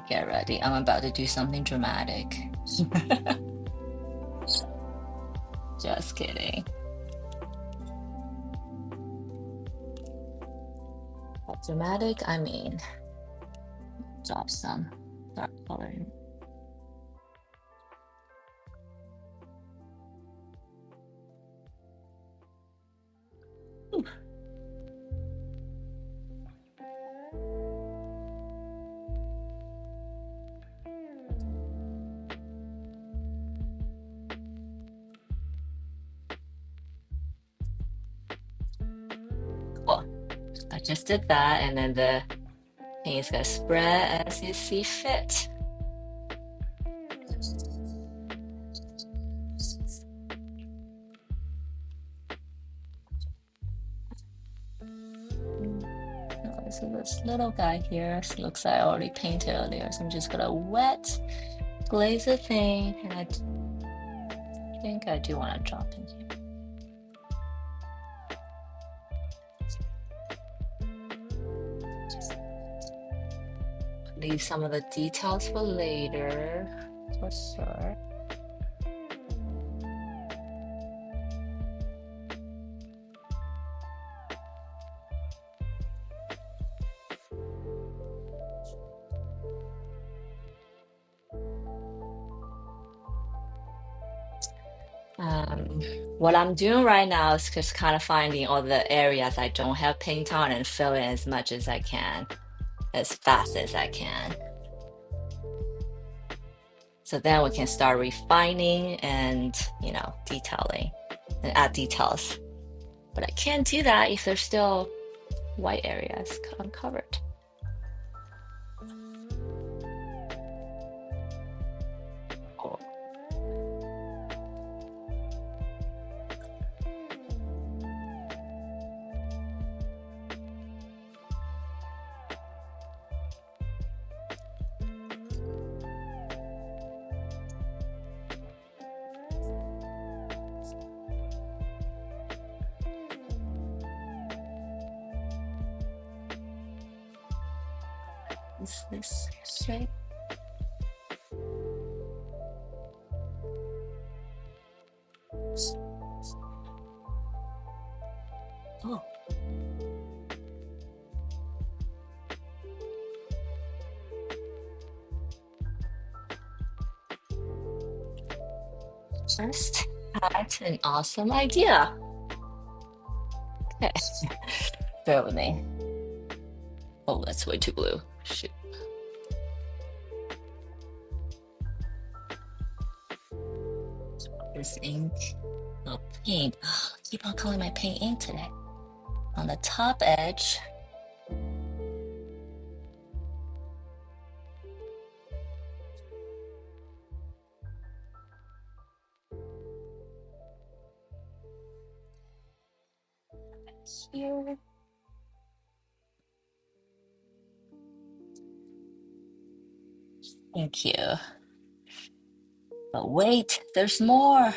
Get ready. I'm about to do something dramatic. Just kidding. By dramatic, I mean drop some dark coloring. Cool. I just did that, and then the paint is gonna spread as you see fit. So this little guy here looks like I already painted earlier, so I'm just gonna wet glaze the thing, and I think I do want to drop in here. Just leave some of the details for later, for sure. What I'm doing right now is just kind of finding all the areas I don't have paint on and fill in as much as I can, as fast as I can. So then we can start refining and, detailing and add details. But I can't do that if there's still white areas uncovered. Cool. Is this straight? Oh. Just had an awesome idea. Okay. Bear with me. Oh, that's way too blue. Shoot. This ink. Oh, paint. Oh, keep on calling my paint ink today. On the top edge. Here. Thank you. But wait, there's more.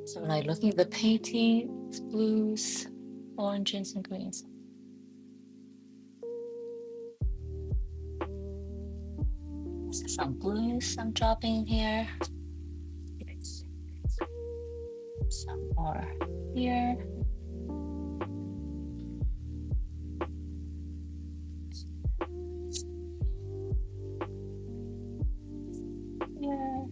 So like looking at the paintings, blues, oranges, and greens. This is some blues I'm dropping here. Some more here. Here.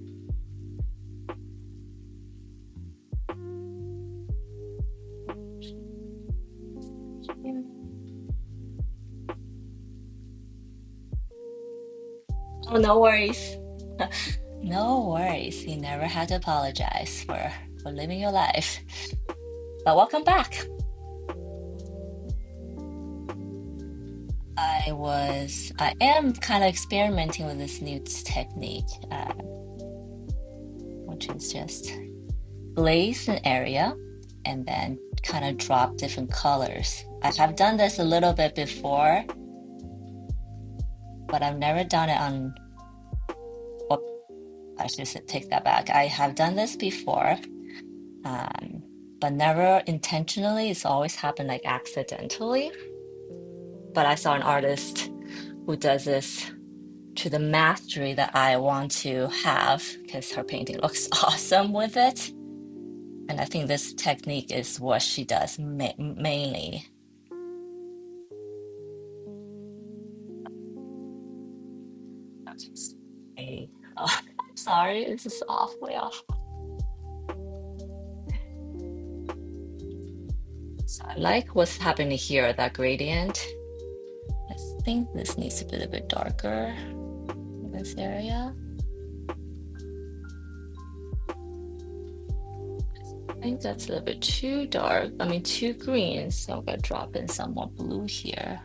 Here. Oh, no worries. No worries. You never had to apologize for living your life. But welcome back. I am kind of experimenting with this new technique, which is just glaze an area and then kind of drop different colors. I have done this a little bit before, but I've never done it on, well, I should take that back. I have done this before, but never intentionally. It's always happened like accidentally. But I saw an artist who does this to the mastery that I want to have because her painting looks awesome with it. And I think this technique is what she does mainly. Okay. Oh, I'm sorry, this is off, way off. So I like what's happening here, that gradient. I think this needs to be a little bit darker in this area. I think that's a little bit too dark. I mean, too green. So I'm gonna drop in some more blue here.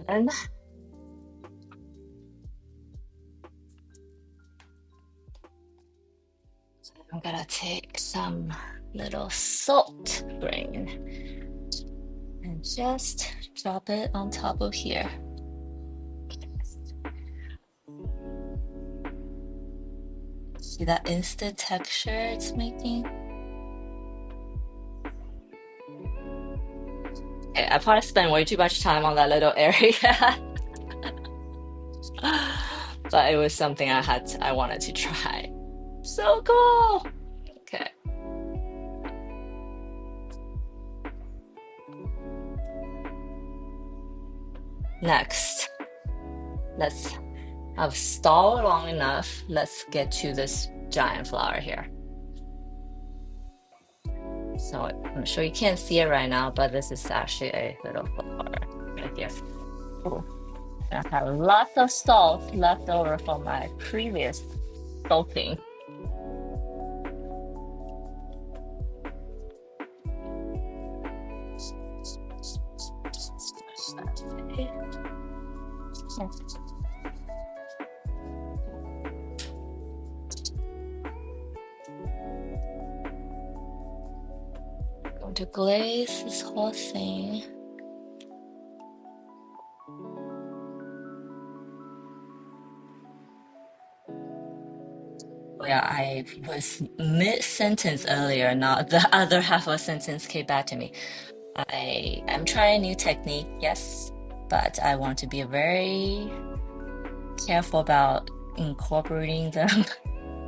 Then I'm gonna take some little salt grain and just drop it on top of here. See that instant texture it's making? Okay, I probably spent way too much time on that little area. But it was something I wanted to try. So cool. Okay. Next, I've stalled long enough. Let's get to this giant flower here. So I'm sure you can't see it right now, but this is actually a little flower right here. Ooh. I have lots of salt left over from my previous salting. Going to glaze this whole thing. Yeah, I was mid-sentence earlier. Now the other half of a sentence came back to me. I am trying a new technique, yes, but I want to be very careful about incorporating them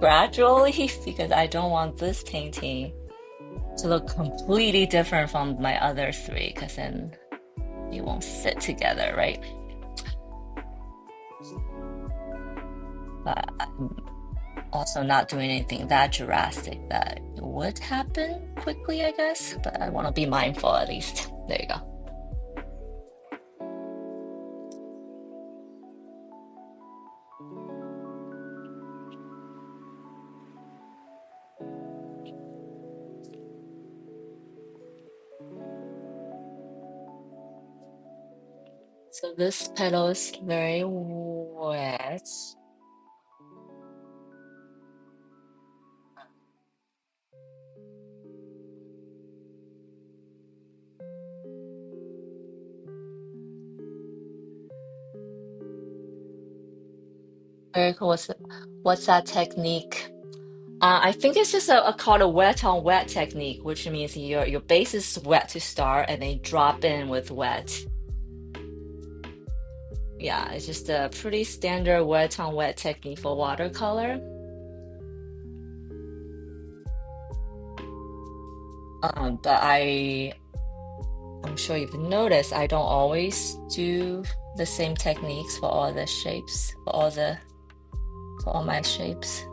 gradually because I don't want this painting to look completely different from my other three because then they won't sit together, right? But I'm also not doing anything that drastic that would happen quickly, I guess, but I want to be mindful at least. There you go. So this petal is very wet. Very cool. What's that technique? I think it's just called a wet on wet technique, which means your base is wet to start and then drop in with wet. Yeah, it's just a pretty standard wet on wet technique for watercolor. But I'm sure you've noticed I don't always do the same techniques for all the shapes, for all my shapes.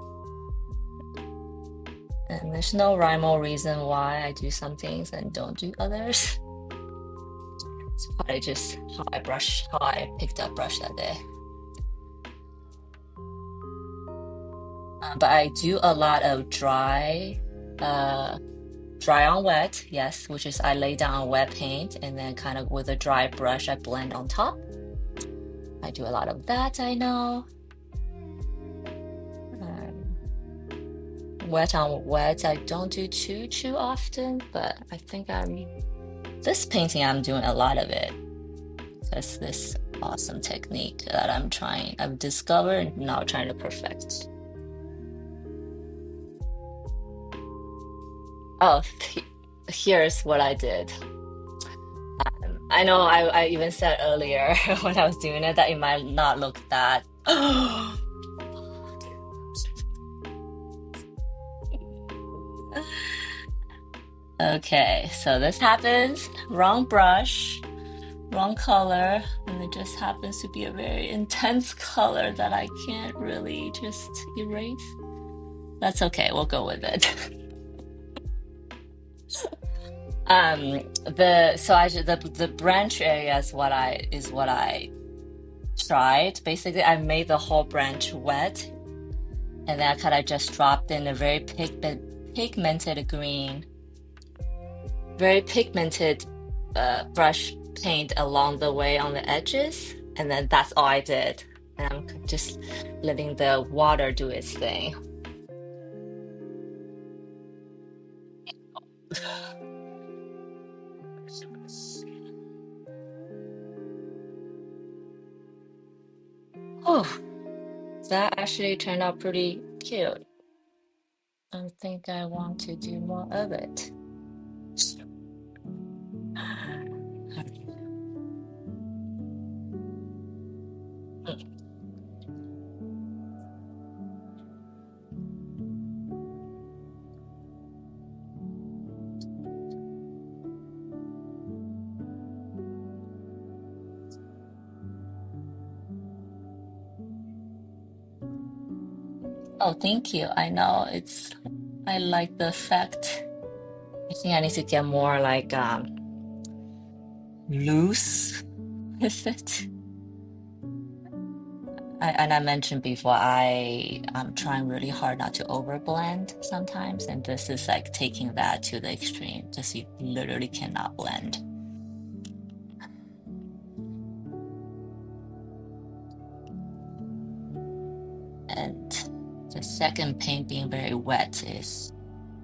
And there's no rhyme or reason why I do some things and don't do others. It's probably just how I picked up brush that day. But I do a lot of dry on wet, yes, which is I lay down wet paint and then kind of with a dry brush I blend on top. I do a lot of that, I know. Wet on wet, I don't do too often, but I think this painting I'm doing a lot of it. That's this awesome technique that I've discovered and now trying to perfect. Oh, here's what I did. I know I even said earlier when I was doing it that it might not look that. Okay, so this happens. Wrong brush, wrong color, and it just happens to be a very intense color that I can't really just erase. That's okay, we'll go with it. The branch area is what I tried. Basically, I made the whole branch wet, and then I kind of just dropped in a very pigmented green, very pigmented brush paint along the way on the edges, and then that's all I did. And I'm just letting the water do its thing. Oh, that actually turned out pretty cute. I think I want to do more of it. Oh, thank you. I know I like the effect. I think I need to get more like loose with it. And I mentioned before, I'm trying really hard not to overblend sometimes, and this is like taking that to the extreme. Just you literally cannot blend. And the second paint being very wet is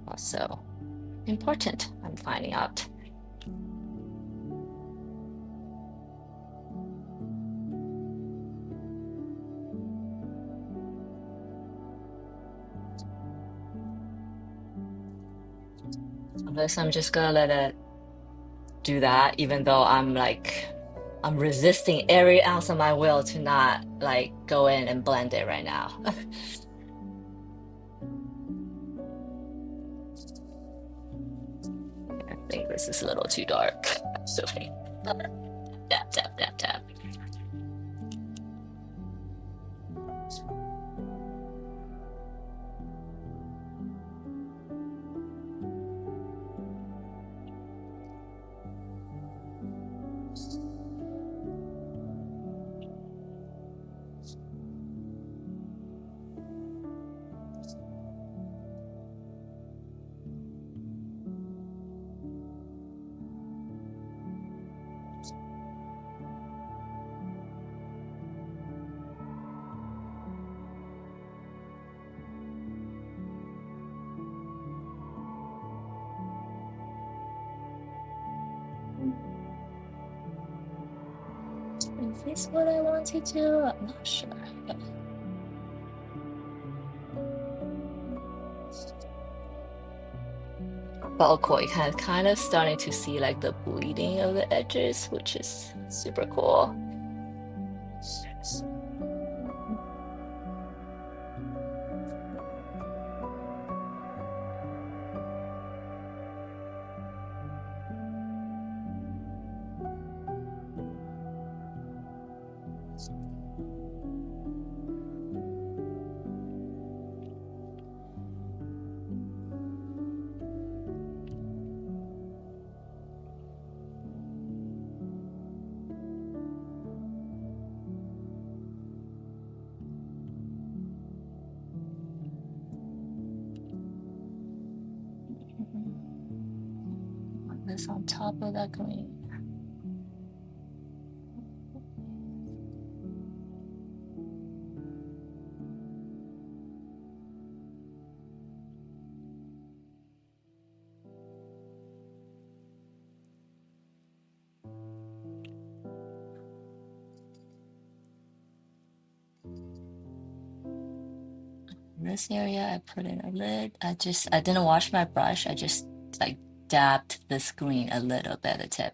also important, I'm finding out. This I'm just gonna let it do that, even though I'm resisting every ounce of my will to not like go in and blend it right now. I think this is a little too dark. So tap, tap, tap, tap. Is this what I want to do? I'm not sure. But of course, you can kind of starting to see like the bleeding of the edges, which is super cool. This on top of that green. In this area, I put in a lid. I didn't wash my brush. I just like dabbed this green a little bit at the tip.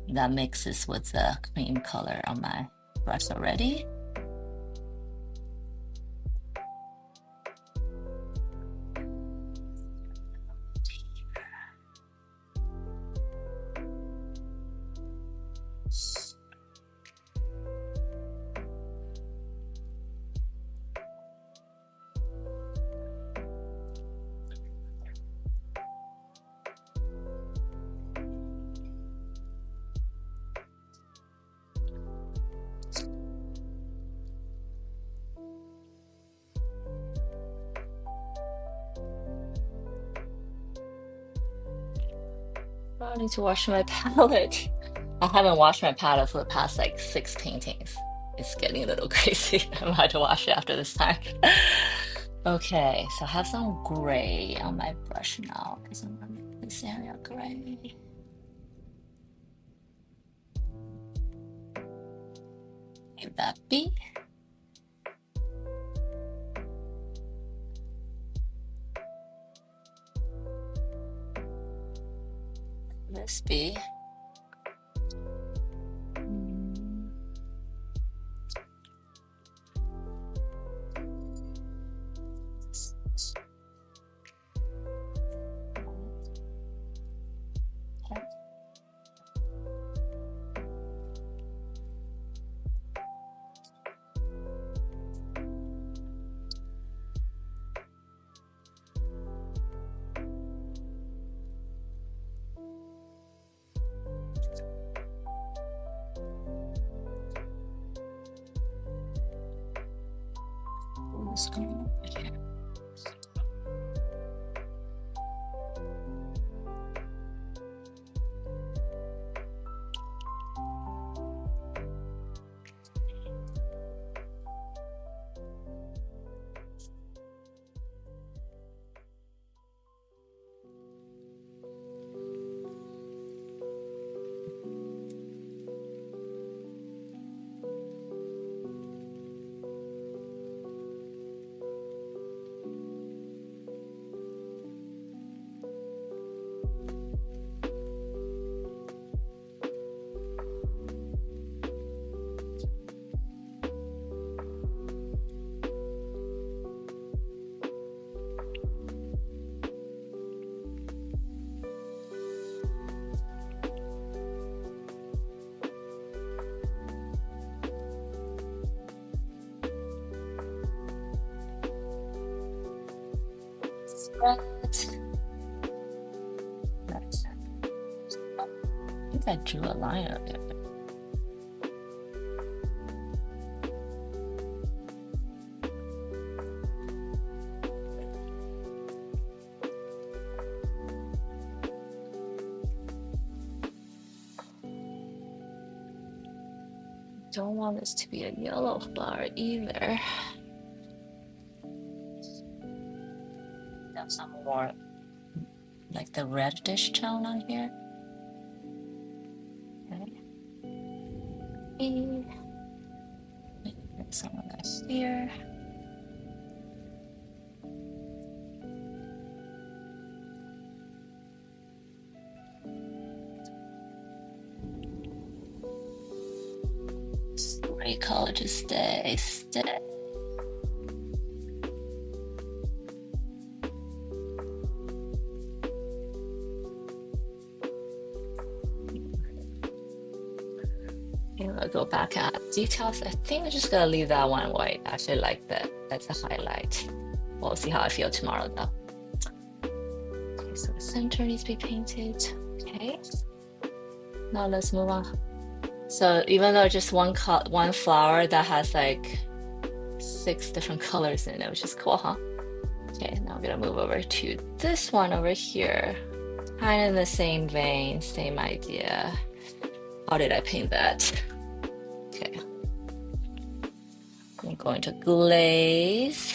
That mixes with the cream color on my brush already. I need to wash my palette. I haven't washed my palette for the past like 6 paintings. It's getting a little crazy. I'm about to wash it after this time. Okay, so I have some gray on my brush now because I'm gonna make this area gray. Leave that be. This be. Screen. red. I think I drew a line of it. Don't want this to be a yellow flower either. Have some more like the reddish tone on here. Okay. Get some of that here. Gray color to stay. I'll go back at details. I think I'm just gonna leave that one white. I actually like that. That's a highlight. We'll see how I feel tomorrow though. Okay, so the center needs to be painted. Okay. Now let's move on. So even though just one flower that has like 6 different colors in it, which is cool, huh? Okay, now I'm gonna move over to this one over here. Kind of in the same vein, same idea. How did I paint that? Okay. I'm going to glaze.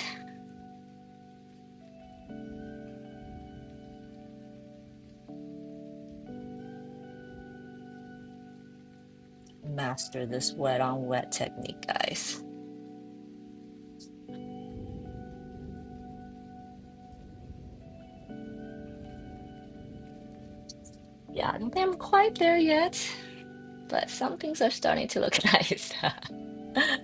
Master this wet on wet technique, guys. Yeah, I don't think I'm quite there yet, but some things are starting to look nice. Okay.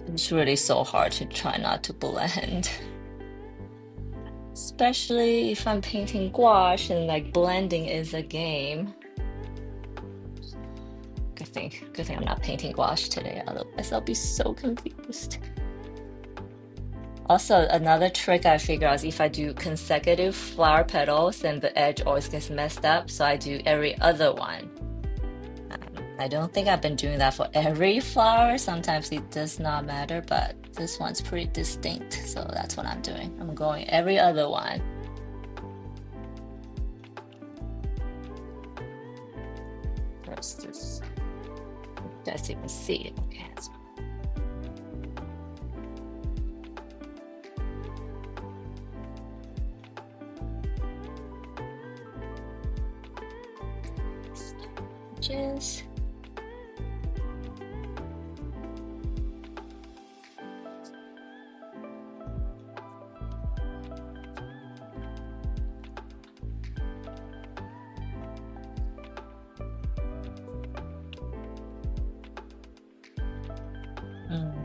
It's really so hard to try not to blend. Especially if I'm painting gouache and like blending is a game. Good thing I'm not painting gouache today, otherwise I'll be so confused. Also, another trick I figured out is if I do consecutive flower petals, then the edge always gets messed up, so I do every other one. I don't think I've been doing that for every flower. Sometimes it does not matter, but this one's pretty distinct, so that's what I'm doing. I'm going every other one. First, this, you guys even see it. Okay, that's edges.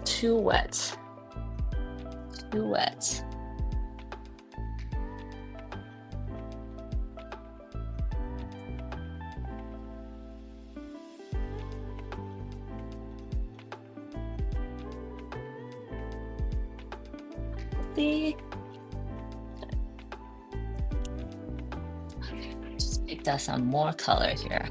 Too wet. Too wet. See? Just picked out some more color here.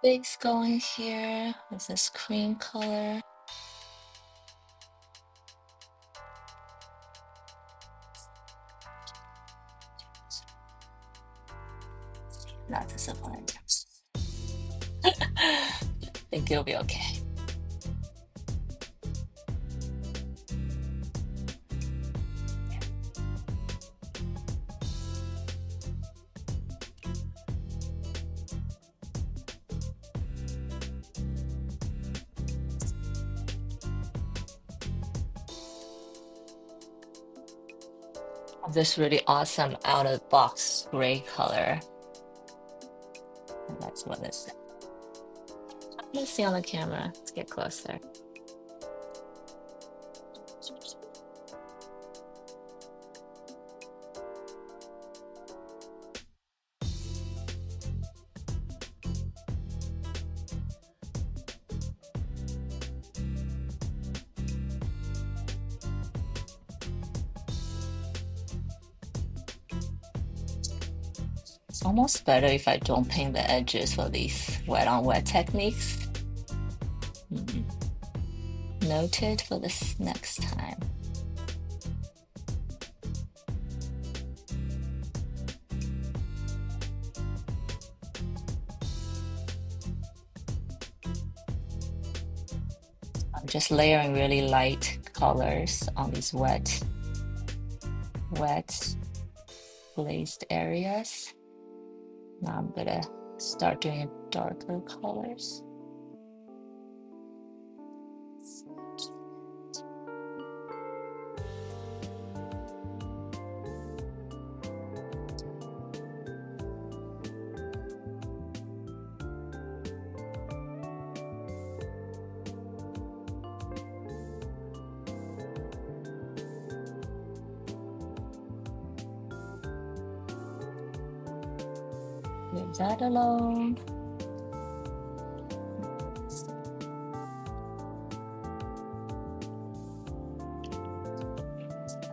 Base going here with this cream color. not disappointed. I think it'll be okay. This really awesome out of the box gray color. And that's what this is. Let's see on the camera. Let's get closer. It's almost better if I don't paint the edges for these wet on wet techniques. Noted for this next time. I'm just layering really light colors on these wet glazed areas. Now I'm gonna start doing darker colors. Leave that alone.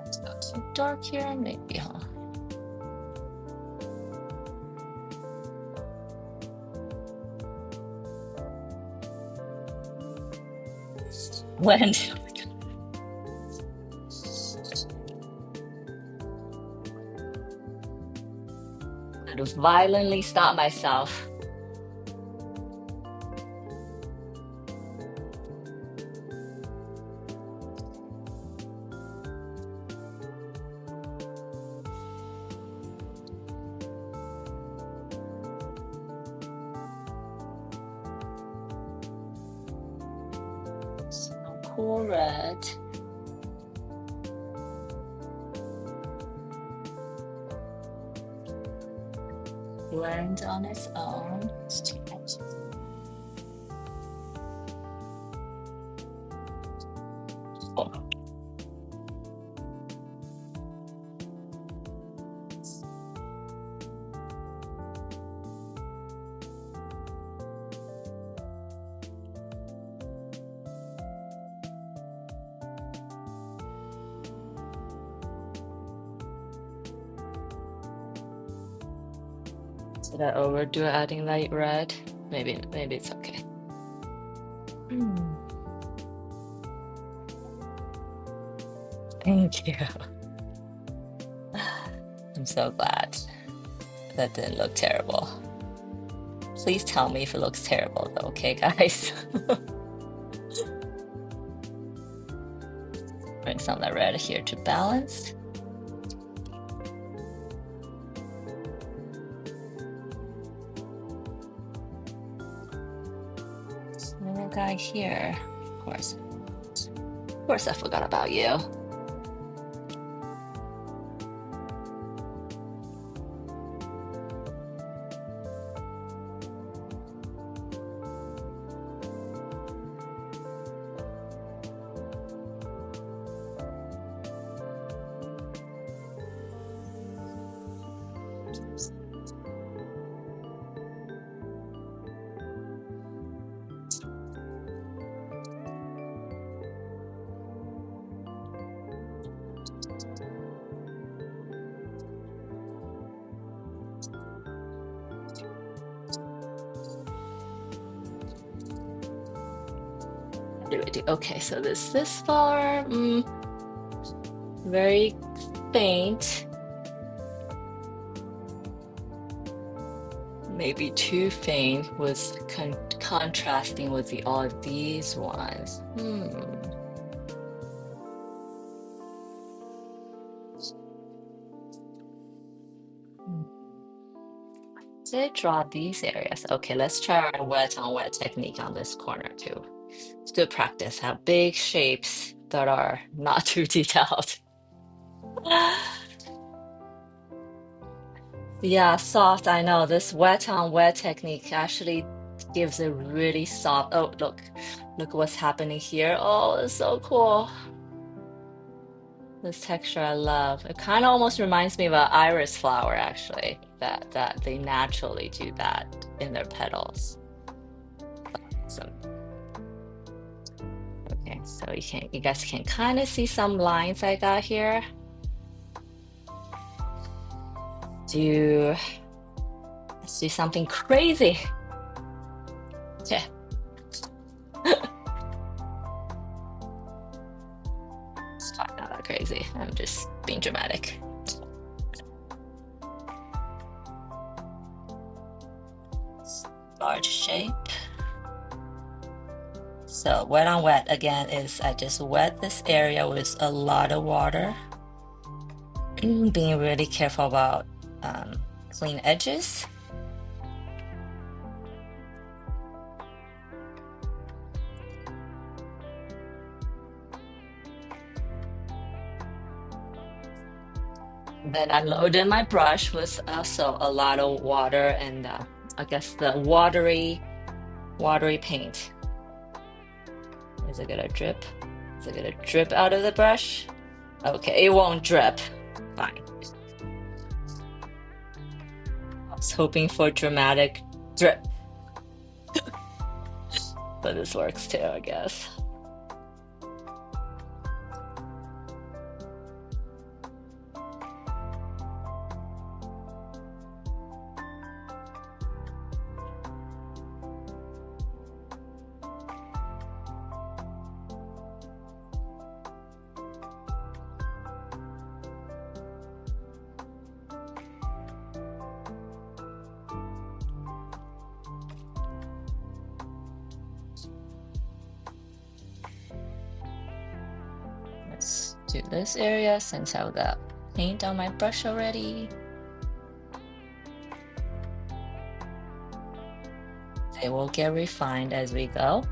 Let's go too dark here, maybe, huh? Blend. I had to violently stop myself. So cool red. Blend on its own. It's too much. Oh. Did I overdo adding light red? Maybe it's okay. Thank you. I'm so glad. That didn't look terrible. Please tell me if it looks terrible though, okay guys? Bring some of that red here to balance. Little guy here, of course I forgot about you. Okay, so this far, very faint. maybe too faint with contrasting with all of these ones. Did draw these areas? Okay, let's try our wet on wet technique on this corner too. It's good practice. Have big shapes that are not too detailed. Yeah, soft. I know this wet on wet technique actually gives a really soft. Oh, look what's happening here. Oh, it's so cool. This texture I love. It kind of almost reminds me of an iris flower, actually. That they naturally do that in their petals. Awesome. Okay, so you guys can kind of see some lines I got here. Let's do something crazy. Yeah. It's probably not that crazy. I'm just being dramatic. Large shape. So wet on wet again is I just wet this area with a lot of water. Being really careful about clean edges. Then I loaded my brush with also a lot of water and I guess the watery paint. Is it gonna drip? Is it gonna drip out of the brush? Okay, it won't drip. Fine. I was hoping for dramatic drip, but this works too, I guess. Let's do this area since I've got paint on my brush already. They will get refined as we go.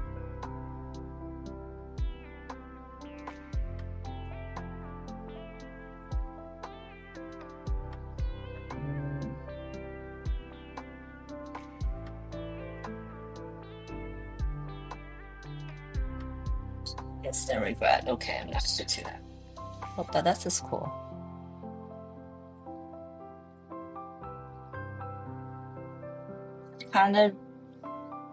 Instant regret. Okay, I'm not gonna do that. Oh, but that's just cool. Kind of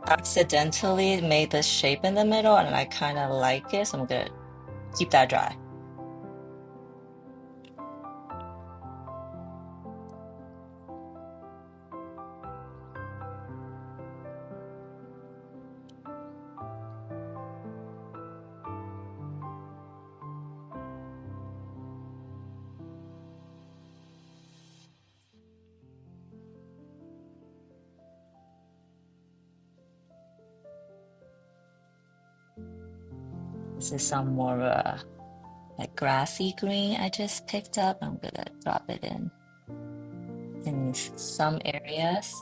accidentally made this shape in the middle and I kind of like it, so I'm gonna keep that dry. This is some more like grassy green I just picked up. I'm gonna drop it in some areas,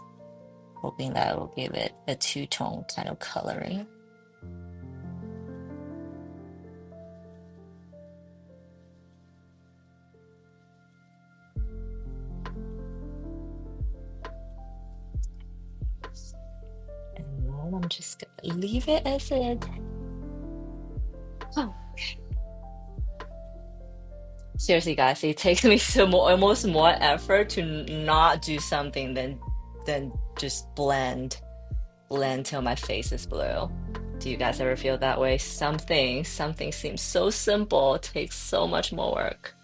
hoping that will give it a two-tone kind of coloring. And now I'm just gonna leave it as it. Oh. Seriously, guys, it takes me almost more effort to not do something than just blend till my face is blue. Do you guys ever feel that way? Something seems so simple, it takes so much more work.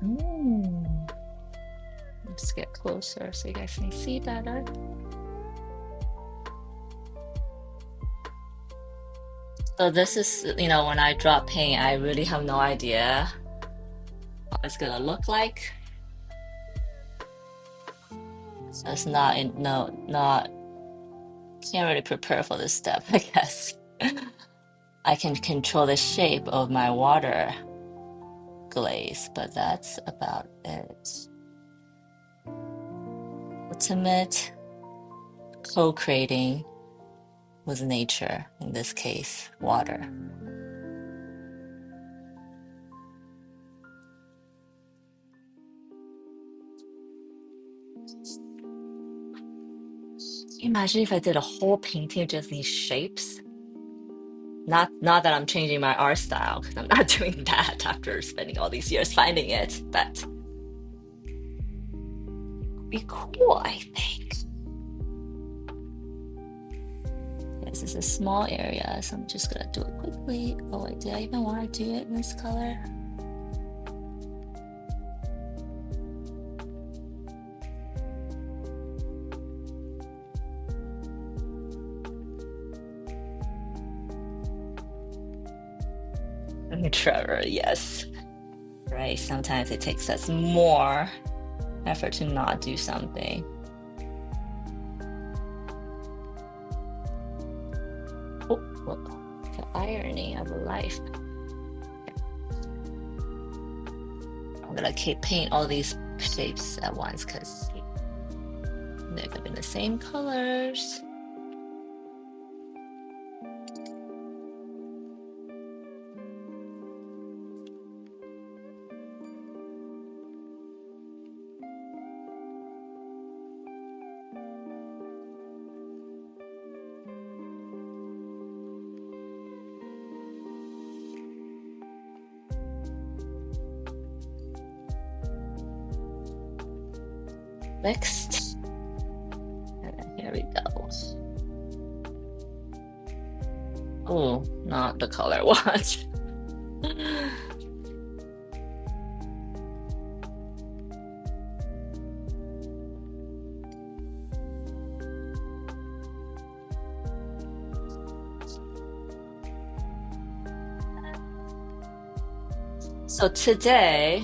Mm. Let's get closer so you guys can see better. So this is, when I drop paint, I really have no idea what it's gonna look like. So it's not in no not can't really prepare for this step, I guess. I can control the shape of my water glaze, but that's about it. Ultimate co-creating with nature, in this case, water. Imagine if I did a whole painting of just these shapes. Not that I'm changing my art style, because I'm not doing that after spending all these years finding it, but it'd be cool, I think. This is a small area, so I'm just gonna do it quickly. Oh wait, did I even want to do it in this color? Trevor, yes. Right, sometimes it takes us more effort to not do something. Oh, well, the irony of life. I'm gonna keep paint all these shapes at once because they're gonna be the same colors. Next, and then here we go. Oh, not the color watch. So today,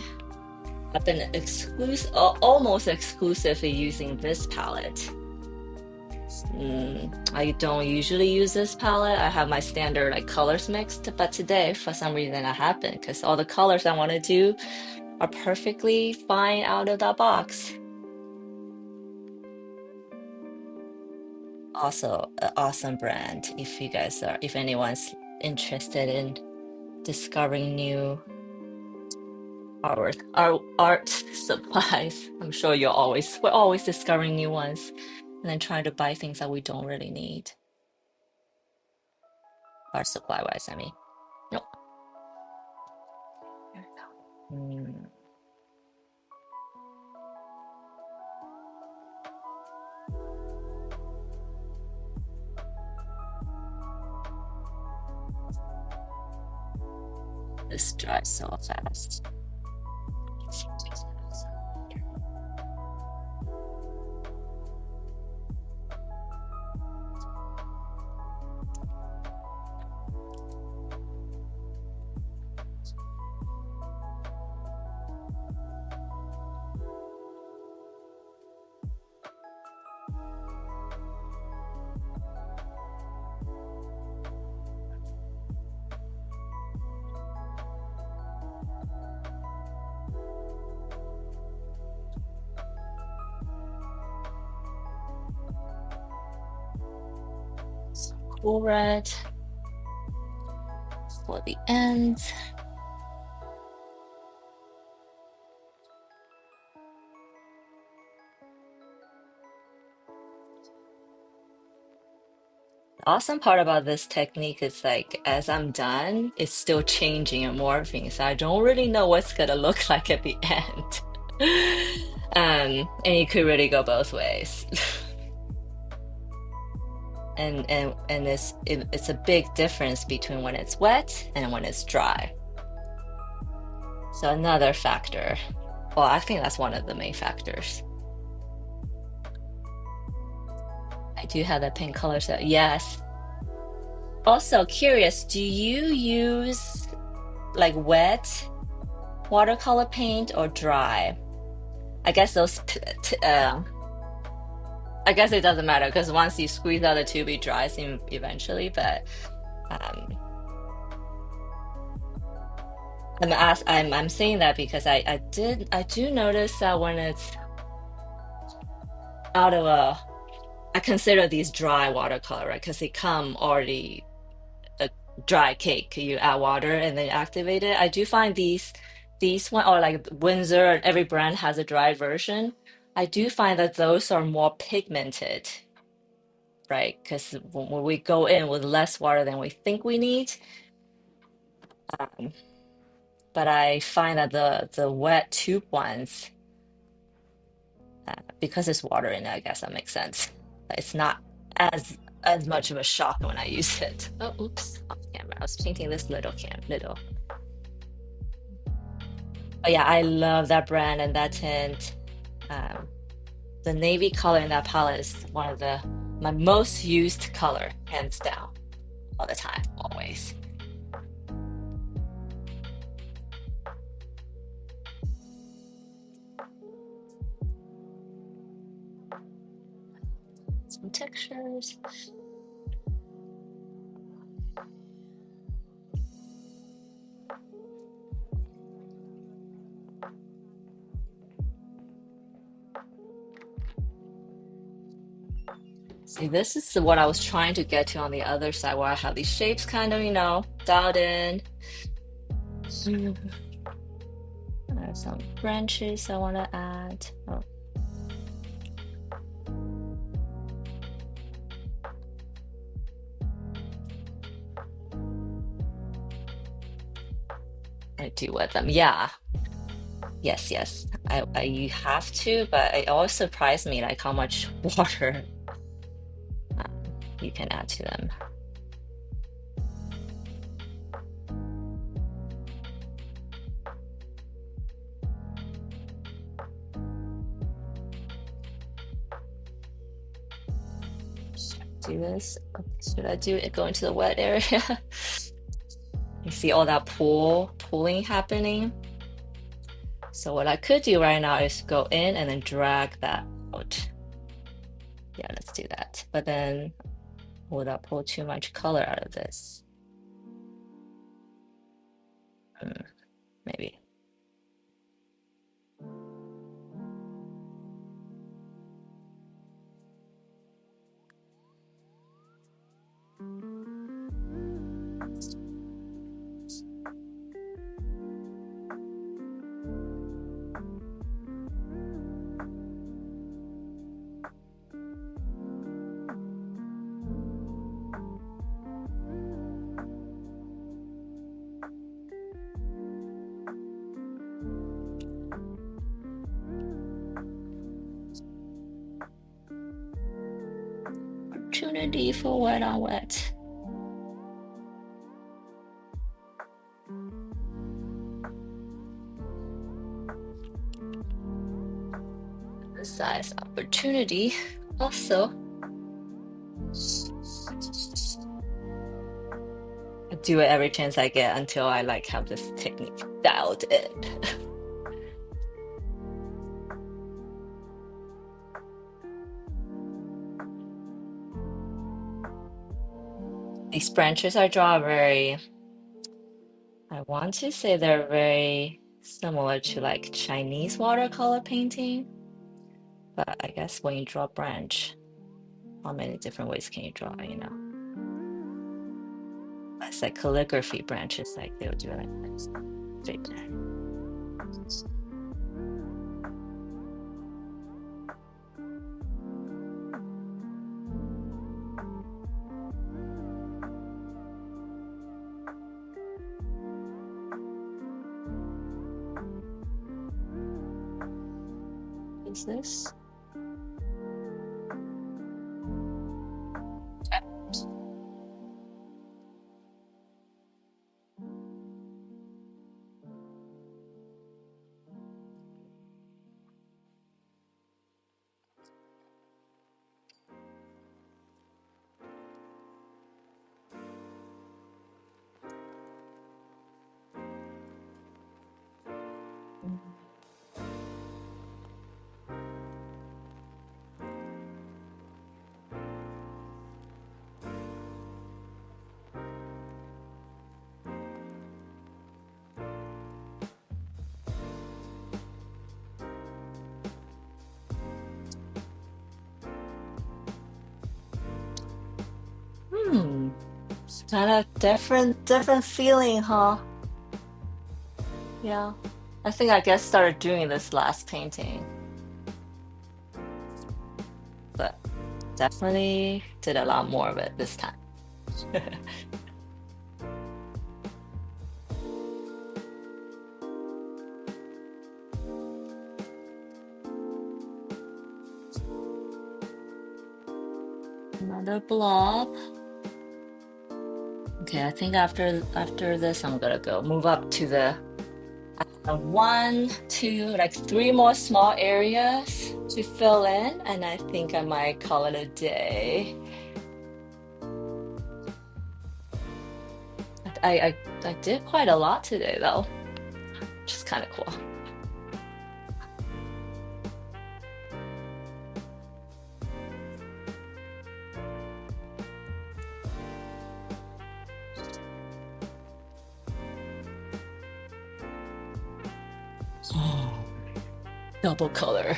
I've been almost exclusively using this palette. I don't usually use this palette. I have my standard like colors mixed, but today for some reason I haven't because all the colors I want to do are perfectly fine out of that box. Also, an awesome brand if anyone's interested in discovering new art supplies. I'm sure we're always discovering new ones and then trying to buy things that we don't really need. Art supply wise, I mean. Nope. There we go. This dries so fast. Cool red for the ends. The awesome part about this technique is like as I'm done, it's still changing and morphing. So I don't really know what's gonna look like at the end. And you could really go both ways. And it's a big difference between when it's wet and when it's dry. So another factor. Well, I think that's one of the main factors. I do have the pink color set. Yes. Also, curious, do you use like wet watercolor paint or dry? I guess I guess it doesn't matter because once you squeeze out the tube, it dries in eventually. But um, I'm saying that because I do notice that when it's out of a I consider these dry watercolor, right? Because they come already a dry cake. You add water and then activate it. I do find these one or like Windsor, every brand has a dry version. I do find that those are more pigmented, right? Because when we go in with less water than we think we need, um, but I find that the wet tube ones, because there's water in it, I guess that makes sense. It's not as much of a shock when I use it. Oh, oops, off camera. I was painting this little. But yeah, I love that brand and that tint. Um, the navy color in that palette is one of the my most used color, hands down, all the time, always. Some textures. See, this is what I was trying to get to on the other side, where I have these shapes kind of, dialed in. There's some branches I want to add. Oh, I do with them. Yeah. Yes. I have to, but it always surprised me like how much water um, you can add to them. Do this. Should I do it? Go into the wet area? You see all that pulling happening. So what I could do right now is go in and then drag that out. Yeah, let's do that. But then will that pull too much color out of this? Maybe. Opportunity for wet on wet. The size opportunity also. I do it every chance I get until I like have this technique dialed in. These branches I draw are I want to say they're very similar to like Chinese watercolor painting, but I guess when you draw a branch, how many different ways can you draw? It's like calligraphy branches, like they'll do it like this. Straight there. Is this? Kind of different feeling, huh? Yeah. I think I guess started doing this last painting, but definitely did a lot more of it this time. Another blob. Okay, I think after this, I'm gonna go move up to the one, two, like three more small areas to fill in, and I think I might call it a day. I did quite a lot today though, which is kind of cool. Oh, double color.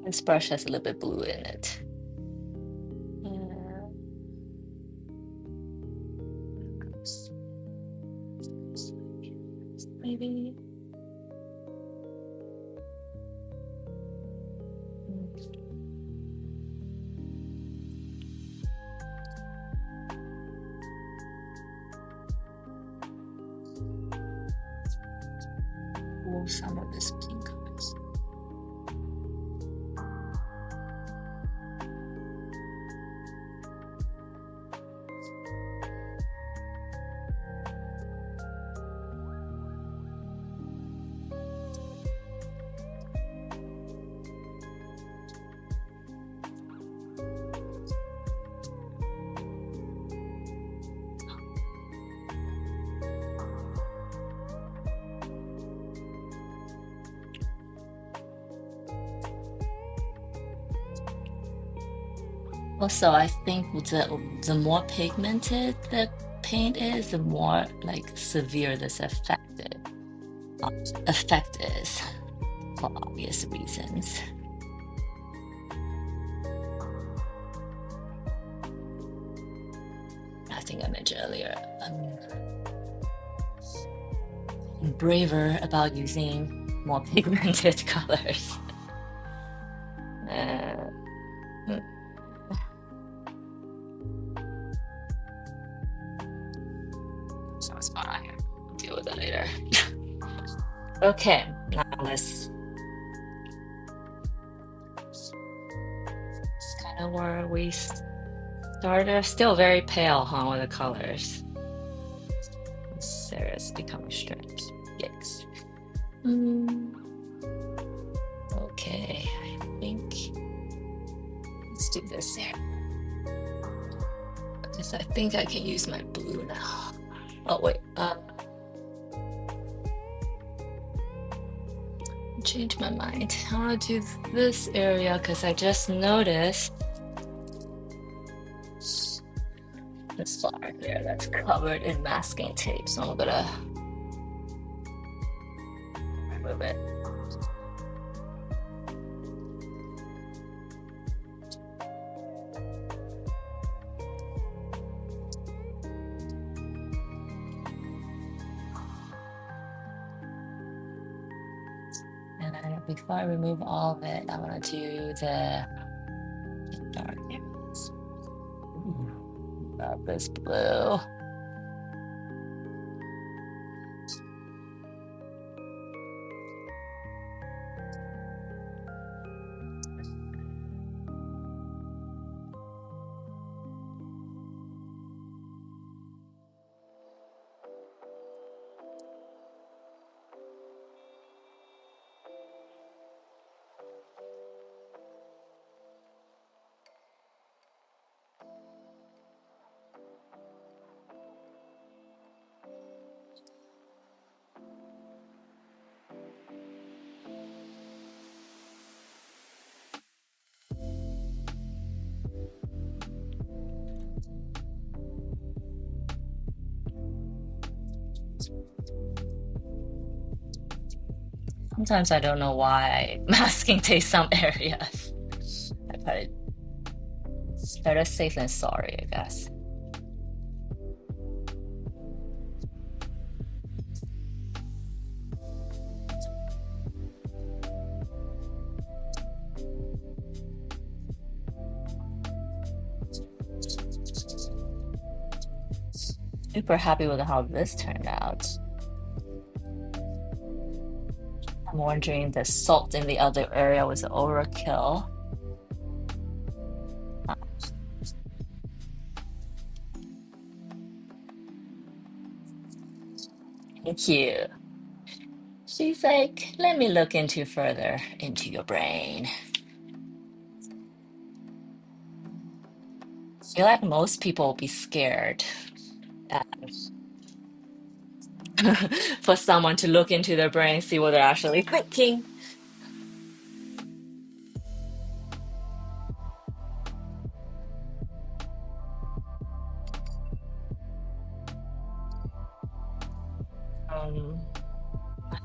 This brush has a little bit blue in it. Yeah. Maybe. Pull some of this pink colors. Also, I think the more pigmented the paint is, the more like severe this effect is, for obvious reasons. I think I mentioned earlier, I'm braver about using more pigmented colors. Uh, so it's spot on here. I'll deal with it later. Okay, now let's. It's kind of where we started. Still very pale, huh, with the colors. Sarah's becoming strange. Yikes. Okay, I think let's do this here. Because I think I can use my blue now. Oh wait, change my mind. I want to do this area because I just noticed this flower here that's covered in masking tape. So I'm gonna remove it. And before I remove all of it, I want to do the dark areas. Love this blue. Sometimes I don't know why masking takes some areas. But it's better safe than sorry, I guess. Super happy with how this turned out. I'm wondering the salt in the other area was overkill. Thank you. She's like, let me look into further into your brain. I feel like most people will be scared uh, for someone to look into their brain, see what they're actually thinking.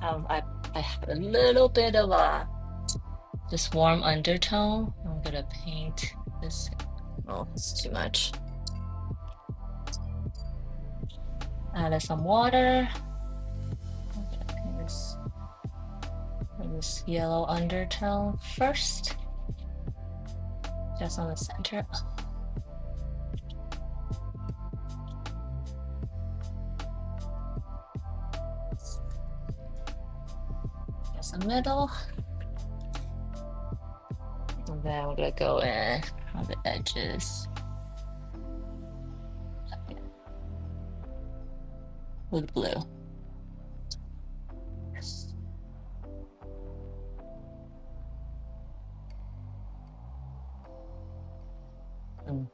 Um, I have a little bit of a this warm undertone. I'm gonna paint this. Oh, it's too much. Add some water. I'm gonna paint this yellow undertone first, just on the center. Just the middle. And then we're gonna go in on the edges with blue. Mm.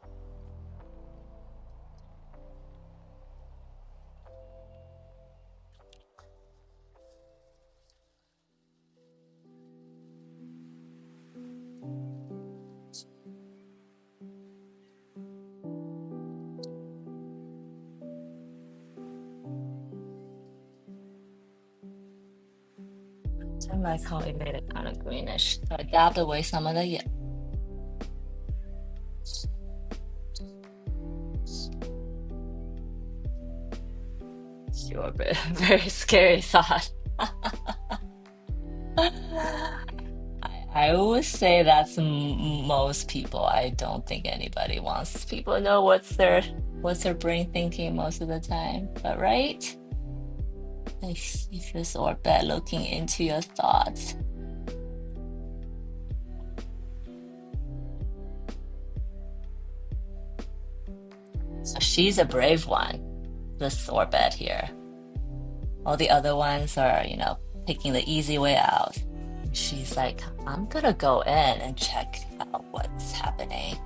I like how it made it kind of greenish. So I dabbed away some of the yellow. You're a very scary thought. I always say that's most people. I don't think anybody wants people to know what's their brain thinking most of the time. But right? If it's orbit looking into your thoughts. So she's a brave one, this orbit here. All the other ones are, taking the easy way out. She's like, I'm gonna go in and check out what's happening.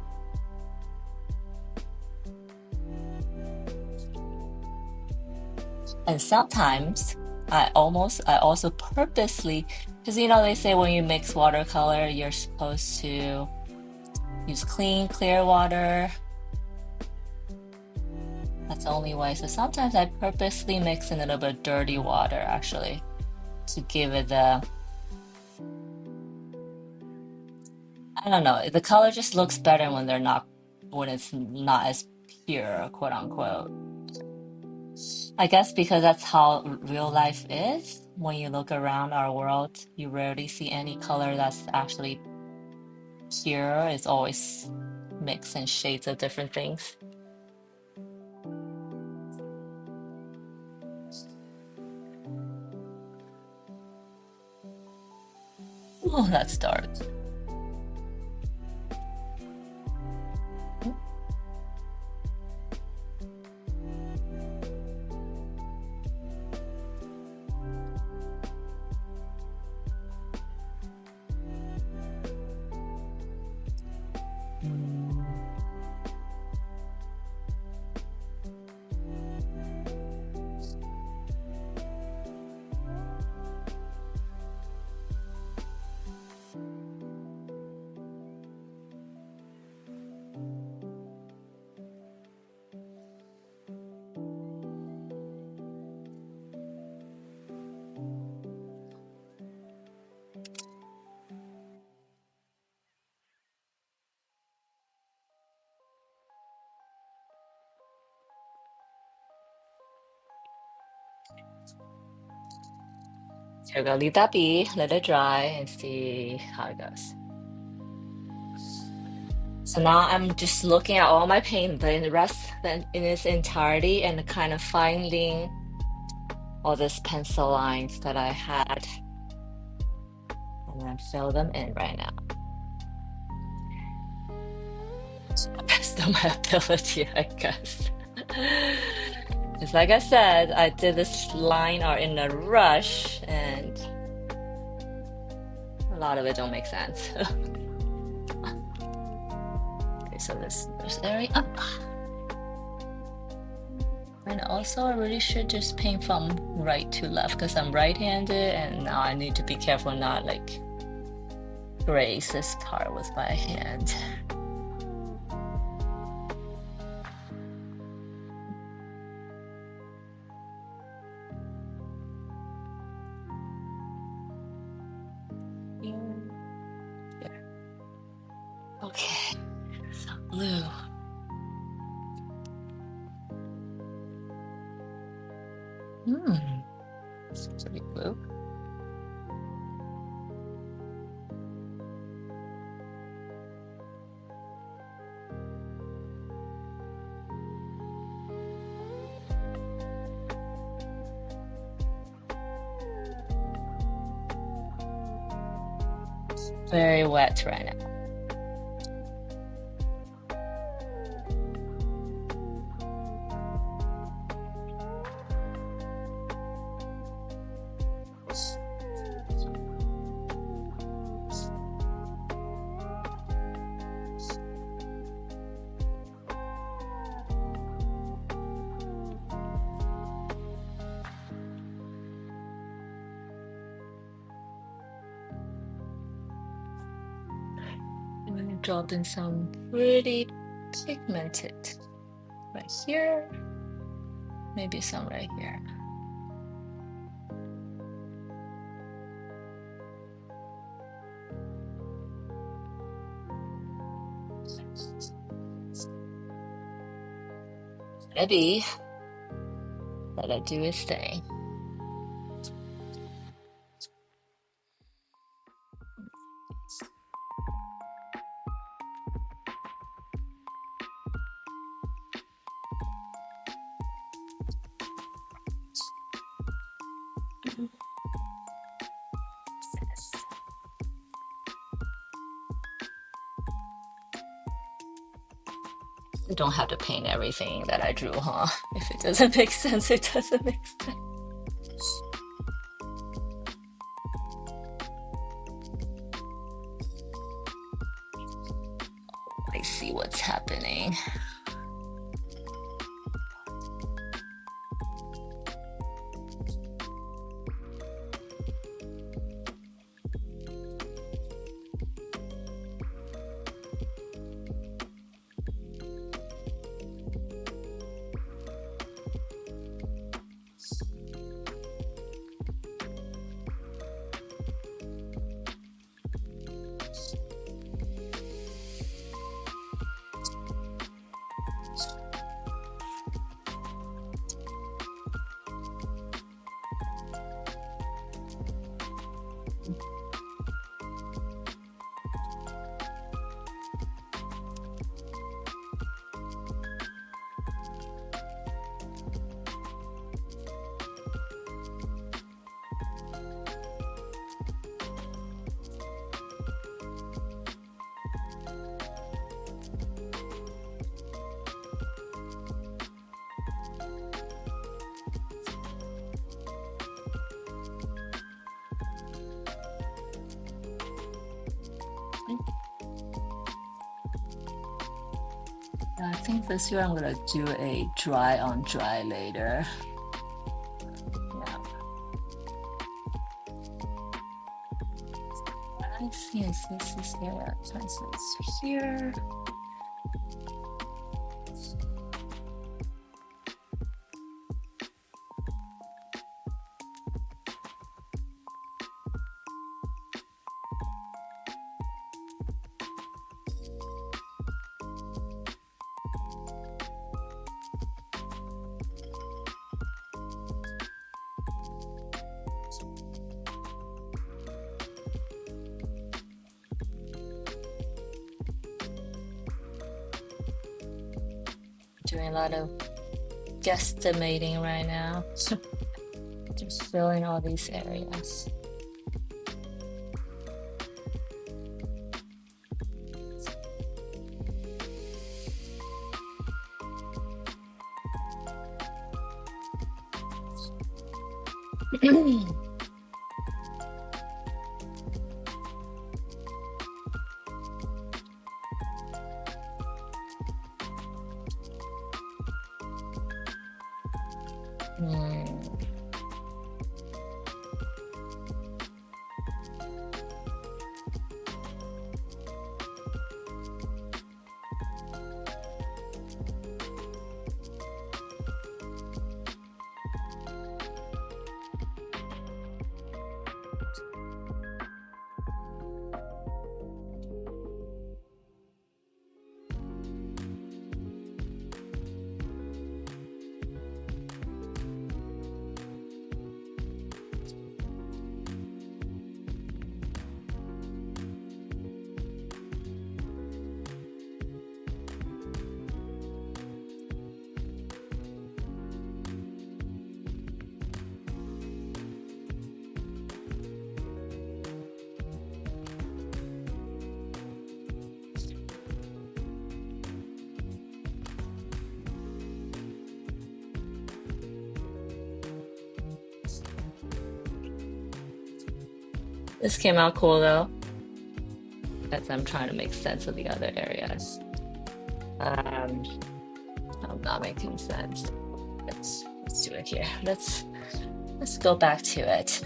And sometimes I also purposely, because they say when you mix watercolor, you're supposed to use clean, clear water. That's the only way. So sometimes I purposely mix in a little bit of dirty water actually to give it I don't know, the color just looks better when it's not as pure, quote unquote. I guess because that's how real life is. When you look around our world, you rarely see any color that's actually pure. It's always mixed in shades of different things. Oh, that's dark. We're gonna leave that be, let it dry, and see how it goes. So now I'm just looking at all my paint, in the rest in its entirety, and kind of finding all these pencil lines that I had, and then fill them in right now. To the best of my ability, I guess. Because like I said, I did this line art in a rush, and a lot of it don't make sense. Okay, so this area up. And also, I really should just paint from right to left because I'm right-handed, and now I need to be careful not like graze this part with my hand. There. Okay, so blue. It's pretty blue. Very wet right now. I'm gonna drop in some pretty pigmented right here, maybe some right here. Maybe let it do its thing. I don't have to paint everything that I drew, huh? If it doesn't make sense, it doesn't make sense. I see what's happening. I think this year I'm gonna do a dry on dry later. Yeah. What I see is this area translates here. doing a lot of guesstimating right now. Just filling all these areas. Hmm. This came out cool though, as I'm trying to make sense of the other areas. I'm not making sense. Let's do it here. Let's go back to it.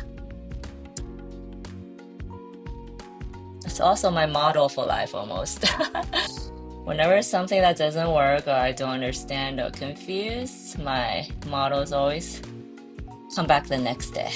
It's also my model for life almost. Whenever something that doesn't work or I don't understand or confused, my models always come back the next day.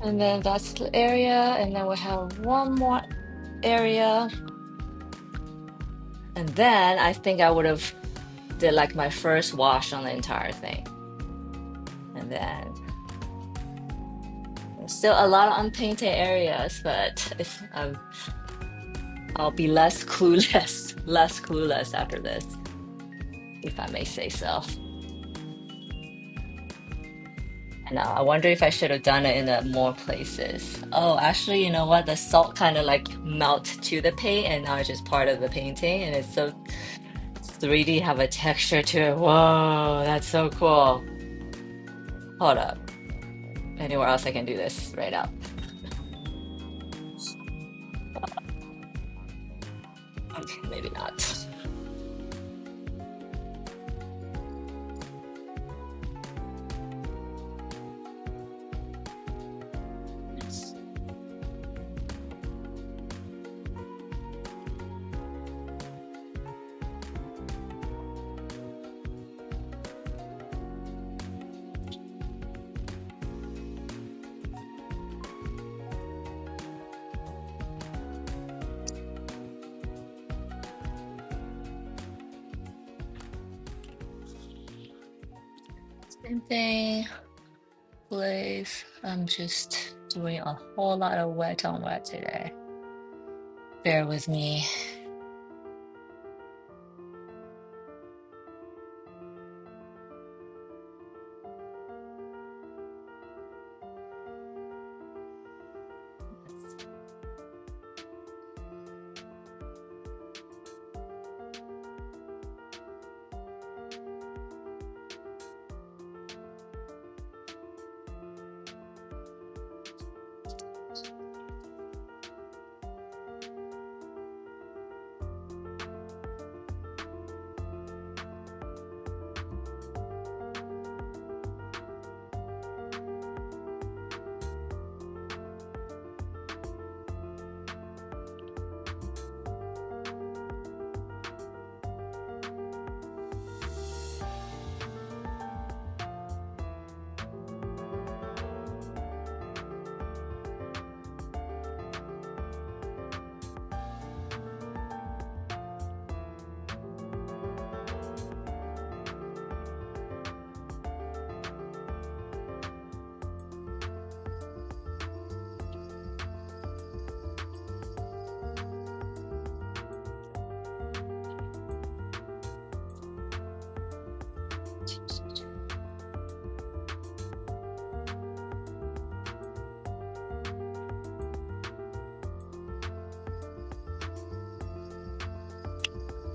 And then that's the area, and then we have one more area. And then I think I would have did like my first wash on the entire thing. And then there's still a lot of unpainted areas, but it's I'll be less clueless after this, if I may say so. And I wonder if I should have done it in more places. Oh, actually, you know what? The salt kind of like melt to the paint, and now it's just part of the painting, and it's so 3D, have a texture to it. Whoa, that's so cool. Hold up. Anywhere else I can do this right now? Okay, maybe not. Same thing, please. I'm just doing a whole lot of wet on wet today. Bear with me.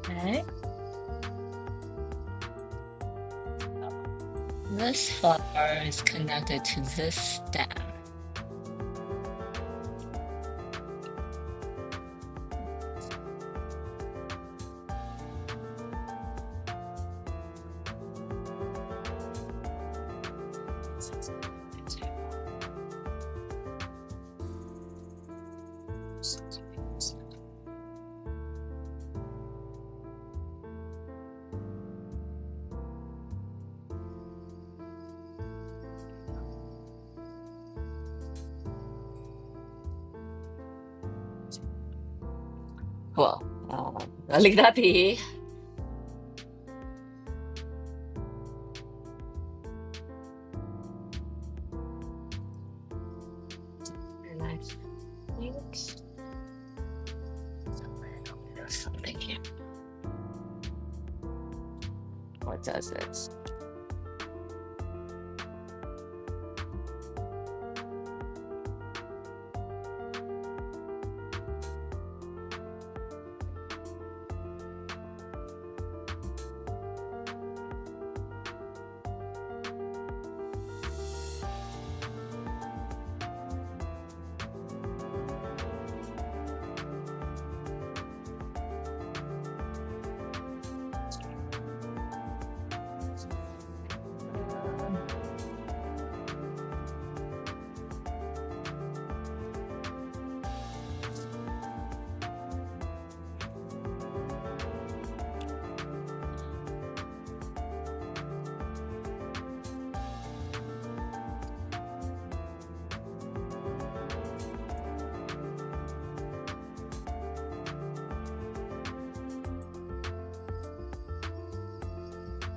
Okay. This flower is connected to this stem. Cool. I'll leave that be. And I think there's something here. What does it?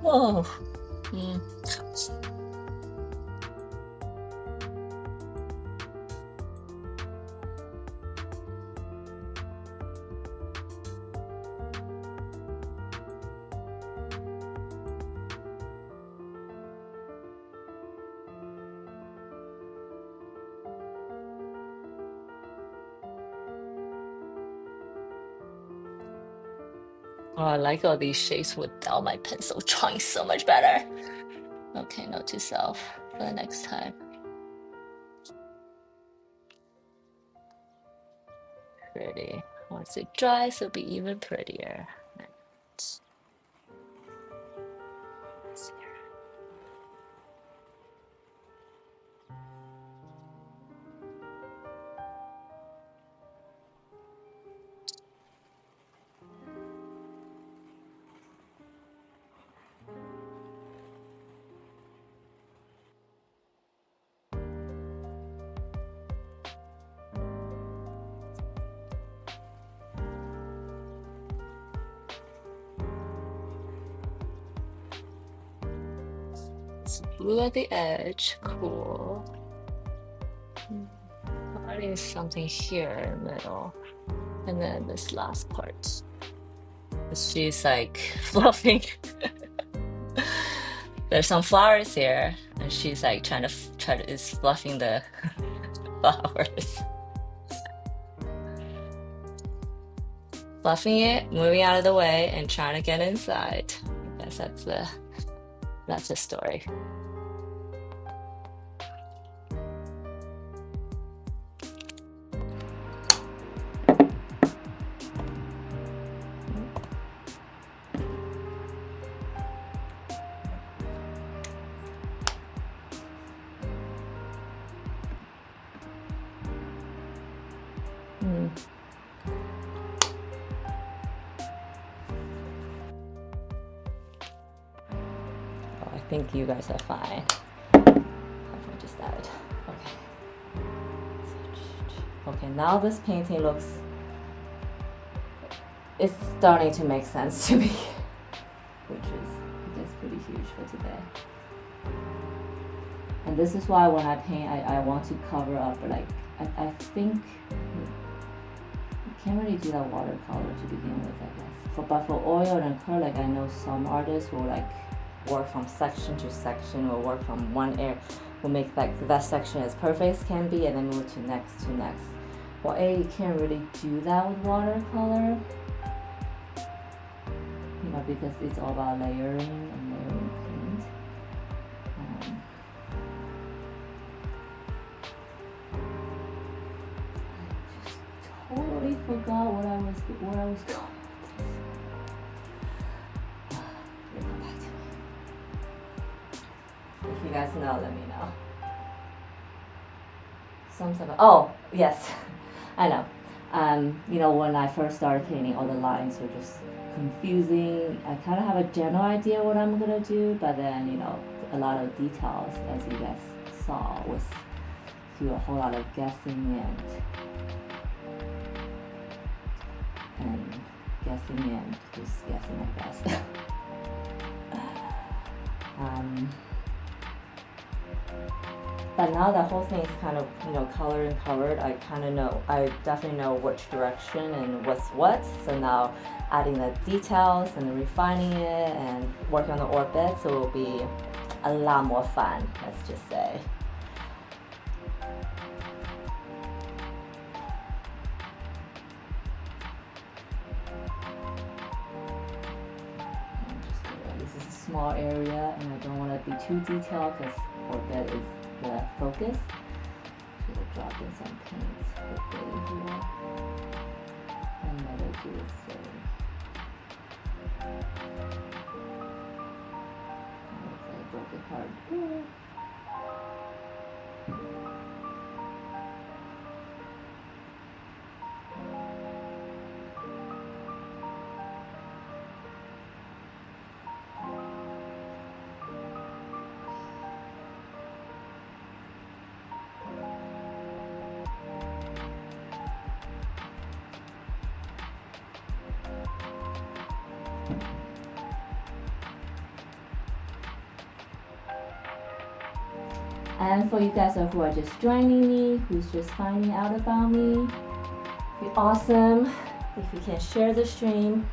Whoa. Oh, I like all these shapes without my pencil drawing so much better. Okay, note to self for the next time. Pretty. Once it dries, it'll be even prettier. It's blue at the edge, cool. Adding something here in the middle, and then this last part. She's like fluffing. There's some flowers here, and she's like is fluffing the flowers. Fluffing it, moving out of the way, and trying to get inside. I guess that's the story. I think you guys are fine. I just died. Okay. Okay, now this painting it's starting to make sense to me, which is pretty huge for today. And this is why when I paint, I want to cover up, like, I think you can't really do that watercolor to begin with, I guess. But for oil and acrylic, I know some artists will like work from section to section, or work from one area, will make like that section as perfect as can be, and then move to next. Well, you can't really do that with watercolor. you know, because it's all about layering and layering paint. I just totally forgot what I was going with this. It'll come back to me. If you guys know, let me know. Oh, yes, I know. You know, when I first started painting, all the lines were just confusing. I kind of have a general idea what I'm gonna do, but then, you know, a lot of details, as you guys saw, was through a whole lot of guessing and just guessing, I guess. But now the whole thing is kind of, you know, colored and covered. I definitely know which direction and what's what. So now adding the details and refining it and working on the orbit, so it will be a lot more fun, let's just say. This is a small area and I don't want to be too detailed because orbit is the focus. So we'll drop in some paints quickly here. And let it do its thing. Okay, broken card here. And for you guys who are just joining me, who's just finding out about me, it'd be awesome if you can share the stream,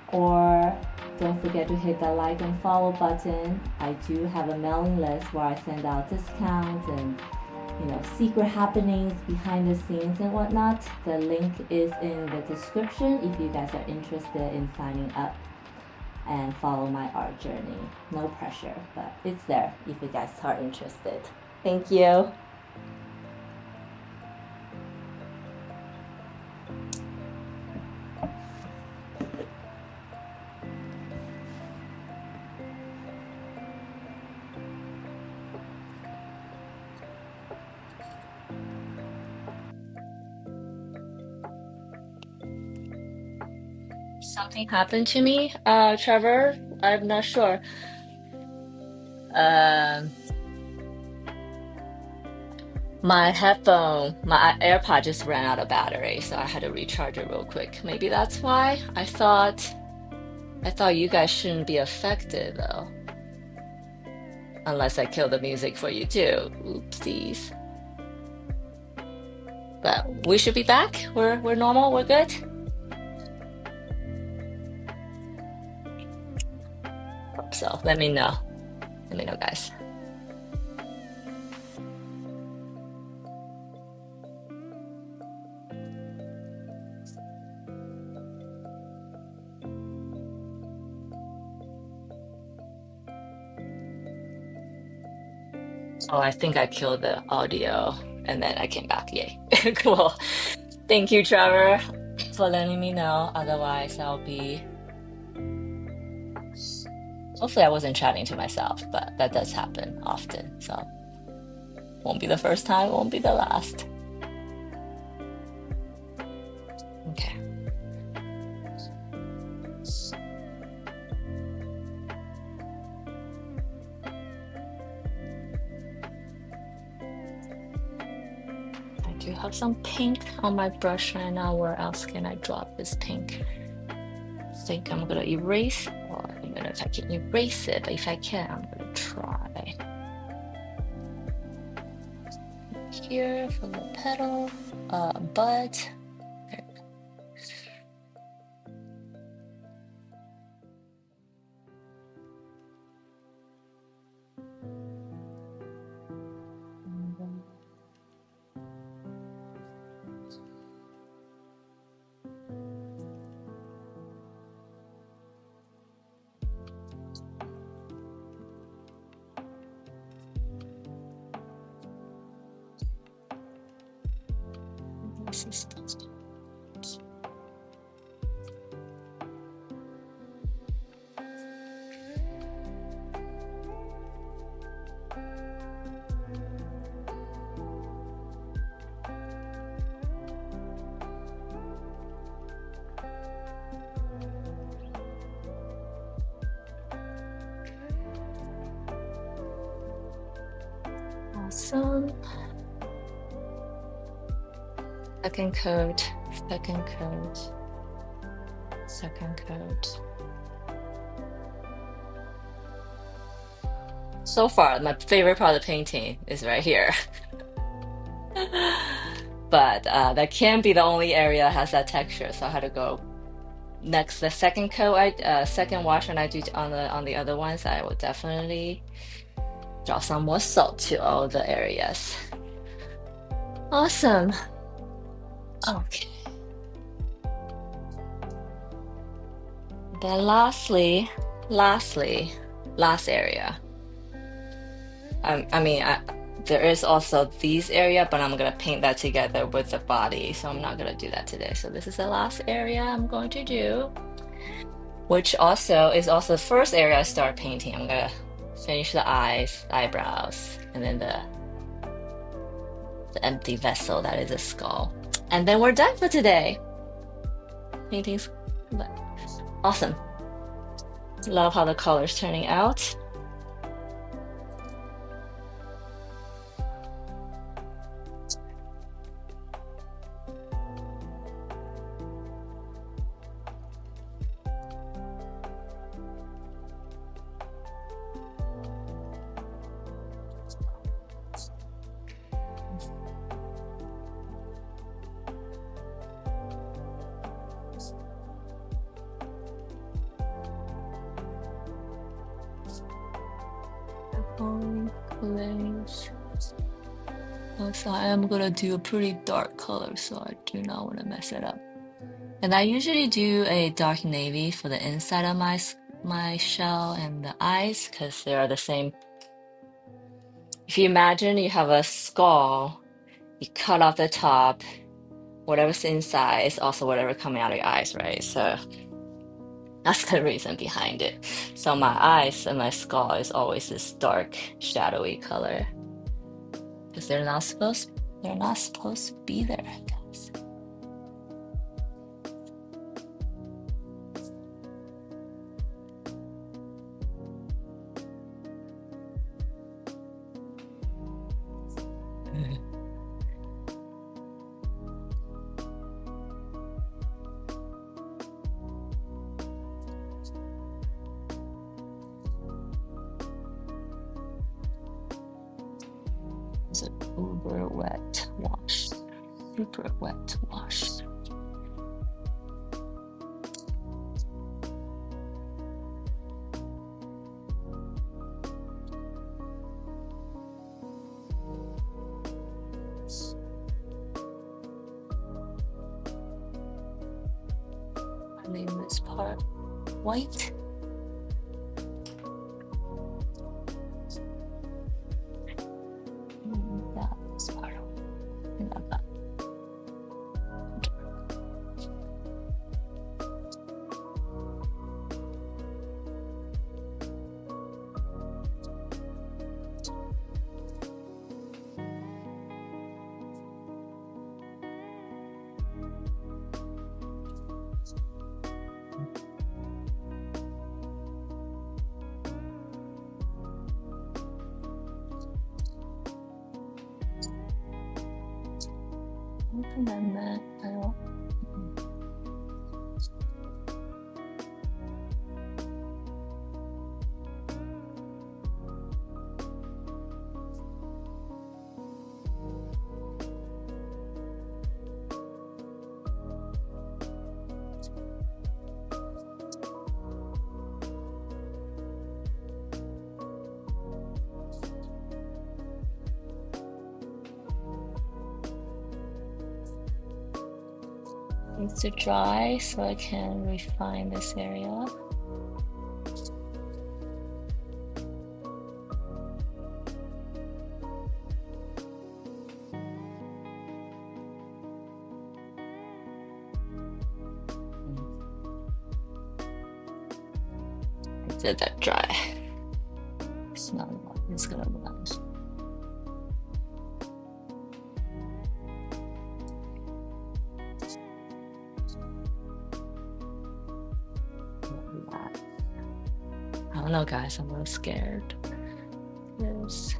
or don't forget to hit that like and follow button. I do have a mailing list where I send out discounts and, you know, secret happenings behind the scenes and whatnot. The link is in the description if you guys are interested in signing up and follow my art journey. No pressure, but it's there if you guys are interested. Thank you. Something happened to me, Trevor. I'm not sure. My headphone, my AirPod just ran out of battery, so I had to recharge it real quick. Maybe that's why. I thought you guys shouldn't be affected though. Unless I kill the music for you too. Oopsies. But we should be back. We're normal, we're good. Hope so. Let me know. Let me know, guys. Oh, I think I killed the audio and then I came back. Yay. Cool. Thank you, Trevor, for letting me know. Otherwise, hopefully I wasn't chatting to myself, but that does happen often. So won't be the first time, won't be the last. Okay. I do have some pink on my brush right now. Where else can I drop this pink? I think I'm gonna erase, or I don't know if I can erase it, but if I can, I'm gonna try. Here for the petal, bud. There. process. Awesome. Second coat, second coat, second coat. So far, my favorite part of the painting is right here. But that can't be the only area that has that texture, so I had to go next. The second coat, second wash, when I do on the other ones, I will definitely drop some more salt to all the areas. Awesome. Okay. Then lastly, last area. There is also these area, but I'm gonna paint that together with the body, so I'm not gonna do that today. So this is the last area I'm going to do, which also is also the first area I start painting. I'm gonna finish the eyes, eyebrows, and then the empty vessel that is a skull. And then we're done for today. Painting's awesome. Love how the color's turning out. So I am gonna do a pretty dark color, so I do not want to mess it up. And I usually do a dark navy for the inside of my shell and the eyes, because they are the same. If you imagine you have a skull, you cut off the top, whatever's inside is also whatever coming out of your eyes, right? So that's the reason behind it. So my eyes and my skull is always this dark, shadowy color, because they're not supposed to be there, guys. It's an uber wet wash, super wet wash. I leave this part white. This part. And that. And then I will. Needs to dry so I can refine this area. Did that dry? It's not what it's gonna blend. I don't know, guys. I'm a little scared. There's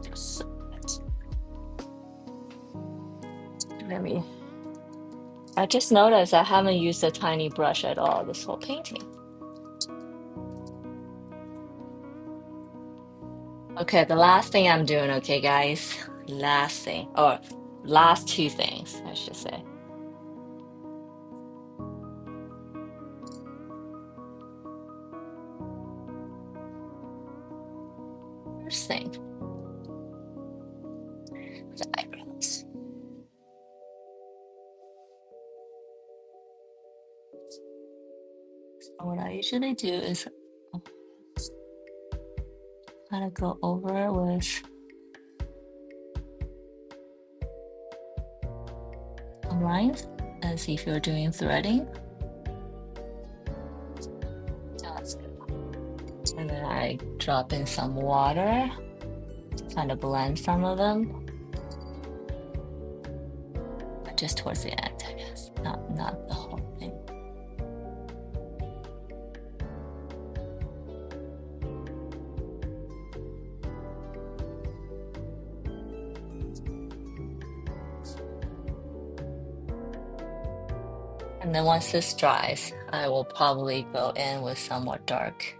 just let me. I just noticed I haven't used a tiny brush at all this whole painting. Okay, the last thing I'm doing, okay, guys. Last thing, or last two things, I should say. First thing, the eyebrows. So what I usually do is kind of go over it with lines as if you're doing threading. That's good. And then I drop in some water, kind of blend some of them. But just towards the end, I guess, not the whole thing. And then once this dries, I will probably go in with somewhat dark,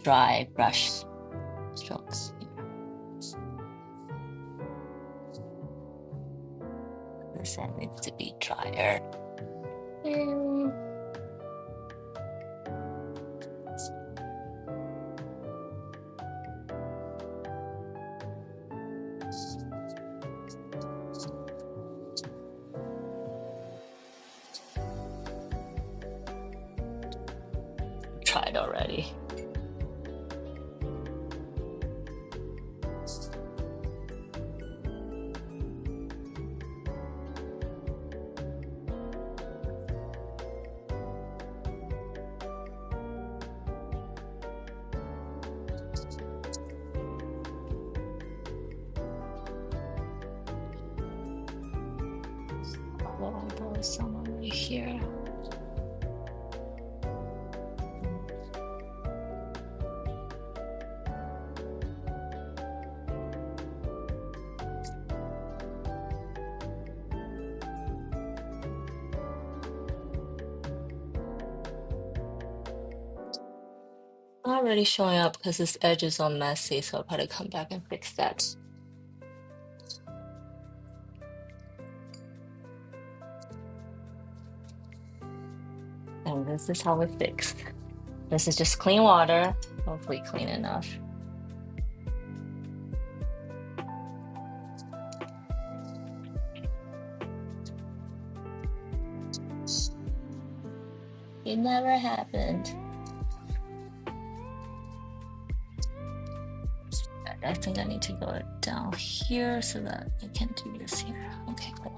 dry brush strokes. This end needs to be drier. Tried already. Somewhere right here. Not really showing up because this edge is all messy, so I'll probably come back and fix that. And this is how it's fixed. This is just clean water, hopefully clean enough. It never happened. I think I need to go down here so that I can do this here. Okay, cool.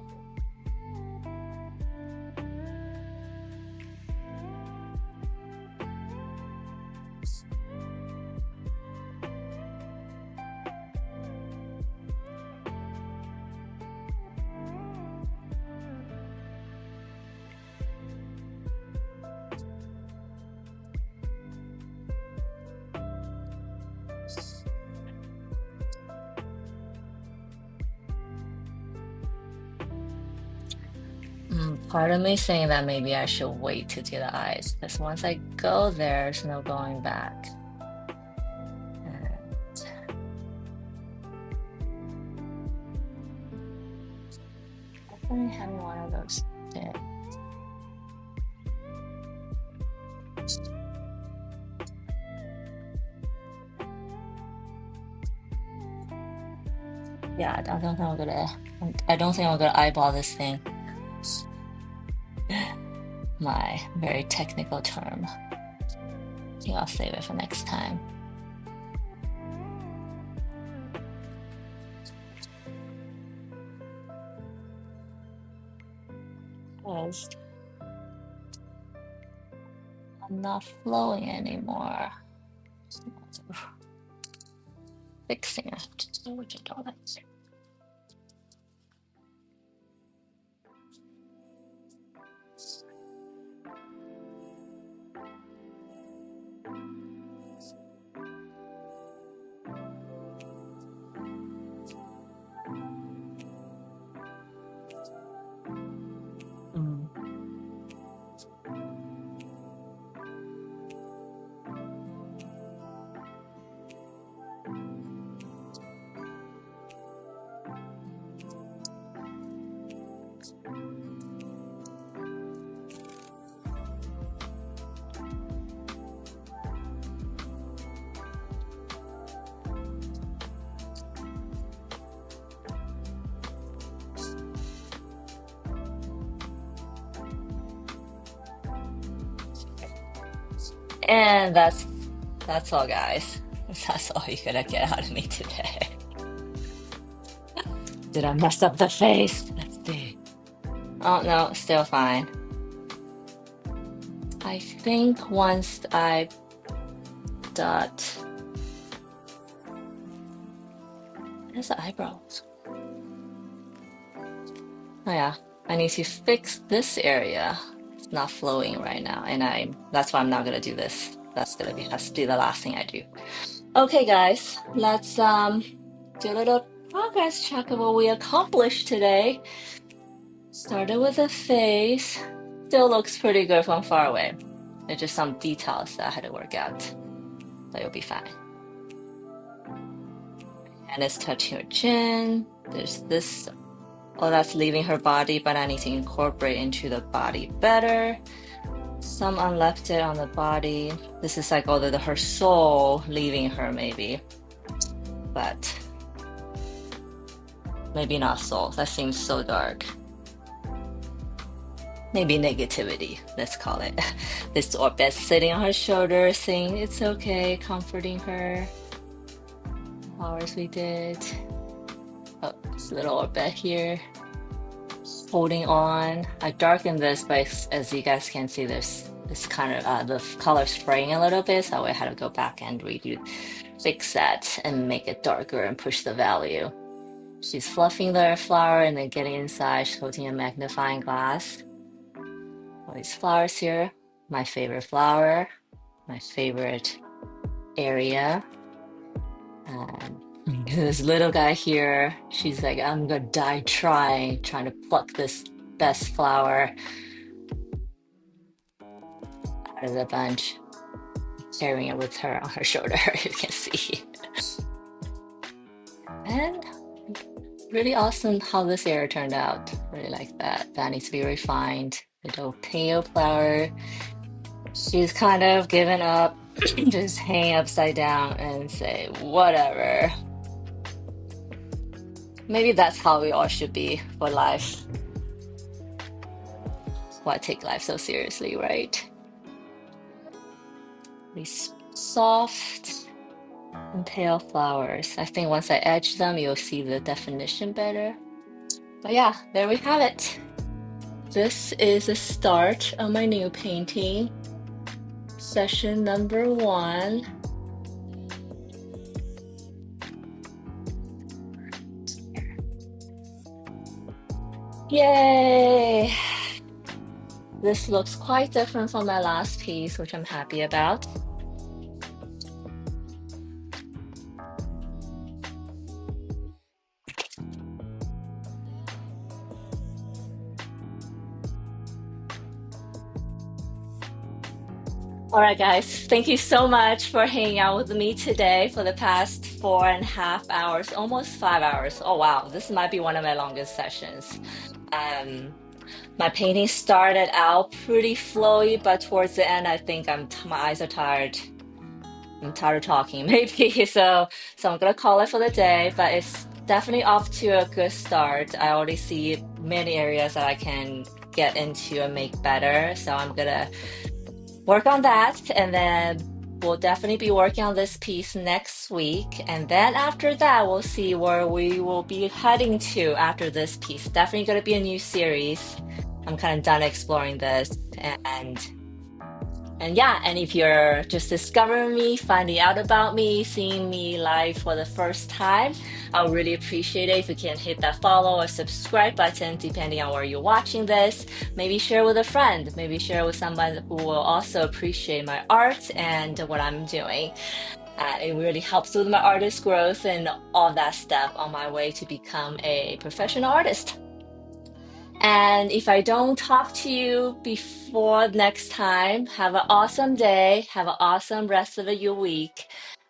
Part of me saying that maybe I should wait to do the eyes, because once I go there, there's no going back. And definitely having one of those days. Yeah, I don't think I'm gonna eyeball this thing. My very technical term. I think I'll save it for next time. not flowing anymore. Fixing it. Which I don't like. Mm. And that's all, guys. That's all you're gonna get out of me today. Did I mess up the face? Let's see. Oh no, still fine. I think once I dot, where's the eyebrows? Oh yeah, I need to fix this area. It's not flowing right now, and that's why I'm not gonna do this. That's gonna be has to be the last thing I do. Okay, guys, let's do a little progress check of what we accomplished today. Started with the face. Still looks pretty good from far away. There's just some details that I had to work out, but you'll be fine. And it's touching her chin. There's this. Oh, that's leaving her body, but I need to incorporate into the body better. Some unlefted on the body. This is like all her soul leaving her, maybe. But maybe not soul. That seems so dark. Maybe negativity, let's call it. This orbit sitting on her shoulder, saying it's okay, comforting her. Flowers we did. Oh, this little orbit here. Holding on. I darkened this, but as you guys can see, there's this kind of the color spraying a little bit, so I had to go back and fix that and make it darker and push the value. She's fluffing the flower and then getting inside. She's holding a magnifying glass. All these flowers here. My favorite flower, my favorite area. And this little guy here, she's like, I'm gonna die trying to pluck this best flower out of the bunch, carrying it with her on her shoulder, you can see. And really awesome how this area turned out. Really like that. That needs to be refined. Little pale flower. She's kind of given up, just hang upside down and say, whatever. Maybe that's how we all should be for life. Why take life so seriously, right? These soft and pale flowers. I think once I edge them, you'll see the definition better. But yeah, there we have it. This is the start of my new painting. Session number 1. Yay! This looks quite different from my last piece, which I'm happy about. All right, guys, thank you so much for hanging out with me today for the past 4.5 hours, almost 5 hours. Oh, wow, this might be one of my longest sessions. My painting started out pretty flowy, but towards the end, I think my eyes are tired. I'm tired of talking, maybe. So I'm gonna call it for the day, but it's definitely off to a good start. I already see many areas that I can get into and make better. So I'm gonna work on that, and then we'll definitely be working on this piece next week. And then after that, we'll see where we will be heading to after this piece. Definitely gonna be a new series. I'm kind of done exploring this, and And yeah, and if you're just discovering me, finding out about me, seeing me live for the first time, I would really appreciate it if you can hit that follow or subscribe button, depending on where you're watching this. Maybe share with a friend, maybe share with someone who will also appreciate my art and what I'm doing. It really helps with my artist growth and all that stuff on my way to become a professional artist. And if I don't talk to you before next time, have an awesome day. Have an awesome rest of your week.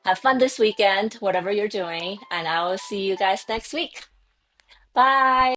Have fun this weekend, whatever you're doing. And I will see you guys next week. Bye.